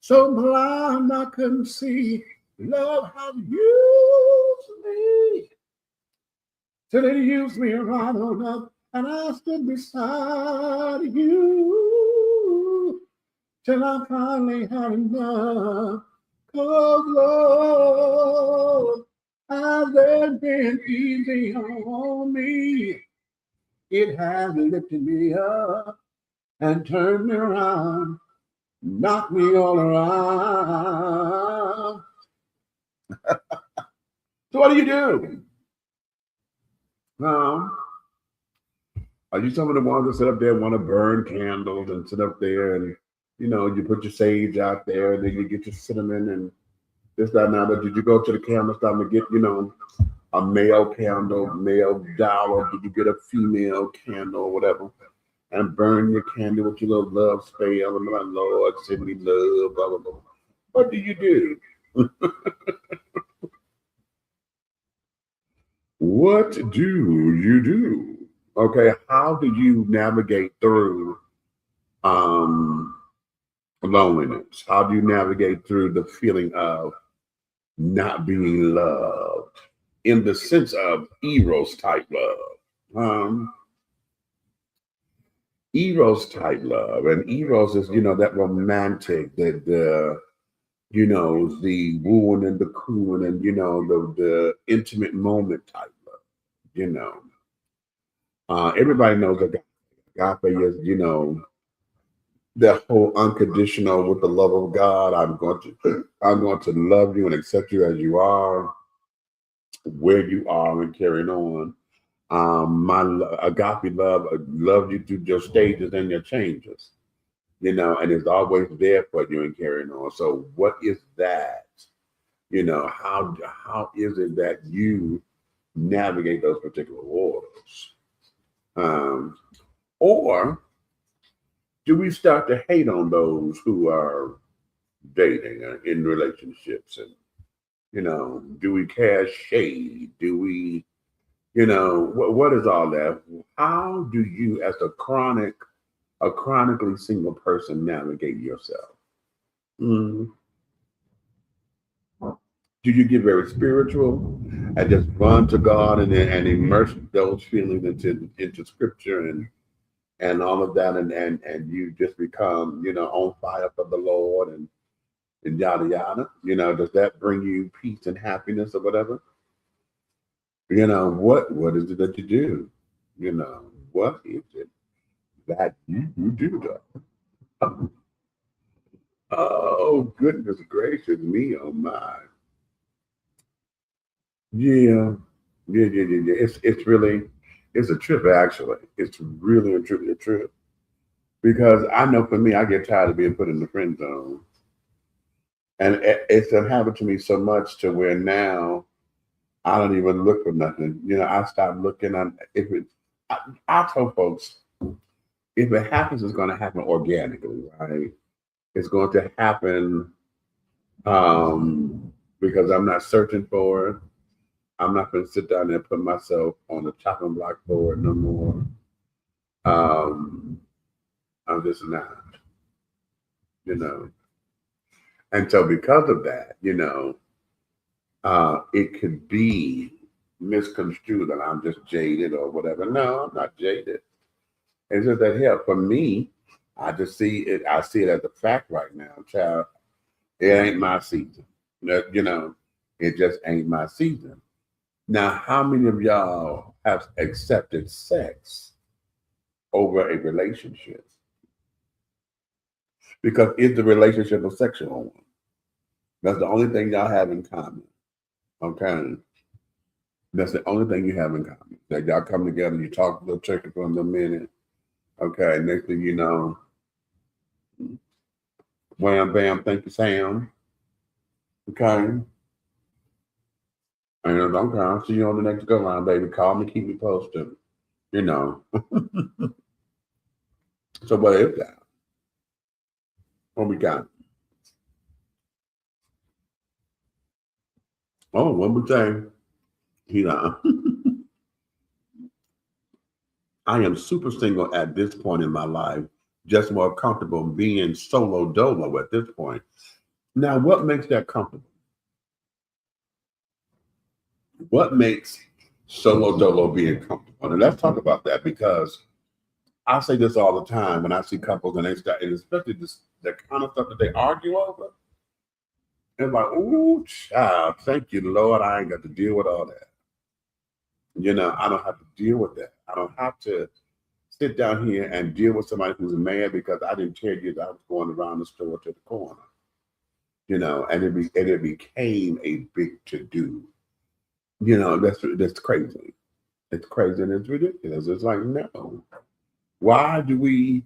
So blind I couldn't see. Love has used me. Till it used me right on up. And I stood beside you. Till I finally had enough. 'Cause love hasn't been easy on me. It has lifted me up and turned me around, knocked me all around. So what do you do? Now, are you some of the ones that sit up there and want to burn candles and sit up there and, you know, you put your sage out there and then you get your cinnamon and this, that, and that? But did you go to the candle shop and get, you know, a male candle, male dower? Did you get a female candle or whatever? And burn your candle with your little love spell. And my Lord, send me love, blah, blah, blah. What do you do? What do you do? Okay, how do you navigate through loneliness? How do you navigate through the feeling of not being loved in the sense of Eros type love? Eros type love, and Eros is, that romantic, the the wooing and the cooing, and the intimate moment type love. Everybody knows that agape is, that whole unconditional with the love of God. I'm going to love you and accept you as you are, where you are, and carrying on. Agape love loves you through your stages and your changes, and it's always there for you and carrying on. So what is that? How is it that you navigate those particular waters? Or do we start to hate on those who are dating or in relationships? And, do we cast shade? Do we, what is all that? How do you, as a chronically single person, navigate yourself? Do you get very spiritual and just run to God and immerse those feelings into scripture and all of that, and you just become, on fire for the Lord and yada yada? Does that bring you peace and happiness or whatever? What is it that you do? What is it that you do that? Oh, goodness gracious me, oh my. Yeah. It's really, it's a trip, actually. It's really a trip. Because I know for me, I get tired of being put in the friend zone. And it's happened to me so much to where now I don't even look for nothing. I stop looking. I tell folks, if it happens, it's going to happen organically, right? It's going to happen because I'm not searching for it. I'm not going to sit down there and put myself on the chopping block for it no more. I'm just not, And so because of that, it could be misconstrued that I'm just jaded or whatever. No, I'm not jaded. It's just that here, for me, I just see it. I see it as a fact right now, child. It ain't my season. It just ain't my season. Now, how many of y'all have accepted sex over a relationship? Because it's the relationship a sexual one. That's the only thing y'all have in common. Okay? That's the only thing you have in common. That y'all come together, you talk a little chicken for a little minute. Okay, next thing you know, wham, bam, thank you, Sam. Okay? And okay, I'll see you on the next go round, baby. Call me, keep me posted. So what is that? What we got? Oh, one more thing. I am super single at this point in my life, just more comfortable being solo dolo at this point. Now, what makes that comfortable? What makes solo dolo being comfortable? And let's talk about that, because I say this all the time when I see couples and they start, and especially the kind of stuff that they argue over. It's like, ooh, child, thank you, Lord, I ain't got to deal with all that. I don't have to deal with that. I don't have to sit down here and deal with somebody who's mad because I didn't tell you that I was going around the store to the corner. And it became a big to-do. That's crazy. It's crazy and it's ridiculous. It's like, no. Why do we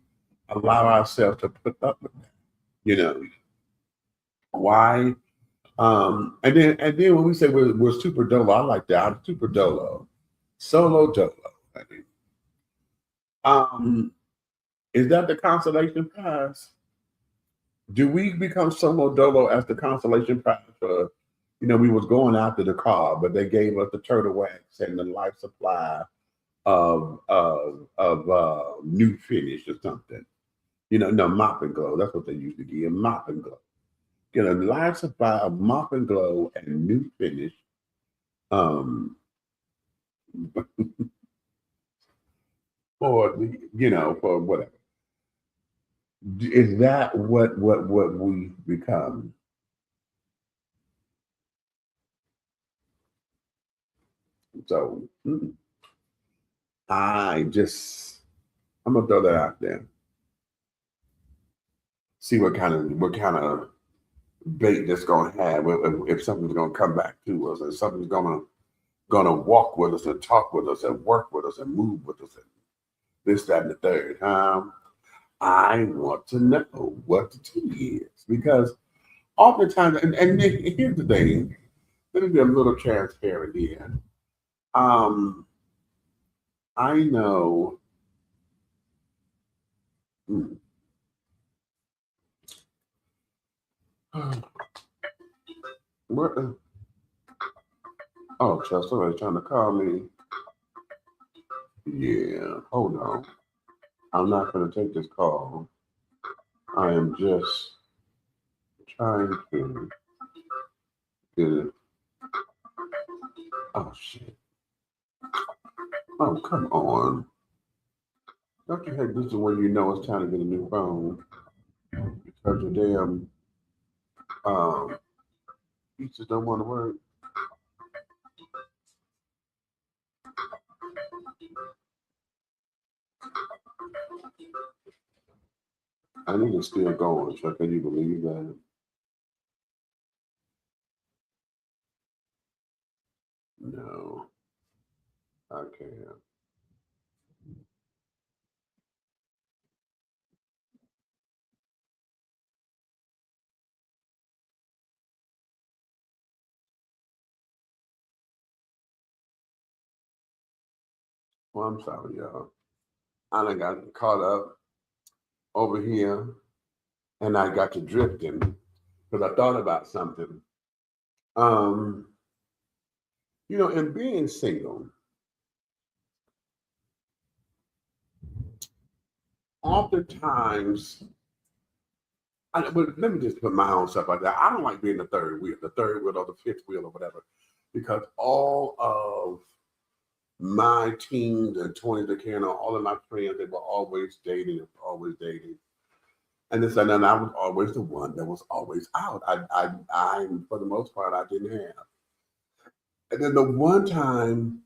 allow ourselves to put up with that? Why? And then when we say we're super dolo, I like that. I'm super dolo. Solo dolo. Is that the consolation prize? Do we become solo dolo as the consolation prize for you know, we was going after the car, but they gave us the turtle wax and the life supply of new finish or something. You know, no, mop and glow. That's what they used to give, mop and glow. Get a life supply of mop and glow and new finish. For for whatever. Is that what we become? So I'm gonna throw that out there. See what kind of bait that's gonna have, if something's gonna come back to us, and something's gonna walk with us and talk with us and work with us and move with us and this, that, and the third. I want to know what the tea is, because oftentimes, and here's the thing, let me be a little transparent here. I know what. Oh, Chester, somebody's trying to call me. Yeah, hold on. I'm not going to take this call. I am just trying to get it. Oh, shit. Oh, come on. Don't you hate this is when you know it's time to get a new phone? Because your damn pieces don't want to work. I think it's still going, so can you believe that? No, I can't. Well, I'm sorry, y'all. I done got caught up over here and I got to drifting because I thought about something. In being single, oftentimes, but let me just put my own stuff like that. I don't like being the third wheel or the fifth wheel or whatever, because all of my teens and 20s that came on, all of my friends, they were always dating. And this and then I was always the one that was always out. I for the most part, I didn't have. And then the one time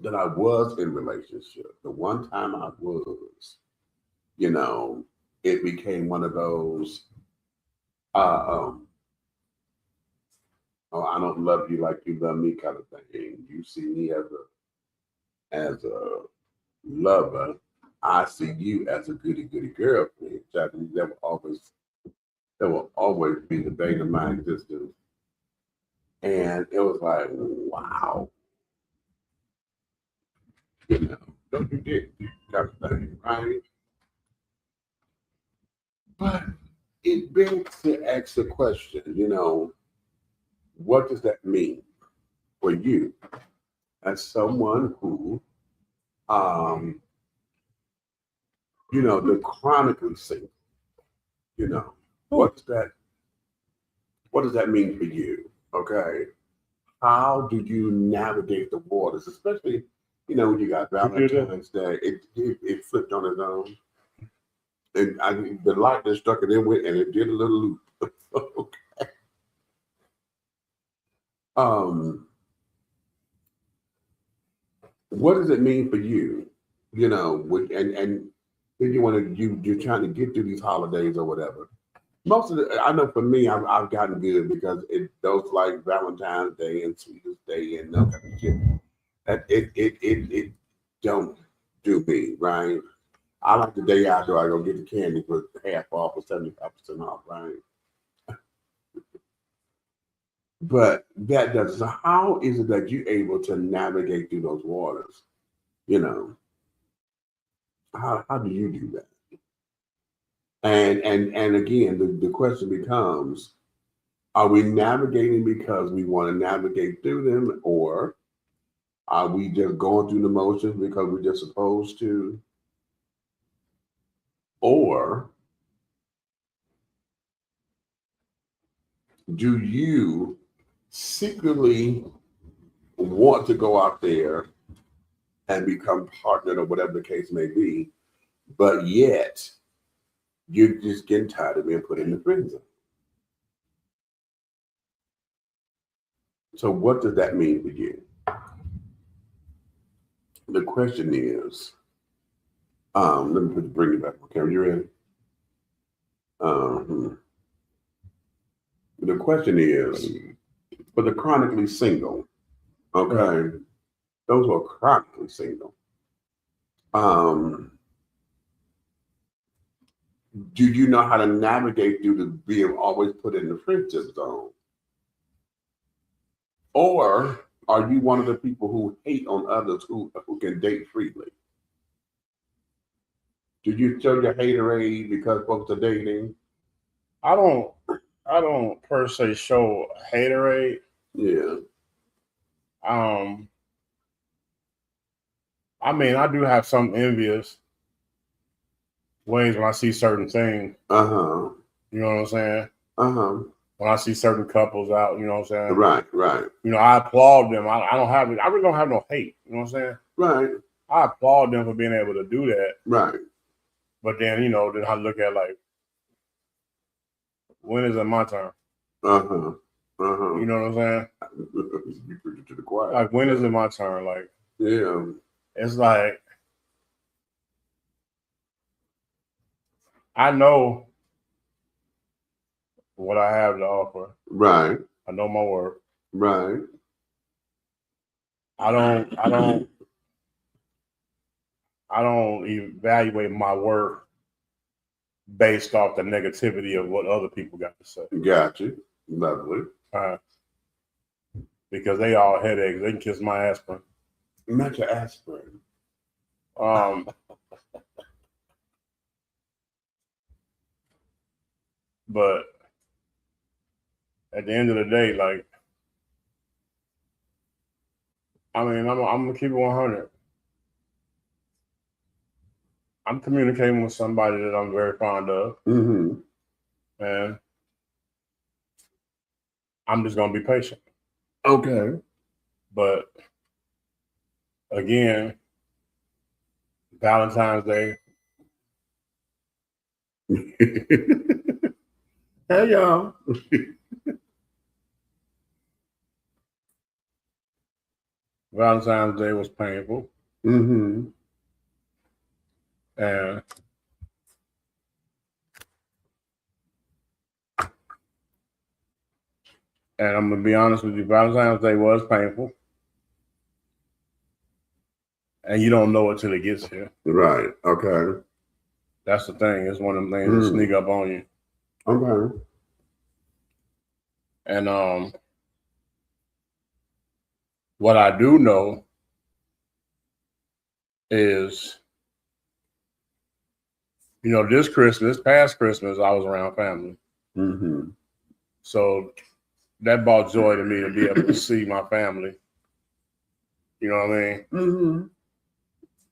that I was in relationship, the one time I was, it became one of those, oh, I don't love you like you love me kind of thing. You see me as a lover. I see you as a goody girlfriend. That will always be the bane of my existence. And it was like, wow, don't you get kind of thing, right? But it begs to ask the question, what does that mean for you as someone who, the chronically single, what does that mean for you? Okay. How do you navigate the waters, especially, when you got Valentine's Day, it flipped on its own. And the light that struck it in with, and it did a little loop. Okay. What does it mean for you? And then you're trying to get through these holidays or whatever. I know for me, I've gotten good because those like Valentine's Day and Sweetest Day and that kind of shit. That it don't do me, right? I like the day after I go get the candy for half off or 75% off, right? But that does. So how is it that you're able to navigate through those waters? How do you do that? And again, the question becomes, Are we navigating because we want to navigate through them, or are we just going through the motions because we're just supposed to? Or do you secretly want to go out there and become partnered or whatever the case may be, but yet you're just getting tired of being put in the friend zone? So what does that mean for you? The question is, let me bring it back. Okay, are you ready? The question is, for the chronically single, okay, those who are chronically single, do you know how to navigate through the being always put in the friendship zone? Or are you one of the people who hate on others who can date freely? Do you show your haterade because folks are dating? I don't per se show haterade. Yeah. I mean, I do have some envious ways when I see certain things. Uh-huh. You know what I'm saying? Uh-huh. When I see certain couples out, you know what I'm saying? Right, right. You know, I applaud them. I really don't have no hate. You know what I'm saying? Right. I applaud them for being able to do that. Right. But then, you know, then I look at like, when is it my turn? Uh-huh. Uh-huh. You know what I'm saying? You preach it to the choir. Like, when is it my turn? Like, yeah. It's like, I know what I have to offer. Right. I know my work. Right. I don't evaluate my work based off the negativity of what other people got to say. Got you. Lovely. Because they all headaches. They can kiss my aspirin. Not your aspirin. But at the end of the day, like, I mean, I'm gonna keep it 100. I'm communicating with somebody that I'm very fond of, and I'm just gonna be patient. Okay. But again, Valentine's Day. Hey, y'all. Valentine's Day was painful. Mm-hmm. And I'm gonna be honest with you, Valentine's Day was painful. And you don't know it till it gets here. Right. Okay. That's the thing. It's one of them things that sneak up on you. Okay. And what I do know is, you know, this past Christmas, I was around family. Mm-hmm. So that brought joy to me to be able to see my family. You know what I mean? Mm-hmm.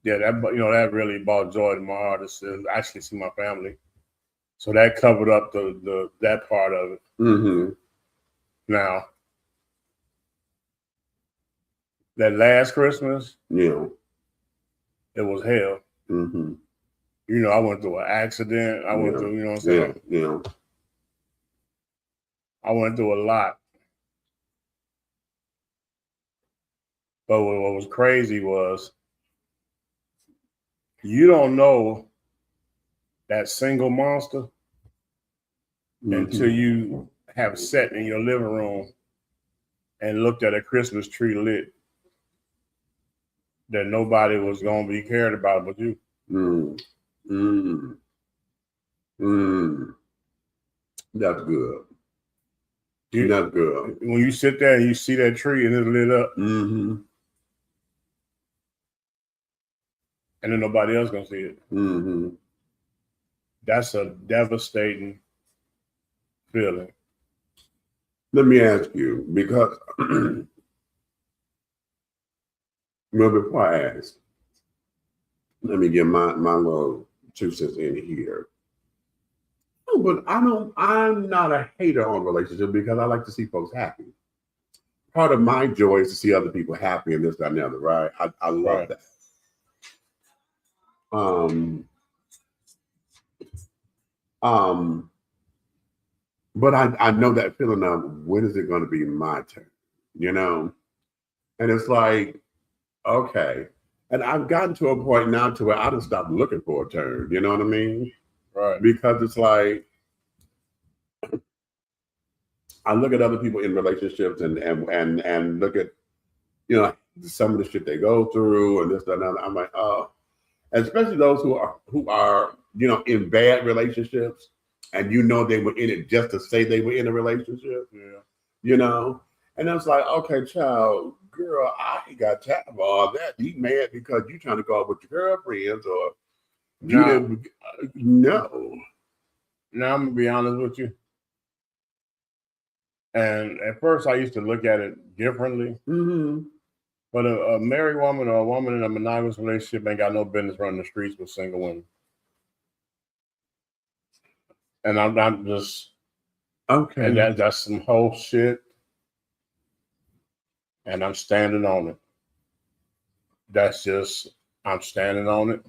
Yeah, that really brought joy to my heart to actually see my family. So that covered up that part of it. Mm-hmm. Now, that last Christmas, yeah, it was hell. Mm-hmm. You know, I went through an accident. I went through, you know what I'm saying? Yeah. I went through a lot. But what was crazy was, you don't know that single monster until you have sat in your living room and looked at a Christmas tree lit that nobody was going to be cared about but you. That's good. That's good. When you sit there and you see that tree and it's lit up, and then nobody else gonna see it. That's a devastating feeling. Let me ask you, because well, before I ask, let me get my little 2 cents in here. Oh, but I'm not a hater on relationships because I like to see folks happy. Part of my joy is to see other people happy and this, that, and the other, right? I love that. But I know that feeling of when is it going to be my turn, you know? And it's like, okay. And I've gotten to a point now to where I just stopped looking for a turn, you know what I mean? Right. Because it's like, I look at other people in relationships and look at, you know, some of the shit they go through and this, that, and that. I'm like, oh, and especially those who are, you know, in bad relationships and you know they were in it just to say they were in a relationship. Yeah. You know? And I was like, okay, child, girl, I ain't got time for all that. You mad because you trying to go out with your girlfriends or you didn't. No. Now I'm gonna be honest with you. And at first I used to look at it differently. Mm-hmm. But a married woman or a woman in a monogamous relationship ain't got no business running the streets with single women. And I'm just okay. And that's some whole shit. And I'm standing on it. That's just, I'm standing on it.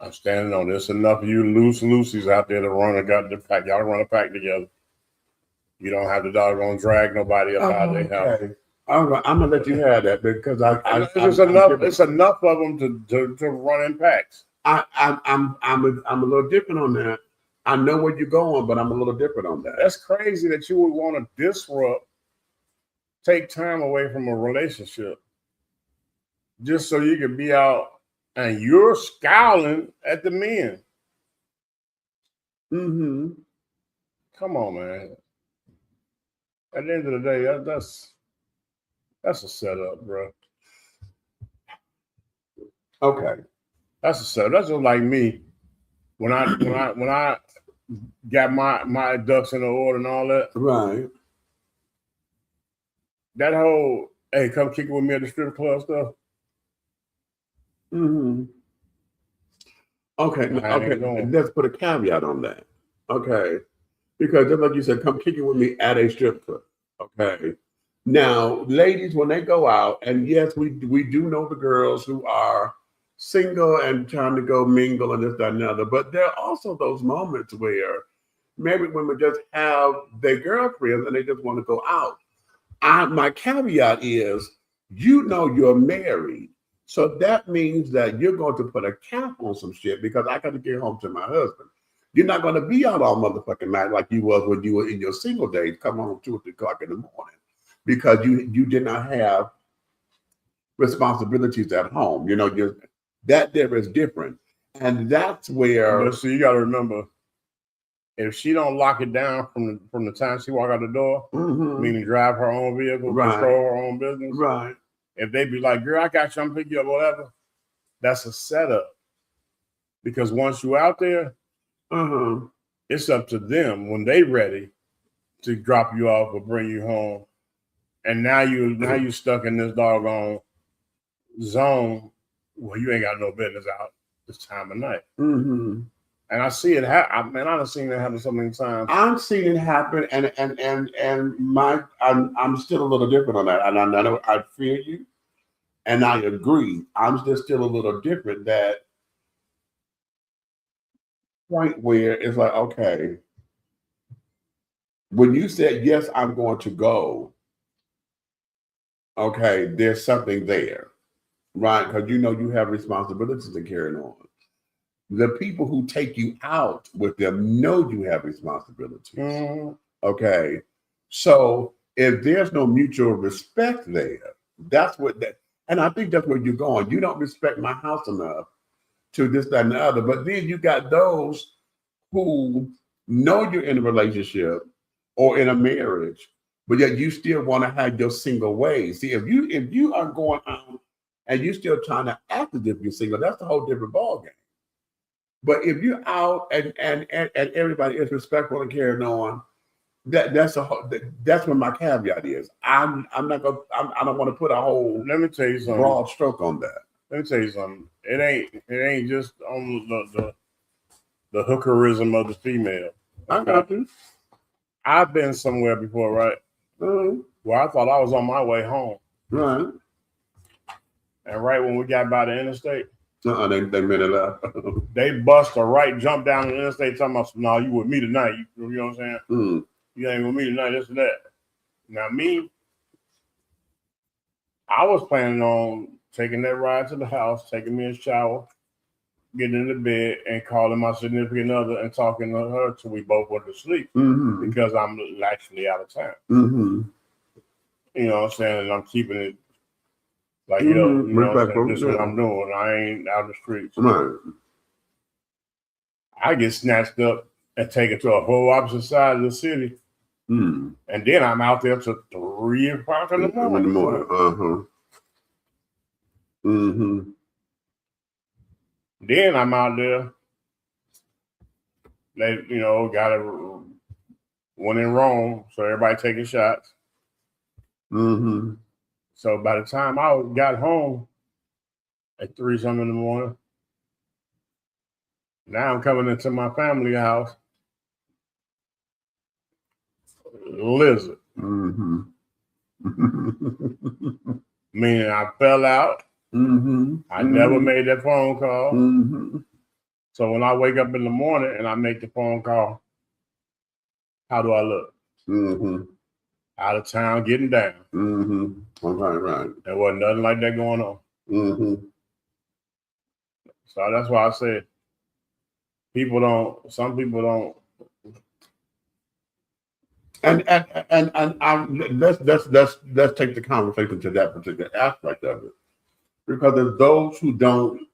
I'm standing on it. There's enough of you loosies out there to run the pack. Y'all run a pack together. You don't have to doggone drag nobody up out of their house. All right, I'm gonna let you have that because it's enough of them to run in packs. I'm a little different on that. I know where you're going, but I'm a little different on that. That's crazy that you would want to disrupt, take time away from a relationship, just so you can be out and you're scowling at the men. Mm-hmm. Come on, man. At the end of the day, that's a setup, bro. Okay. That's a setup. That's just like me. When I got my ducks in the order and all that. Right. That whole, hey, come kick it with me at the strip club stuff. Mm-hmm. Okay. Let's put a caveat on that. Okay. Because just like you said, come kick it with me at a strip club. Okay. Now, ladies, when they go out, and yes, we do know the girls who are single and trying to go mingle and this, that, and the other. But there are also those moments where maybe women just have their girlfriends and they just want to go out. My caveat is, you know you're married. So that means that you're going to put a cap on some shit because I got to get home to my husband. You're not going to be out all motherfucking night like you was when you were in your single days, come home 2 or 3 o'clock in the morning, because you did not have responsibilities at home. You know, that there is different. And that's where. But see, you got to remember, if she don't lock it down from the time she walk out the door, mm-hmm. meaning drive her own vehicle, right. control her own business. Right. If they be like, girl, I got you, I'm picking you up, whatever, that's a setup. Because once you out there, it's up to them when they ready to drop you off or bring you home. And now you stuck in this doggone zone where you ain't got no business out this time of night. Mm-hmm. And I see it happen. Man, I've seen it happen so many times. I've seen it happen, and I'm still a little different on that. And I know I feel you, and I agree. I'm just still a little different. That point where it's like, okay, when you said yes, I'm going to go. Okay, there's something there, right? Because you know you have responsibilities to carry on. The people who take you out with them know you have responsibilities. Mm-hmm. Okay. So if there's no mutual respect there, that's what that, and I think that's where you're going. You don't respect my house enough to this, that, and the other. But then you got those who know you're in a relationship or in a marriage, but yet you still want to have your single ways. See, if you are going out and you're still trying to act as if you're single, that's a whole different ballgame. But if you're out and everybody is respectful and carrying on, that's what my caveat is. I don't want to put a whole Let me tell you something. broad stroke on that. Let me tell you something. It ain't just on the hookerism of the female. I got you. I've been somewhere before, right? Where I thought I was on my way home. Right. And right when we got by the interstate, They made it up. they bust a right jump down the interstate talking about, "No, you with me tonight." You know what I'm saying? You ain't with me tonight, this and that. Now me, I was planning on taking that ride to the house, taking me a shower, getting into bed, and calling my significant other and talking to her till we both went to sleep because I'm actually out of town. You know what I'm saying? And I'm keeping it like, yo, you know what I'm saying? This is what I'm doing. I ain't out in the streets. Right. I get snatched up and taken to a whole opposite side of the city. And then I'm out there till 3 o'clock in the morning. Then I'm out there. They, got a one in Rome, so everybody taking shots. So by the time I got home at 3-something in the morning, now I'm coming into my family house. Lizard. Meaning I fell out. I never made that phone call. So when I wake up in the morning and I make the phone call, how do I look? Out of town, getting down. Right. There wasn't nothing like that going on. So that's why I said some people don't. And let's take the conversation to that particular aspect of it, because there's those who don't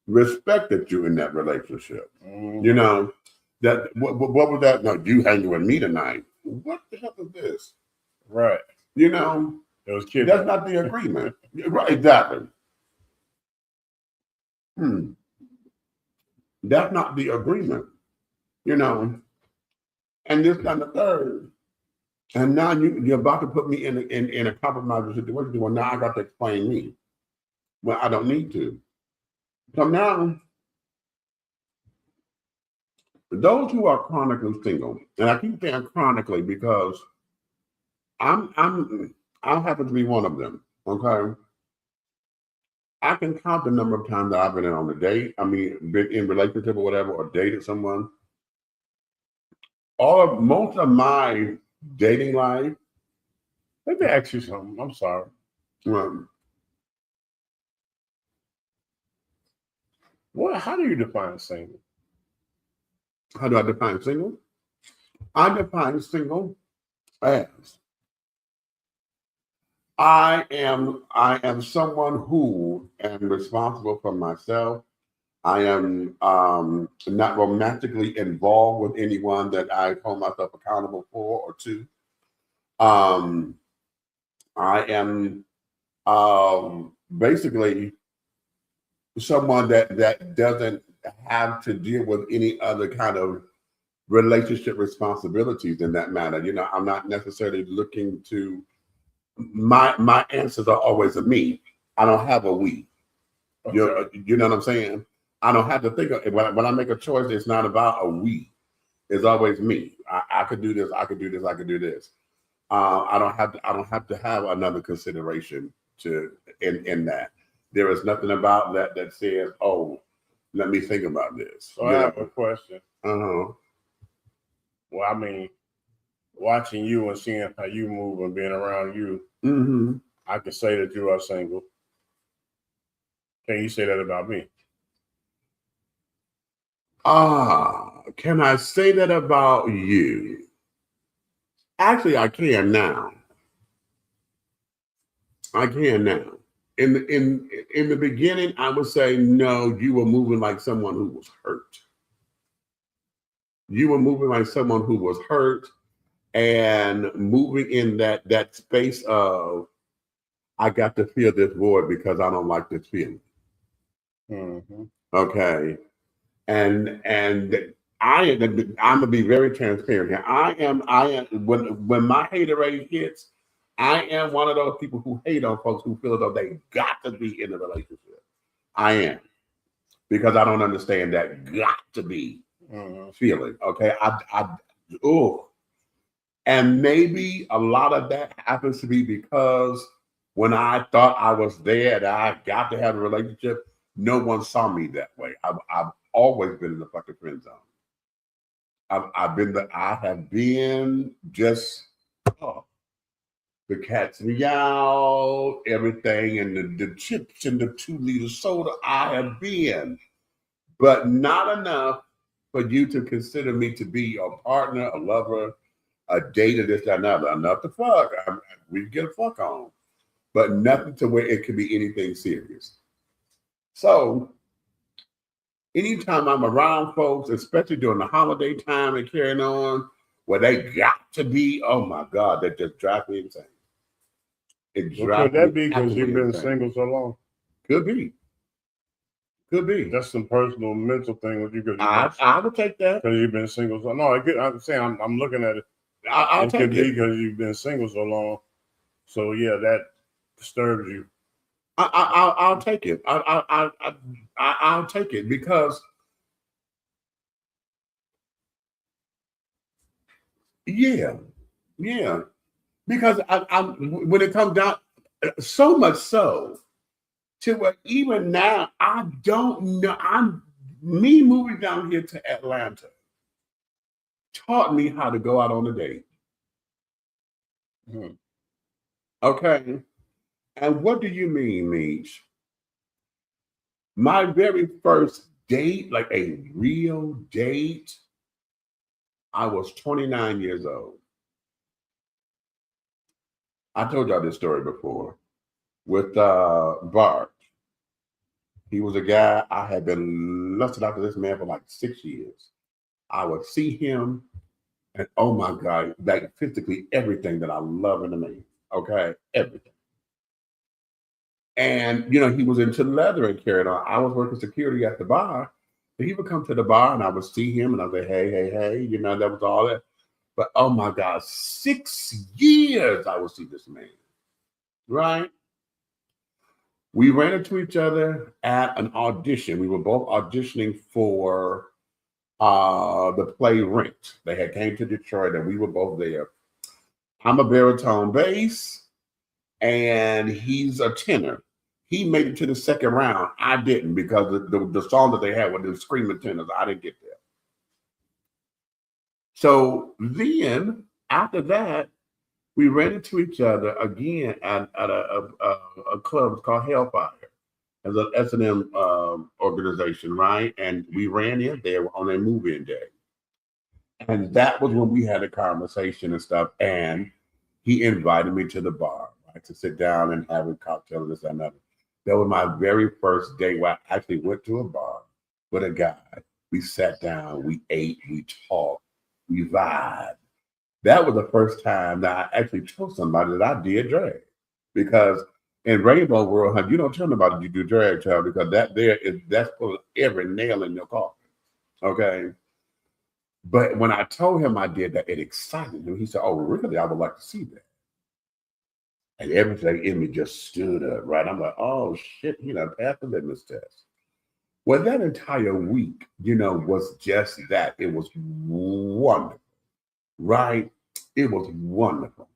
respect that you're in that relationship. You know that what was that? No, you hanging with me tonight. What the hell is this? Right. You know, it was kidding. That's not the agreement. Right? Exactly. That's not the agreement. You know. And this and the third, and now you're about to put me in a compromising situation. Well, now I got to explain me. Well, I don't need to. So now, those who are chronically single, and I keep saying chronically because I happen to be one of them. Okay, I can count the number of times that I've been on a date. I mean, been in relationship or whatever, or dated someone. Most of my dating life. Let me ask you something. I'm sorry. How do you define single? How do I define single? I define single as I am someone who am responsible for myself. I am not romantically involved with anyone that I hold myself accountable for or to. I am basically someone that doesn't have to deal with any other kind of relationship responsibilities in that matter. You know, I'm not necessarily looking to, my answers are always a me. I don't have a we. Okay. You know what I'm saying? I don't have to think of it. When I make a choice, it's not about a we. It's always me. I could do this. I could do this. I could do this. I don't have to have another consideration in that. There is nothing about that says, "Oh, let me think about this." So I have a question. Well, I mean, watching you and seeing how you move and being around you, I can say that you are single. Can you say that about me? Can I say that about you? Actually, I can now. I can now. In the beginning, I would say no. You were moving like someone who was hurt. You were moving like someone who was hurt, and moving in that space of, I got to feel this void because I don't like this feeling. Okay. And I'm gonna be very transparent here. I am when my haterade hits, I am one of those people who hate on folks who feel as though they got to be in a relationship. I am, because I don't understand that got to be feeling. Okay, and maybe a lot of that happens to be because when I thought I was there and I got to have a relationship, no one saw me that way. I've always been in the fucking friend zone. I have been just the cat's meow, everything, and the chips and the 2-liter soda. I have been, but not enough for you to consider me to be a partner, a lover, a dater, this, that, another. Enough to fuck. We get a fuck on, but nothing to where it could be anything serious. So anytime I'm around folks, especially during the holiday time and carrying on, where they got to be, oh my God, that just drives me insane. Could that be because you've been single so long? Could be. Could be. That's some personal mental thing with you. I would take that. Because you've been single so long. No, I'm saying I'm looking at it. I'll take it. Because you've been single so long. So yeah, that disturbs you. I'll take it. I'll take it because yeah. Because I'm when it comes down, so much so to where even now I don't know. Me moving down here to Atlanta taught me how to go out on a date. Okay. And what do you mean, Meech? My very first date, like a real date, I was 29 years old. I told y'all this story before with Bart. He was a guy I had been lusted after this man for like 6 years. I would see him and oh my God, like physically everything that I love in a man. Okay, everything. And you know, he was into leather and carrying on. I was working security at the bar. So he would come to the bar and I would see him and I would say, hey, you know, that was all that. But oh my God, 6 years I would see this man, right? We ran into each other at an audition. We were both auditioning for the play Rent. They had came to Detroit and we were both there. I'm a baritone bass and he's a tenor. He made it to the second round. I didn't because the song that they had with the screaming tenors, I didn't get there. So then after that, we ran into each other again at a club called Hellfire, as an S&M organization, right? And we ran in there on a move-in day. And that was when we had a conversation and stuff. And he invited me to the bar, right, to sit down and have a cocktail and this and that. That was my very first day where I actually went to a bar with a guy. We sat down, we ate, we talked, we vibed. That was the first time that I actually told somebody that I did drag. Because in Rainbow World, you don't tell nobody you do drag, child, because that's pulling every nail in your coffin. Okay. But when I told him I did that, it excited him. He said, oh, really? I would like to see that. And everything in me just stood up, right? I'm like, oh shit, you know, pass the litmus test. Well, that entire week, you know, was just that. It was wonderful, right? It was wonderful.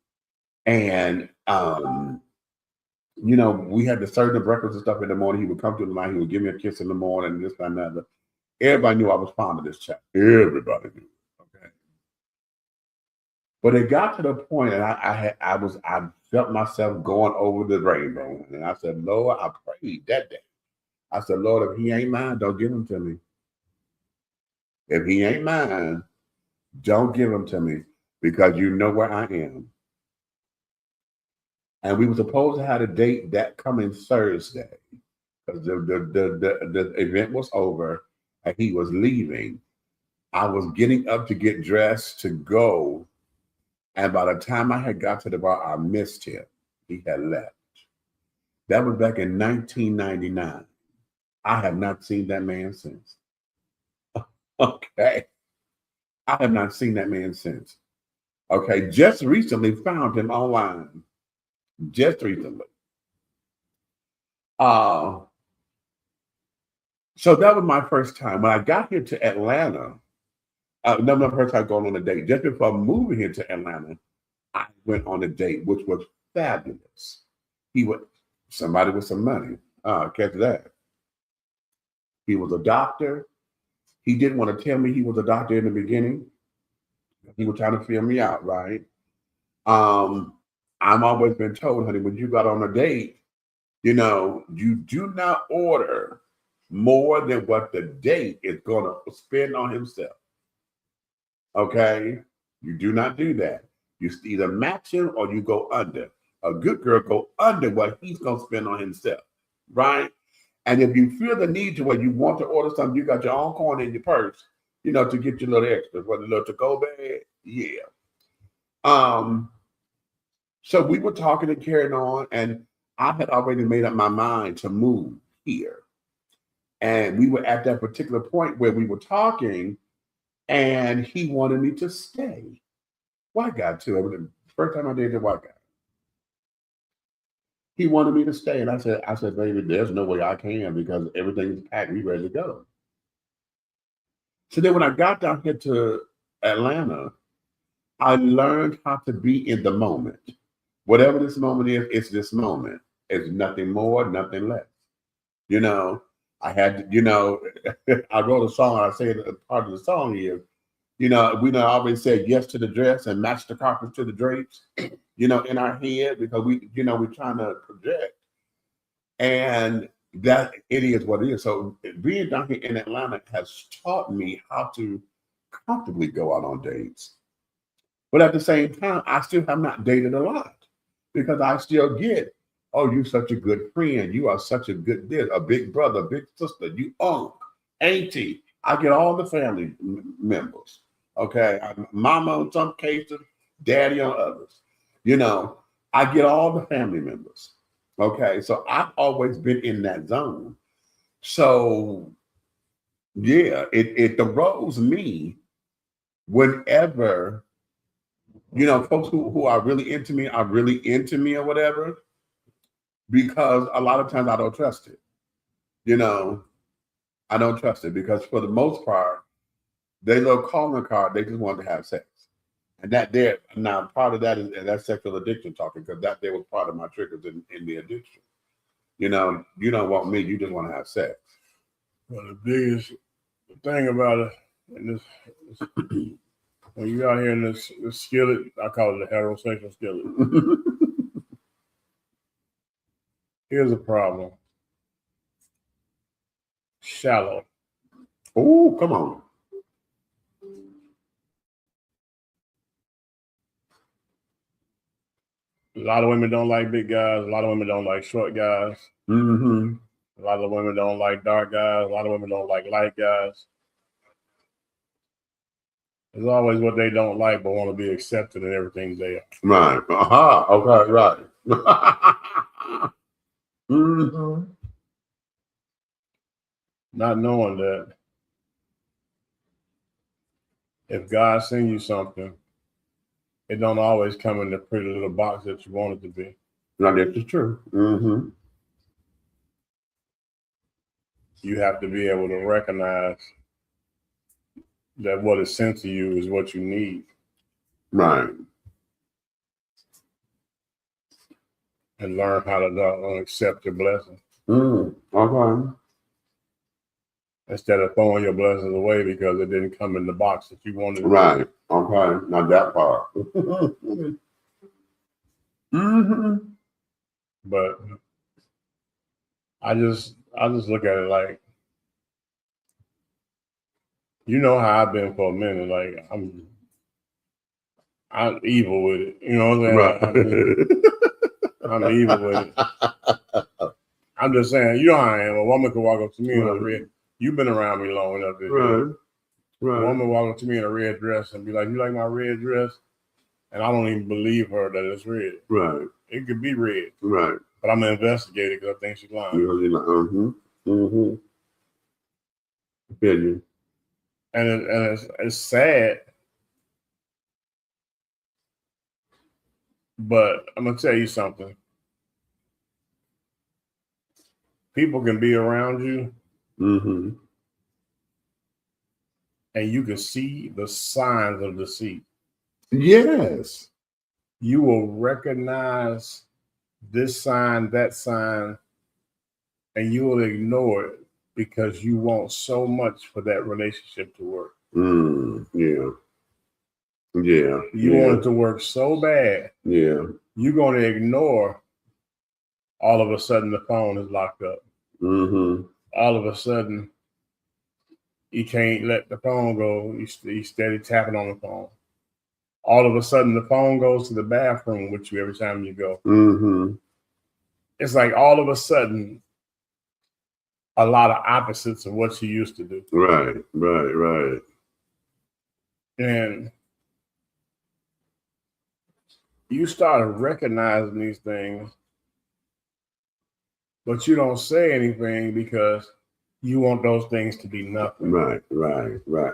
And, you know, we had to serve the breakfast and stuff in the morning. He would come to the night. He would give me a kiss in the morning and this and that. Everybody knew I was fond of this chap. Everybody knew. Okay. But it got to the point, and I felt myself going over the rainbow. And I said, Lord, I prayed that day. I said, Lord, if he ain't mine, don't give him to me. If he ain't mine, don't give him to me, because you know where I am. And we were supposed to have a date that coming Thursday, because the event was over and he was leaving. I was getting up to get dressed to go. And by the time I had got to the bar, I missed him. He had left. That was back in 1999. I have not seen that man since. Okay. I have not seen that man since. Okay, just recently found him online. Just recently. So that was my first time. When I got here to Atlanta, no, my first time going on a date. Just before moving here to Atlanta, I went on a date, which was fabulous. He was somebody with some money. Catch that. He was a doctor. He didn't want to tell me he was a doctor in the beginning. He was trying to feel me out, right? I'm always been told, honey, when you got on a date, you know, you do not order more than what the date is going to spend on himself. Okay? You do not do that. You either match him or you go under. A good girl go under what he's going to spend on himself, right? And if you feel the need to where you want to order something, you got your own coin in your purse, you know, to get your little extras, whether a little to-go bag, yeah. So we were talking and carrying on, and I had already made up my mind to move here. And we were at that particular point where we were talking, and he wanted me to stay. White guy, too. It was the first time I dated a white guy. He wanted me to stay, and I said, baby, there's no way I can because everything's packed. We ready to go. So then when I got down here to Atlanta, I learned how to be in the moment. Whatever this moment is, it's this moment. It's nothing more, nothing less. You know, I had to, you know, I wrote a song. I say part of the song is, you know, we don't always say yes to the dress and match the carpet to the drapes, you know, in our head because we, you know, we're trying to project. And that it is what it is. So being down here in Atlanta has taught me how to comfortably go out on dates. But at the same time, I still have not dated a lot because I still get, oh, you're such a good friend. You are such a good this, a big brother, big sister, you uncle, auntie. I get all the family members. Okay. Mama in some cases, daddy on others. You know, I get all the family members. Okay. So I've always been in that zone. So yeah, it arose me whenever, you know, folks who are really into me or whatever, because a lot of times I don't trust it. You know, I don't trust it because for the most part, they little calling card, they just want to have sex. And that there, now part of that is that sexual addiction talking, because that there was part of my triggers in the addiction. You know, you don't want me, you just want to have sex. Well, the biggest thing about it, and this when you out here in this skillet, I call it the heterosexual skillet. Here's a problem. Shallow. Oh, come on. A lot of women don't like big guys. A lot of women don't like short guys. Mm-hmm. A lot of women don't like dark guys. A lot of women don't like light guys. There's always what they don't like, but want to be accepted and everything there. Right. Aha. Okay. Right. Mm-hmm. Not knowing that if God sends you something, it don't always come in the pretty little box that you want it to be. No, that's true. Mm-hmm. You have to be able to recognize that what is sent to you is what you need. Right. And learn how to accept your blessing. Okay. Instead of throwing your blessings away because it didn't come in the box that you wanted. Right. Okay. Not that part. Mm-hmm. But I just look at it like, you know how I've been for a minute. Like I'm evil with it. You know what I'm saying? Right. I'm evil with it. I'm just saying, you know how I am. A woman could walk up to me in a red. You've been around me long enough. Right. A woman walk up to me in a red dress and be like, "You like my red dress?" And I don't even believe her that it's red. Right. It could be red. Right. But I'm gonna investigate it because I think she's lying. Mm-hmm. Mm-hmm. Feel you. And it's sad But I'm gonna tell you something. People can be around you, and you can see the signs of deceit. Yes. You will recognize this sign, that sign, and you will ignore it because you want so much for that relationship to work. Yeah. Yeah. You want it to work so bad. Yeah. You're going to ignore all of a sudden the phone is locked up. All of a sudden, you can't let the phone go. You steady tapping on the phone. All of a sudden, the phone goes to the bathroom with you every time you go. It's like all of a sudden, a lot of opposites of what you used to do. Right. And you started recognizing these things, but you don't say anything because you want those things to be nothing. Right.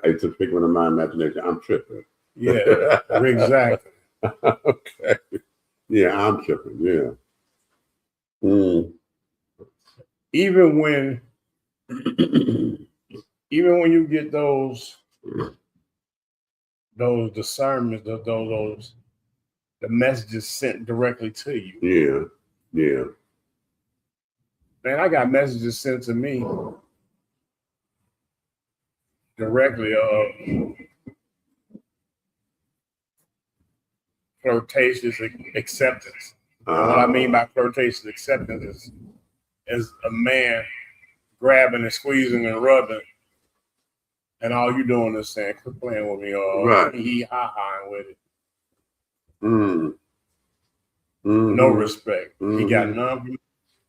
It's a figment of my imagination. I'm tripping. Yeah, exactly. Okay. Yeah, I'm tripping. Yeah. Even when you get those discernments, those the messages sent directly to you. Yeah. Man, I got messages sent to me directly of flirtatious acceptance. And what I mean by flirtatious acceptance is a man grabbing and squeezing and rubbing, and all you doing is saying, "Quit playing with me," or "He ha-haing with it." No respect. He got none for me,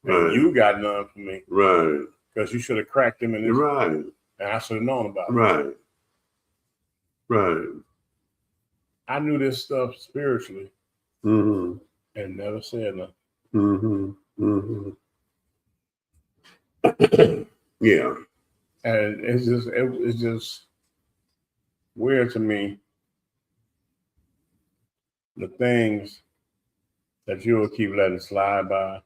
and you got none for me. Right. Because you should have cracked him in this. Right. And I should have known about it. Right. I knew this stuff spiritually and never said nothing. Yeah. And it's just weird to me, the things that you will keep letting slide by.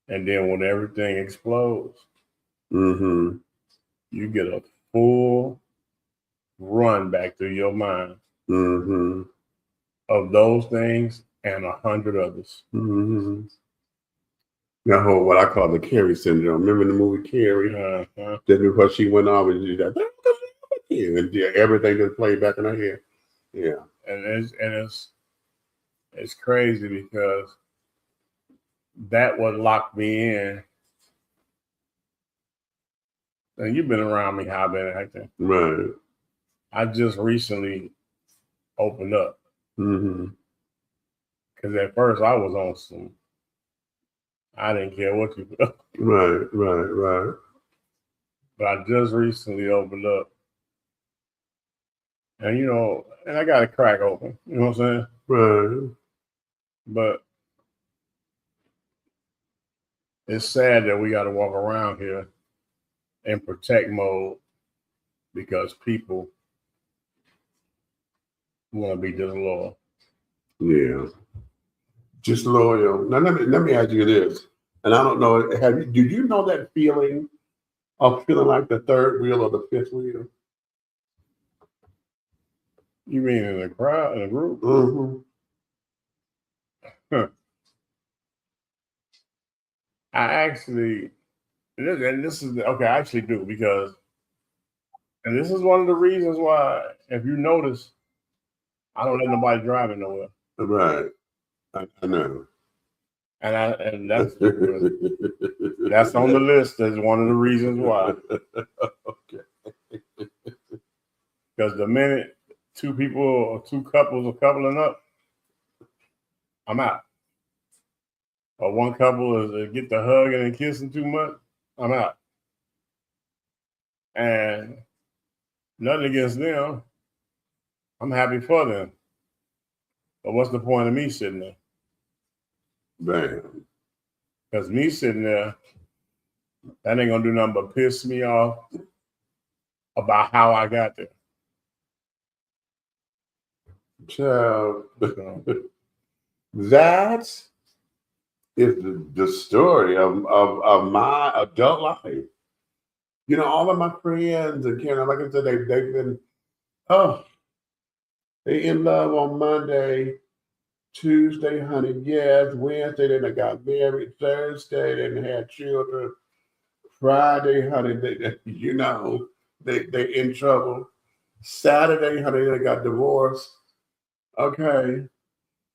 And then when everything explodes, you get a full run back through your mind of those things and 100 others. That whole, what I call the Carrie syndrome. Remember the movie Carrie? Just because she went off and she said, and everything just played back in her head. Yeah. And it's crazy because that what locked me in. And you've been around me how I've been acting. Right. I just recently opened up. Because at first I was on some, I didn't care what you put. Right. But I just recently opened up. And and I got a crack open. You know what I'm saying? Right. But it's sad that we got to walk around here in protect mode because people want to be disloyal. Yeah. Just loyal. Now let me ask you this. And I don't know, did you know that feeling of feeling like the third wheel or the fifth wheel? You mean in a crowd, in a group? I actually, and this is okay. I actually do because, and this is one of the reasons why, if you notice, I don't let nobody drive nowhere. Right, I know. And that's that's on the list as one of the reasons why. Okay. Because the minute two people or two couples are coupling up, I'm out. Or one couple is get the hugging and kissing too much, I'm out. And nothing against them. I'm happy for them. But what's the point of me sitting there? Bam. Because me sitting there, that ain't gonna do nothing but piss me off about how I got there. Child, that is the story of my adult life. You know, all of my friends and Karen, like I said, they've been, they in love on Monday, Tuesday, honey, yes, Wednesday, then they got married, Thursday, then they had children, Friday, honey, you know, they in trouble. Saturday, honey, they got divorced. Okay.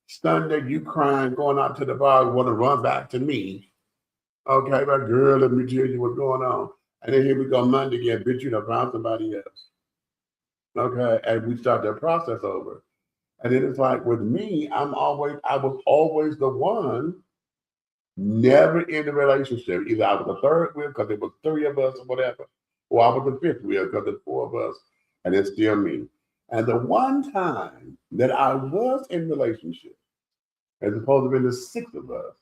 Sunday, you crying, going out to the bar, want to run back to me. Okay, but girl, let me tell you what's going on. And then here we go Monday again, bitch, you done found somebody else. Okay, and we start that process over. And then it's like with me, I was always the one, never in the relationship. Either I was the third wheel because there was 3 of us or whatever, or I was the 5th wheel because there's 4 of us, and it's still me. And the one time that I was in relationship, as opposed to being the 6th of us,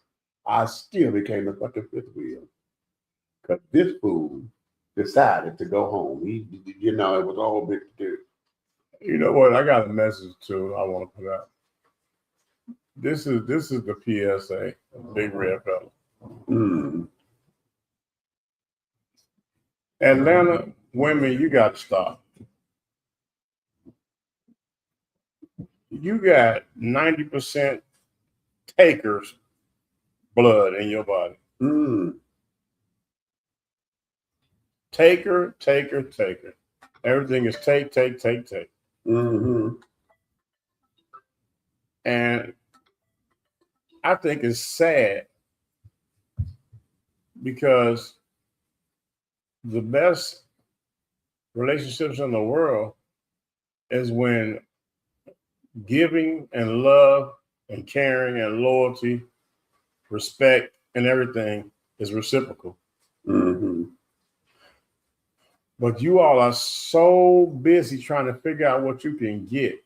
I still became the fucking 5th wheel. Because this fool decided to go home. He, you know, it was a whole big to do. You know what? I got a message too I want to put out. This is the PSA, Big Red Fella. Atlanta women, you got to stop. You got 90% takers blood in your body. Taker. Everything is take. And I think it's sad because the best relationships in the world is when giving and love and caring and loyalty, respect and everything is reciprocal. But you all are so busy trying to figure out what you can get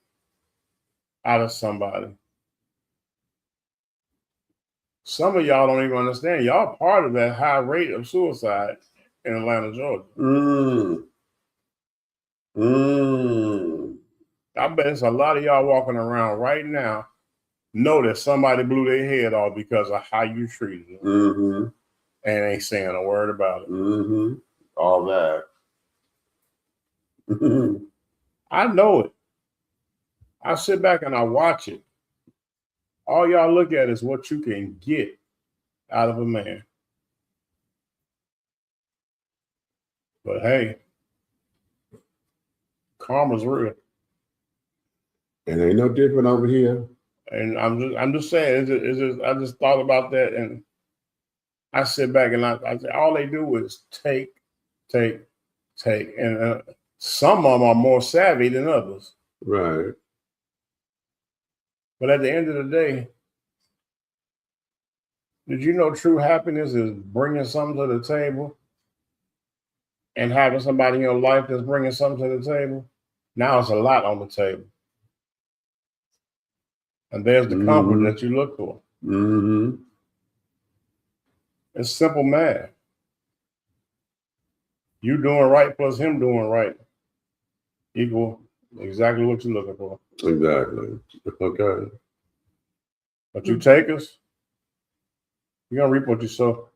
out of somebody. Some of y'all don't even understand. Y'all part of that high rate of suicide in Atlanta, Georgia. I bet it's a lot of y'all walking around right now know that somebody blew their head off because of how you treated them. And ain't saying a word about it. All that. I know it. I sit back and I watch it. All y'all look at is what you can get out of a man. But hey, karma's real. And ain't no different over here. And I'm just saying, I just thought about that, and I sit back and I say, all they do is take. And some of them are more savvy than others. Right. But at the end of the day, did you know true happiness is bringing something to the table and having somebody in your life that's bringing something to the table? Now it's a lot on the table. And there's the comfort that you look for. It's simple math. You doing right plus him doing right equal exactly what you're looking for. Exactly. Okay. But you takers, you're going to reap what you sow.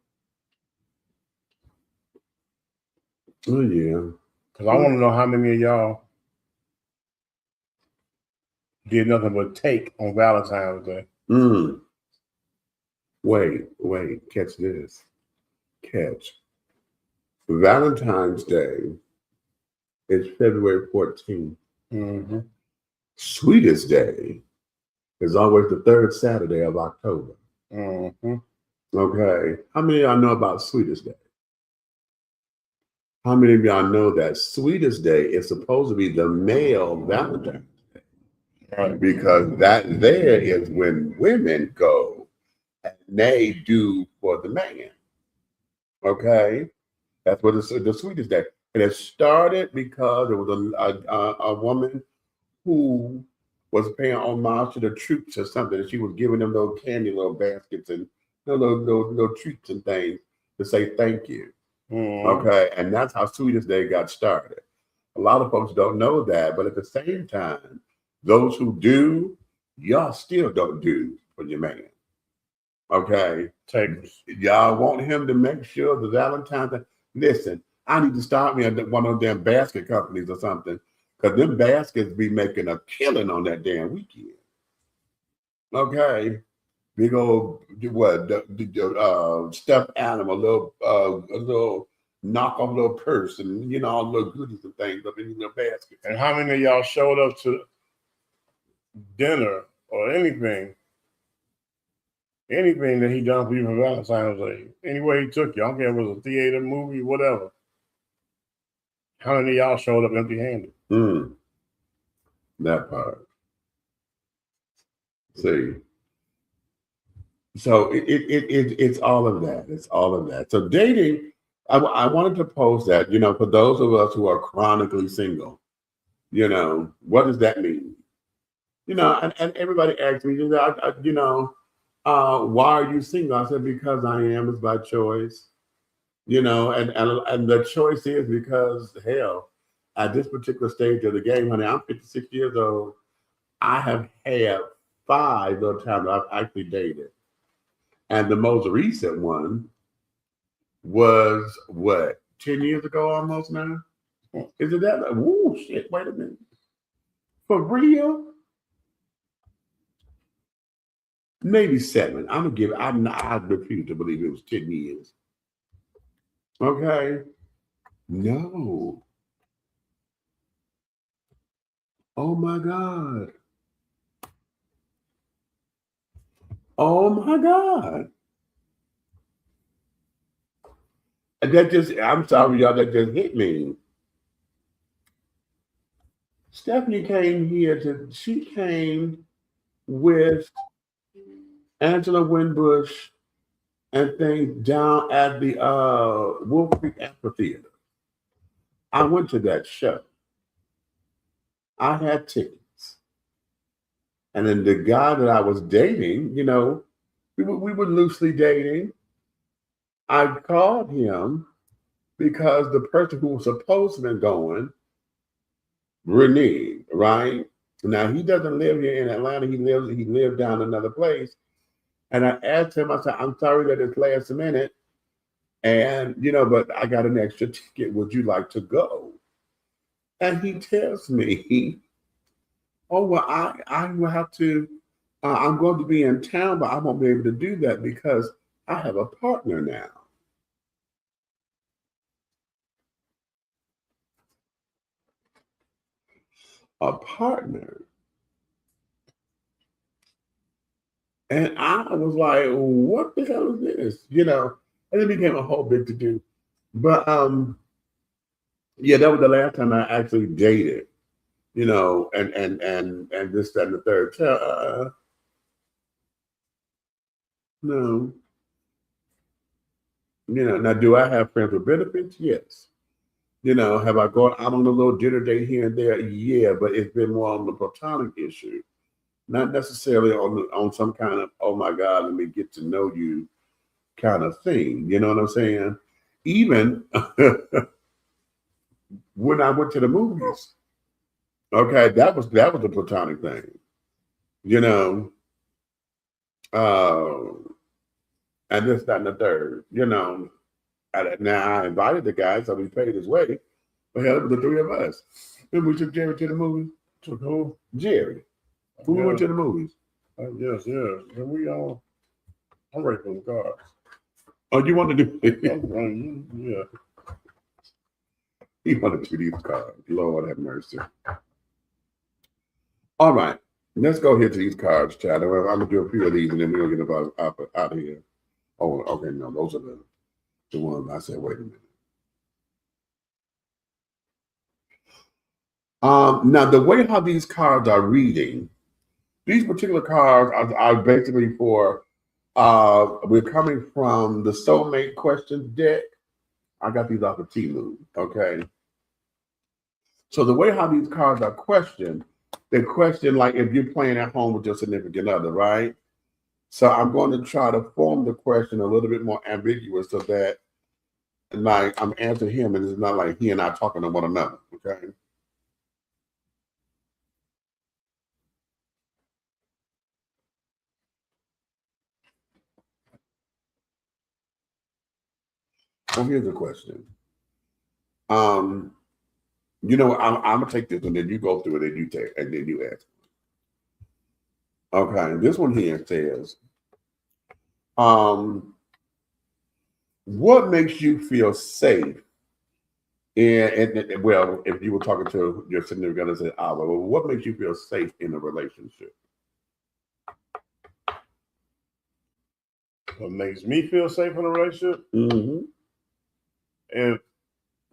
Oh, yeah. Because I want to know how many of y'all did nothing but take on Valentine's Day. Wait, catch this. Valentine's Day is February 14th. Sweetest Day is always the 3rd Saturday of October. Okay. How many of y'all know about Sweetest Day? How many of y'all know that Sweetest Day is supposed to be the male Valentine's Day? Right. Because that there is when women go and they do for the man. Okay? That's what the Sweetest Day. And it started because there was a woman who was paying homage to the troops or something. And she was giving them those candy little baskets and those treats and things to say thank you. Okay, and that's how Sweetest Day got started. A lot of folks don't know that, but at the same time, Those who do, y'all still don't do for your man. Okay? Takers. Y'all want him to make sure the Valentine's. Listen, I need to start me at one of them damn basket companies or something, because them baskets be making a killing on that damn weekend. Okay? Big old stuffed animal, a little knockoff little purse, and all the little goodies and things up in the basket. And how many of y'all showed up to dinner or anything that he done for you for Valentine's Day? Anywhere he took you, I don't care if it was a theater, movie, whatever. How many of y'all showed up empty-handed? That part. See. So it's all of that. It's all of that. So dating, I wanted to pose that, for those of us who are chronically single, what does that mean? And everybody asks me, why are you single? I said, because I am, it's by choice, and the choice is because, hell, at this particular stage of the game, honey, I'm 56 years old. I have had 5 little times I've actually dated. And the most recent one was what, 10 years ago almost now? Is it that? Woo, shit, wait a minute. For real? Maybe 7. I refuse to believe it was 10 years. Okay. No. Oh my God. Oh my God. I'm sorry, y'all, that just hit me. Stephanie she came with Angela Winbush and things down at the Wolf Creek Amphitheater. I went to that show. I had tickets. And then the guy that I was dating, we were loosely dating. I called him because the person who was supposed to be going, Renee, right? Now he doesn't live here in Atlanta. He lived down another place. And I asked him, I said, I'm sorry that it's last minute. And, but I got an extra ticket. Would you like to go? And he tells me, oh, well, I will have to, I'm going to be in town, but I won't be able to do that because I have a partner now. A partner. And I was like, what the hell is this? And it became a whole big to do. But yeah, that was the last time I actually dated, and this, that, and the third. No. Now do I have friends with benefits? Yes. Have I gone out on a little dinner date here and there? Yeah, but it's been more on the platonic issue. Not necessarily on some kind of, oh my God, let me get to know you kind of thing. You know what I'm saying? Even when I went to the movies, okay, that was a platonic thing. And this, that, and the third. Now I invited the guy, so we paid his way. But hell, it was the 3 of us. Then we took Jerry to the movies. Took who? Jerry. Who went to the movies? Yes. And we all, I'm ready for the cards. Oh, you want to do it? Yeah. He wanted to do these cards. Lord have mercy. All right. Let's go here to these cards, Chad. I'm going to do a few of these, and then we're going to get out of here. Oh, okay. No, those are the ones I said, wait a minute. Now, the way how these cards are reading, these particular cards are basically for, we're coming from the Soulmate Questions deck. I got these off of Temu, okay? So the way how these cards are questioned, they question like if you're playing at home with your significant other, right? So I'm going to try to form the question a little bit more ambiguous so that like I'm answering him and it's not like he and I talking to one another, okay? Well, here's a question. You know, I'm gonna take this and then you go through it and you take and then you ask. Okay, this one here says, what makes you feel safe? And well, if you were talking to your significant other, say, well, what makes you feel safe in a relationship? What makes me feel safe in a relationship? Mm-hmm. If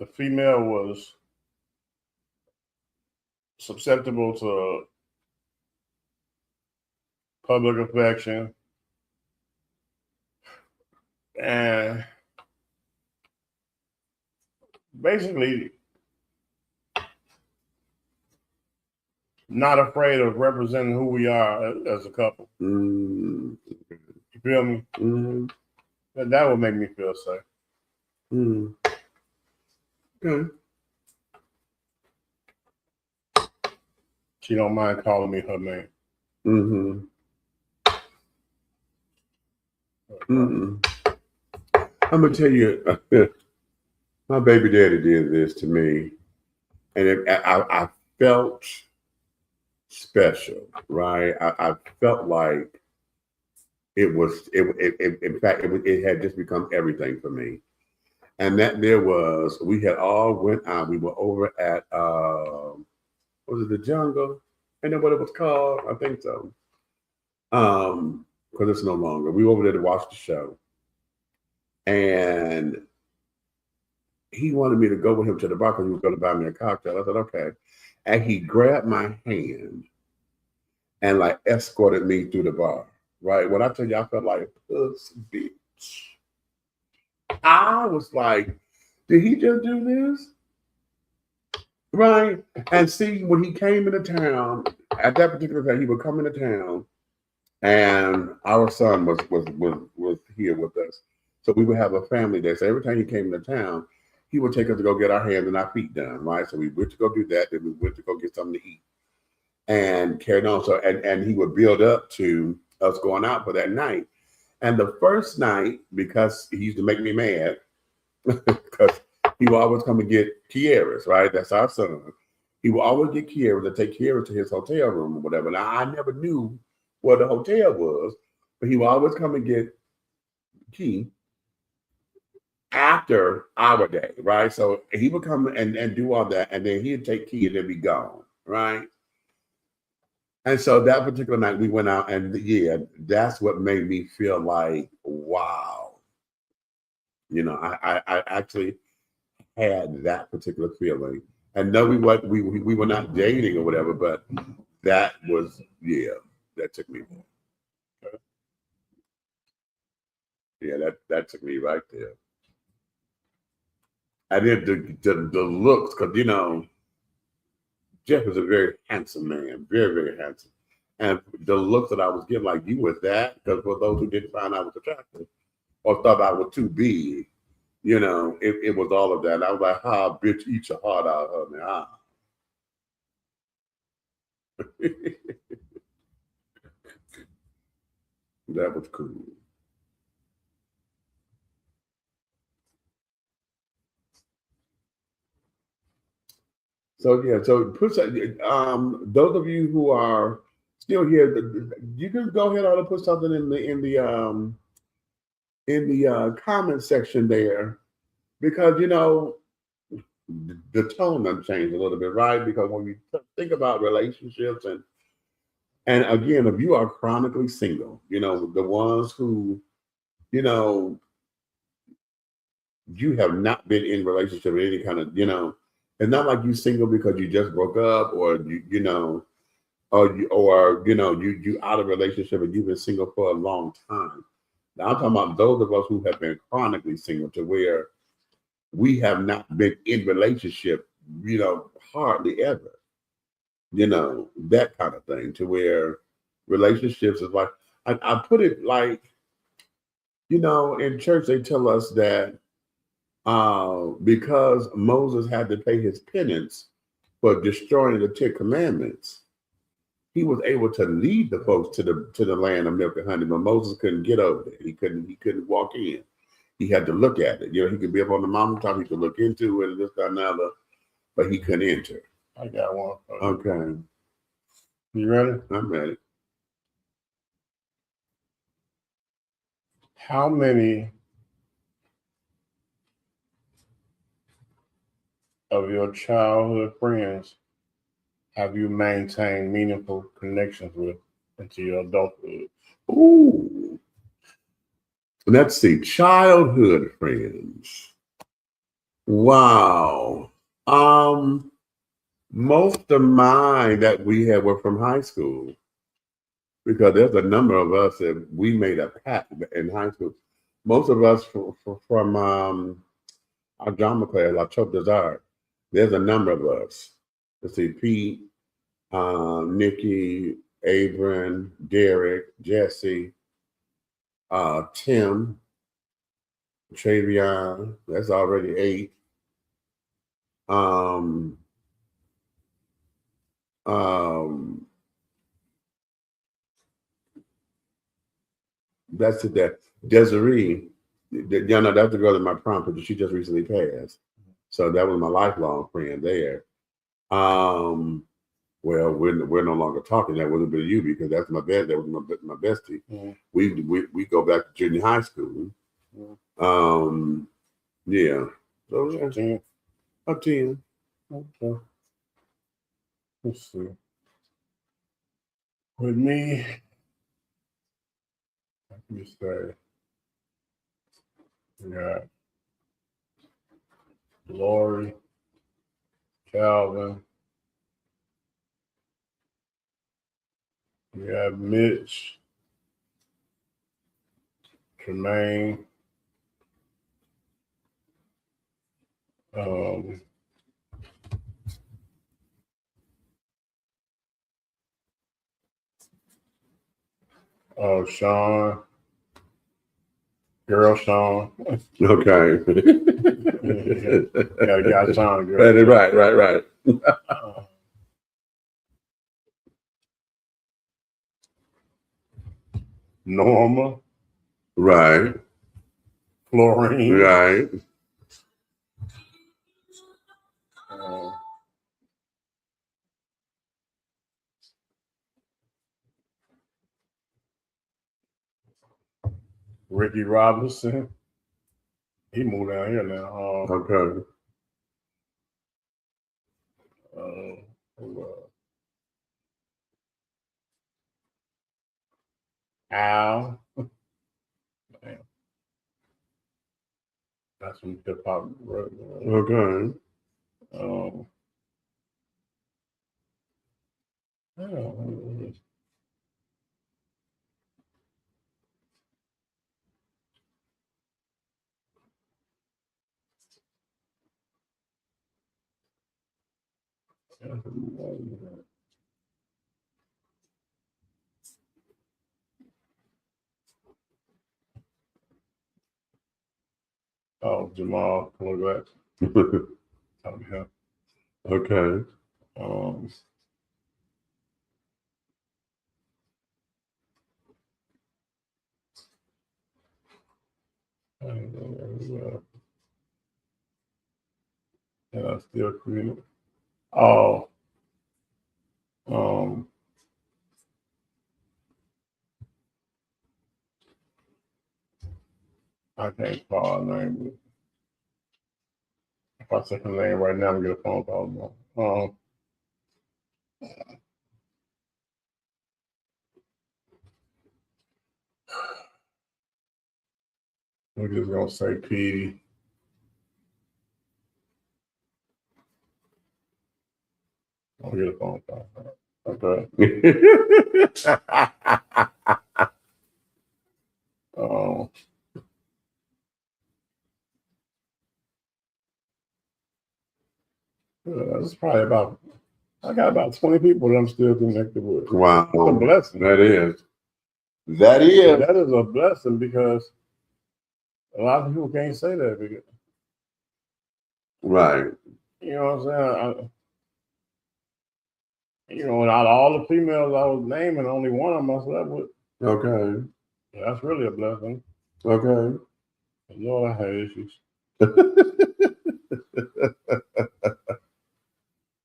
the female was susceptible to public affection and basically not afraid of representing who we are as a couple. Mm-hmm. You feel me? Mm-hmm. That would make me feel safe. Mm-hmm. Okay. She don't mind calling me her name. Mm-hmm. Mm-hmm. I'm gonna tell you, my baby daddy did this to me, and I felt special, right? I felt like it was. In fact, it had just become everything for me. And that there was, we had all went out. We were over at was it the Jungle? I know what it was called. I think so. Because it's no longer. We were over there to watch the show. And he wanted me to go with him to the bar because he was going to buy me a cocktail. I said, okay. And he grabbed my hand and like escorted me through the bar. Right? When I tell you, I felt like a pussy bitch. I was like, did he just do this? Right? And see, when he came into town, at that particular time, he would come into town, and our son was here with us. So we would have a family day. So every time he came into town, he would take us to go get our hands and our feet done, right? So we went to go do that, then we went to go get something to eat and carried on. So and he would build up to us going out for that night. And the first night, because he used to make me mad, because he would always come and get Kiera's, right? That's our son. He would always get Kiera to take Kiera to his hotel room or whatever. Now, I never knew what the hotel was, but he would always come and get Key after our day, right? So he would come and do all that, and then he'd take Key and then be gone, right? And so that particular night we went out, and yeah, that's what made me feel like, wow. You know, I actually had that particular feeling. And no, we were not dating or whatever, but that was, yeah, that took me there. Yeah, that took me right there. I did the looks, because you know, Jeff is a very handsome man, very, very handsome. And the looks that I was getting, like, you with that, because for those who didn't find I was attractive or thought I was too big, you know, it was all of that. I was like, bitch, eat your heart out of me. That was cool. So yeah, so those of you who are still here, you can go ahead and put something in the comment section there, because you know the tone done changed a little bit, right? Because when we think about relationships and again, if you are chronically single, you know, the ones who, you know, you have not been in relationship with any kind of, you know, it's not like you single because you just broke up, or you know, or you know, you out of relationship and you've been single for a long time. Now I'm talking about those of us who have been chronically single, to where we have not been in relationship, you know, hardly ever. You know, that kind of thing, to where relationships is like, I put it like, you know, in church they tell us that because Moses had to pay his penance for destroying the 10 Commandments, he was able to lead the folks to the land of milk and honey, but Moses couldn't get over there. He couldn't walk in. he had to look at it. You know, he could be up on the mountaintop, he could look into it, and this, that, and other, but he couldn't enter. I got one. Okay. You ready? I'm ready. How many of your childhood friends have you maintained meaningful connections with into your adulthood? Ooh. Let's see. Childhood friends. Wow. Most of mine that we had were from high school, because there's a number of us that we made a pact in high school. Most of us from our drama class, our Choke Desire, there's a number of us. Let's see, Pete, Nikki, Abram, Derek, Jesse, Tim, Travion, that's already 8. That's it. That Desiree, you know, that's the girl in my prom picture. She just recently passed, so that was my lifelong friend there. Well, we're no longer talking. That would have been you, because that's my best. That was my bestie. Mm-hmm. We go back to junior high school. Mm-hmm. Yeah. So yeah, 10. Up 10. Okay. Let's see. With me, let me say, we got Lori, Calvin, we have Mitch, Tremaine, Sean, girl Sean. Okay. Yeah, the guy Sean, girl. Right. Norma, Right. Florine, Right. Ricky Robinson. He moved down here now. Okay. Al. Damn. That's some hip hop. Okay. Oh, Jamal, look at that. Okay. And I still creating. Oh, I can't call her name. If I say her name right now, I'm gonna get a phone call. We're just gonna say P. I'll get a phone call. Okay. It's probably I got about 20 people that I'm still connected with. Wow. It's a blessing. That is. That is a blessing, because a lot of people can't say that. Because, right. You know what I'm saying? And out of all the females I was naming, only one of them I slept with. Okay. That's really a blessing. Okay. Lord, I have issues.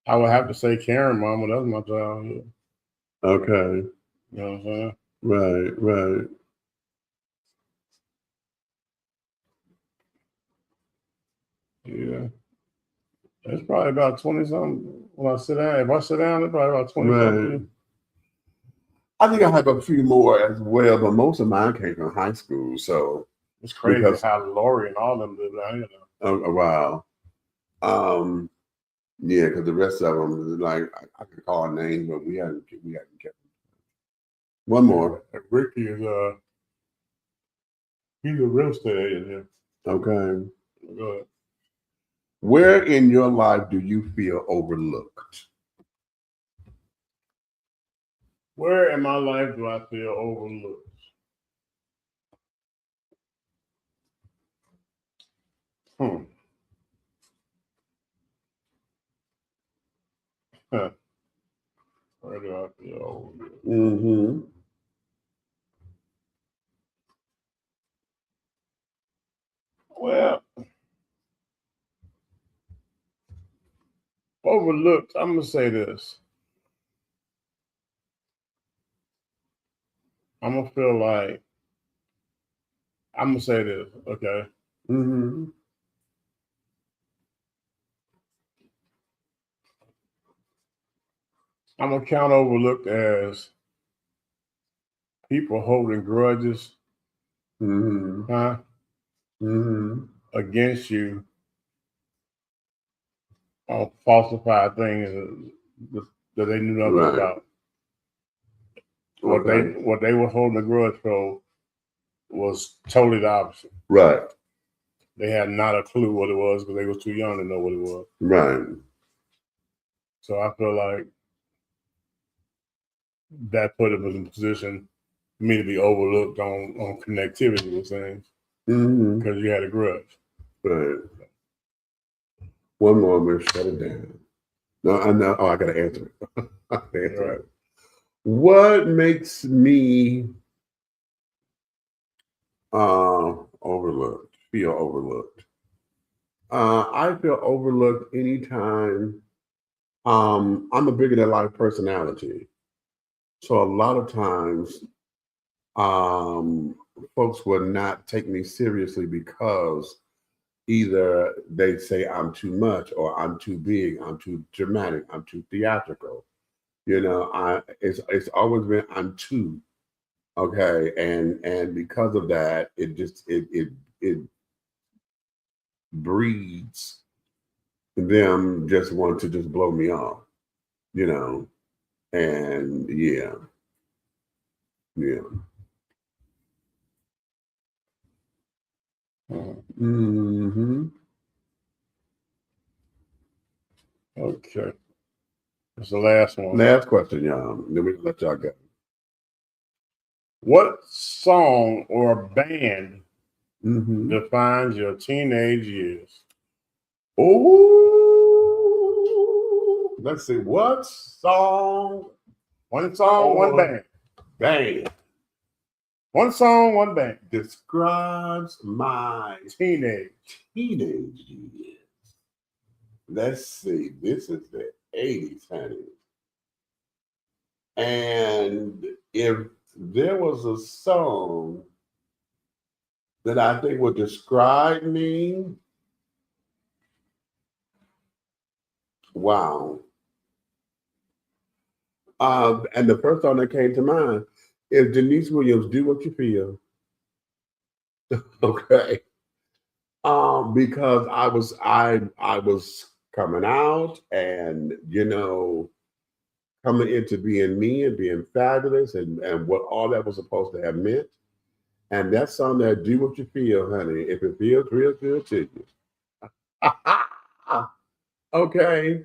I would have to say Karen Mama. That's my childhood. Okay. You know what I'm saying? Right. Yeah. It's probably about 20 something when I sit down. If I sit down, it's probably about 20 Right. something. I think I have a few more as well, but most of mine came from high school. So It's crazy because- how Lori and all them live down here now. wow. Yeah, because the rest of them, like I could call names, but we hadn't kept. One more. Ricky is he's a real estate agent here. Okay. Go ahead. Where in your life do you feel overlooked? Where in my life do I feel overlooked? Huh. Where do I feel overlooked? Mm-hmm. Well, overlooked. I'm gonna say this. I'm gonna feel like I'm gonna say this. Okay. Mm-hmm. I'm gonna count overlooked as people holding grudges, Mm-hmm. huh, Mm-hmm. against you on falsified things that they knew nothing Right. about. Okay. What they were holding a grudge for was totally the opposite. Right. They had not a clue what it was because they were too young to know what it was. Right. So I feel like that put them in a position for me to be overlooked on connectivity with things Mm-hmm. because you had a grudge. Right. One more, we'll shut it down. No, I know. Oh, I gotta answer it. I gotta answer Right. it. What makes me overlooked? Feel overlooked. I feel overlooked anytime. I'm a bigger than life personality, so a lot of times, folks will not take me seriously because either they say I'm too much, or I'm too big, I'm too dramatic, I'm too theatrical. You know, it's always been I'm too. Okay, and because of that, it breeds them just want to just blow me off, you know, and yeah. Mm-hmm. Okay. That's the last one. Last question, y'all. Then we can let y'all go. What song or band Mm-hmm. defines your teenage years? Oh, let's see. What song? One song, one or band. band One song, one band. describes my Teenage. teenage years? Let's see. This is the 80s, honey. And if there was a song that I think would describe me, wow. And the first song that came to mind is Denise Williams' "Do What You Feel." Okay. Because I was coming out, and coming into being me and being fabulous, and what all that was supposed to have meant. And that song, that "Do What You Feel," honey, if it feels real good to you. Okay.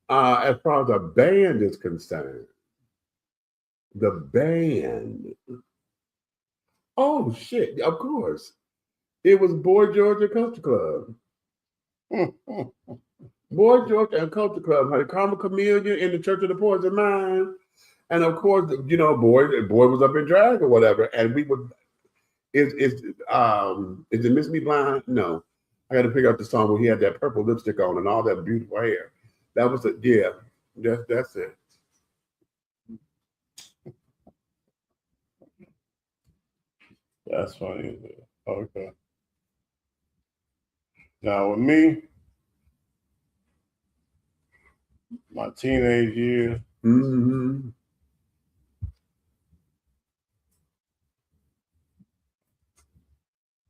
As far as a band is concerned, the band. Oh shit! Of course, it was Boy Georgia Country Club. Boy Georgia and Country Club, honey. Karma Chameleon in the Church of the Poison Mind, and of course, Boy was up in drag or whatever, and we would. Is it Miss Me Blind? No. I got to figure out the song where he had that purple lipstick on and all that beautiful hair. That was it. Yeah, that's it. That's funny. Okay. Now with me, my teenage years, Mm-hmm.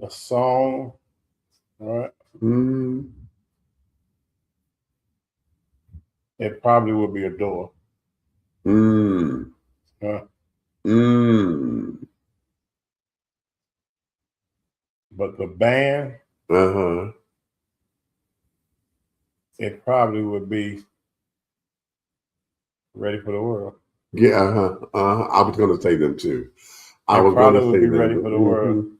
a song, right? Mm-hmm. It probably would be Adore. Mm. Mm. But the band, Uh-huh. it probably would be Ready for the World. Yeah, I was gonna say them too. I It was probably gonna would say be Ready them. for the World.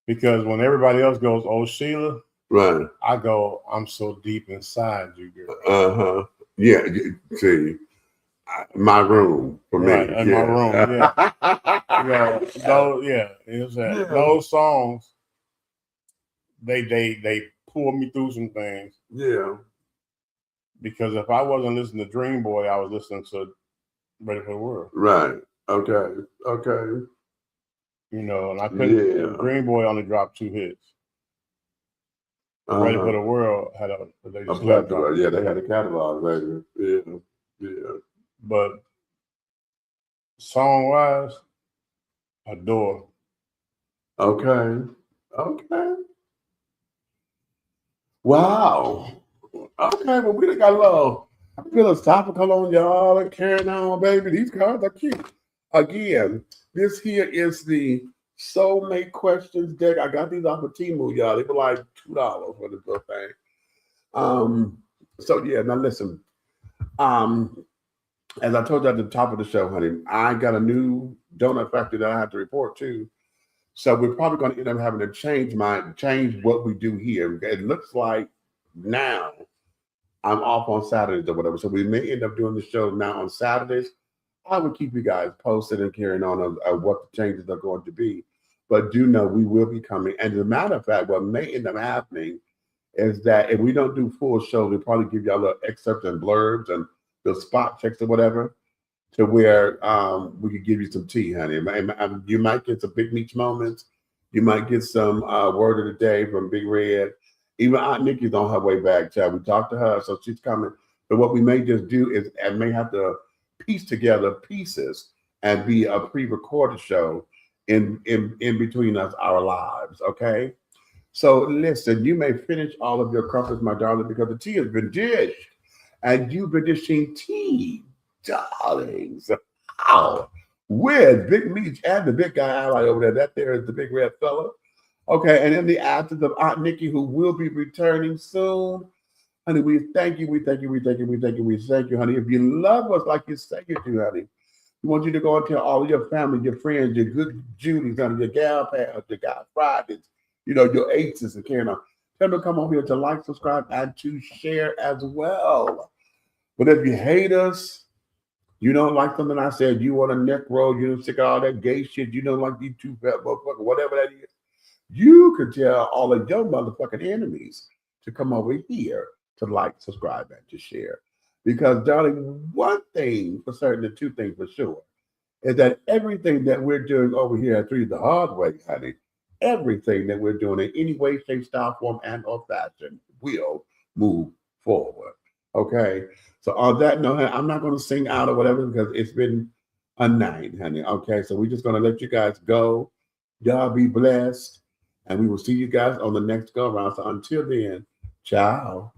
Because when everybody else goes, "Oh Sheila," Right. I go, "I'm so deep inside you, girl." Uh-huh. Yeah, see. My room for Right, me. in Yeah. my room, yeah. Those songs, they pulled me through some things. Yeah. Because if I wasn't listening to Dream Boy, I was listening to Ready for the World. Right. Okay. Okay. You know, and I couldn't. Yeah. Dream Boy only dropped 2 hits. Ready for the World had a plethora. Yeah, they had a catalog, baby. Yeah. Yeah. But song wise, Adore. Okay. Okay. Wow. Okay, well, we done got a little philosophical on y'all and carrying on, baby. These cards are cute. Again, this here is the Soulmate Questions deck. I got these off of Temu, y'all. They were like $2 for this little thing. So yeah, now listen. As I told you at the top of the show, honey, I got a new donut factory that I have to report to. So we're probably going to end up having to change what we do here. It looks like now I'm off on Saturdays or whatever. So we may end up doing the show now on Saturdays. I will keep you guys posted and carrying on what the changes are going to be. But do know we will be coming. And as a matter of fact, what may end up happening is that if we don't do full shows, we'll probably give y'all little excerpts and blurbs and the spot checks or whatever, to where we could give you some tea, honey. You might get some Big Meech moments. You might get some word of the day from Big Red. Even Aunt Nikki's on her way back, child. We talked to her, so she's coming. But what we may just do is, I may have to piece together pieces and be a pre-recorded show in between our lives, okay? So listen, you may finish all of your crumpets, my darling, because the tea has been dished. And you've been dishing tea, darlings. Wow. With Big Meech and the big guy ally over there. That there is the big red fella. Okay, and in the absence of Aunt Nikki, who will be returning soon, honey, we thank you, we thank you, we thank you, we thank you, we thank you, honey. If you love us like you say you do, honey, we want you to go and tell all of your family, your friends, your good Judies, honey, your gal pals, your guy Fridays, you know, your aces and carrying on. Tell them to come over here to like, subscribe, and to share as well. But if you hate us, you don't like something I said, you want a neck roll, you don't stick all that gay shit, you don't like these two fat motherfuckers, whatever that is, you could tell all of your motherfucking enemies to come over here to like, subscribe, and to share. Because, darling, one thing for certain and two things for sure is that everything that we're doing over here at Three the Hard Way, honey, everything that we're doing in any way, shape, style, form, and or fashion will move forward. Okay? So on that note, honey, I'm not going to sing out or whatever because it's been a night, honey. Okay? So we're just going to let you guys go. Y'all be blessed. And we will see you guys on the next go around. So until then, ciao.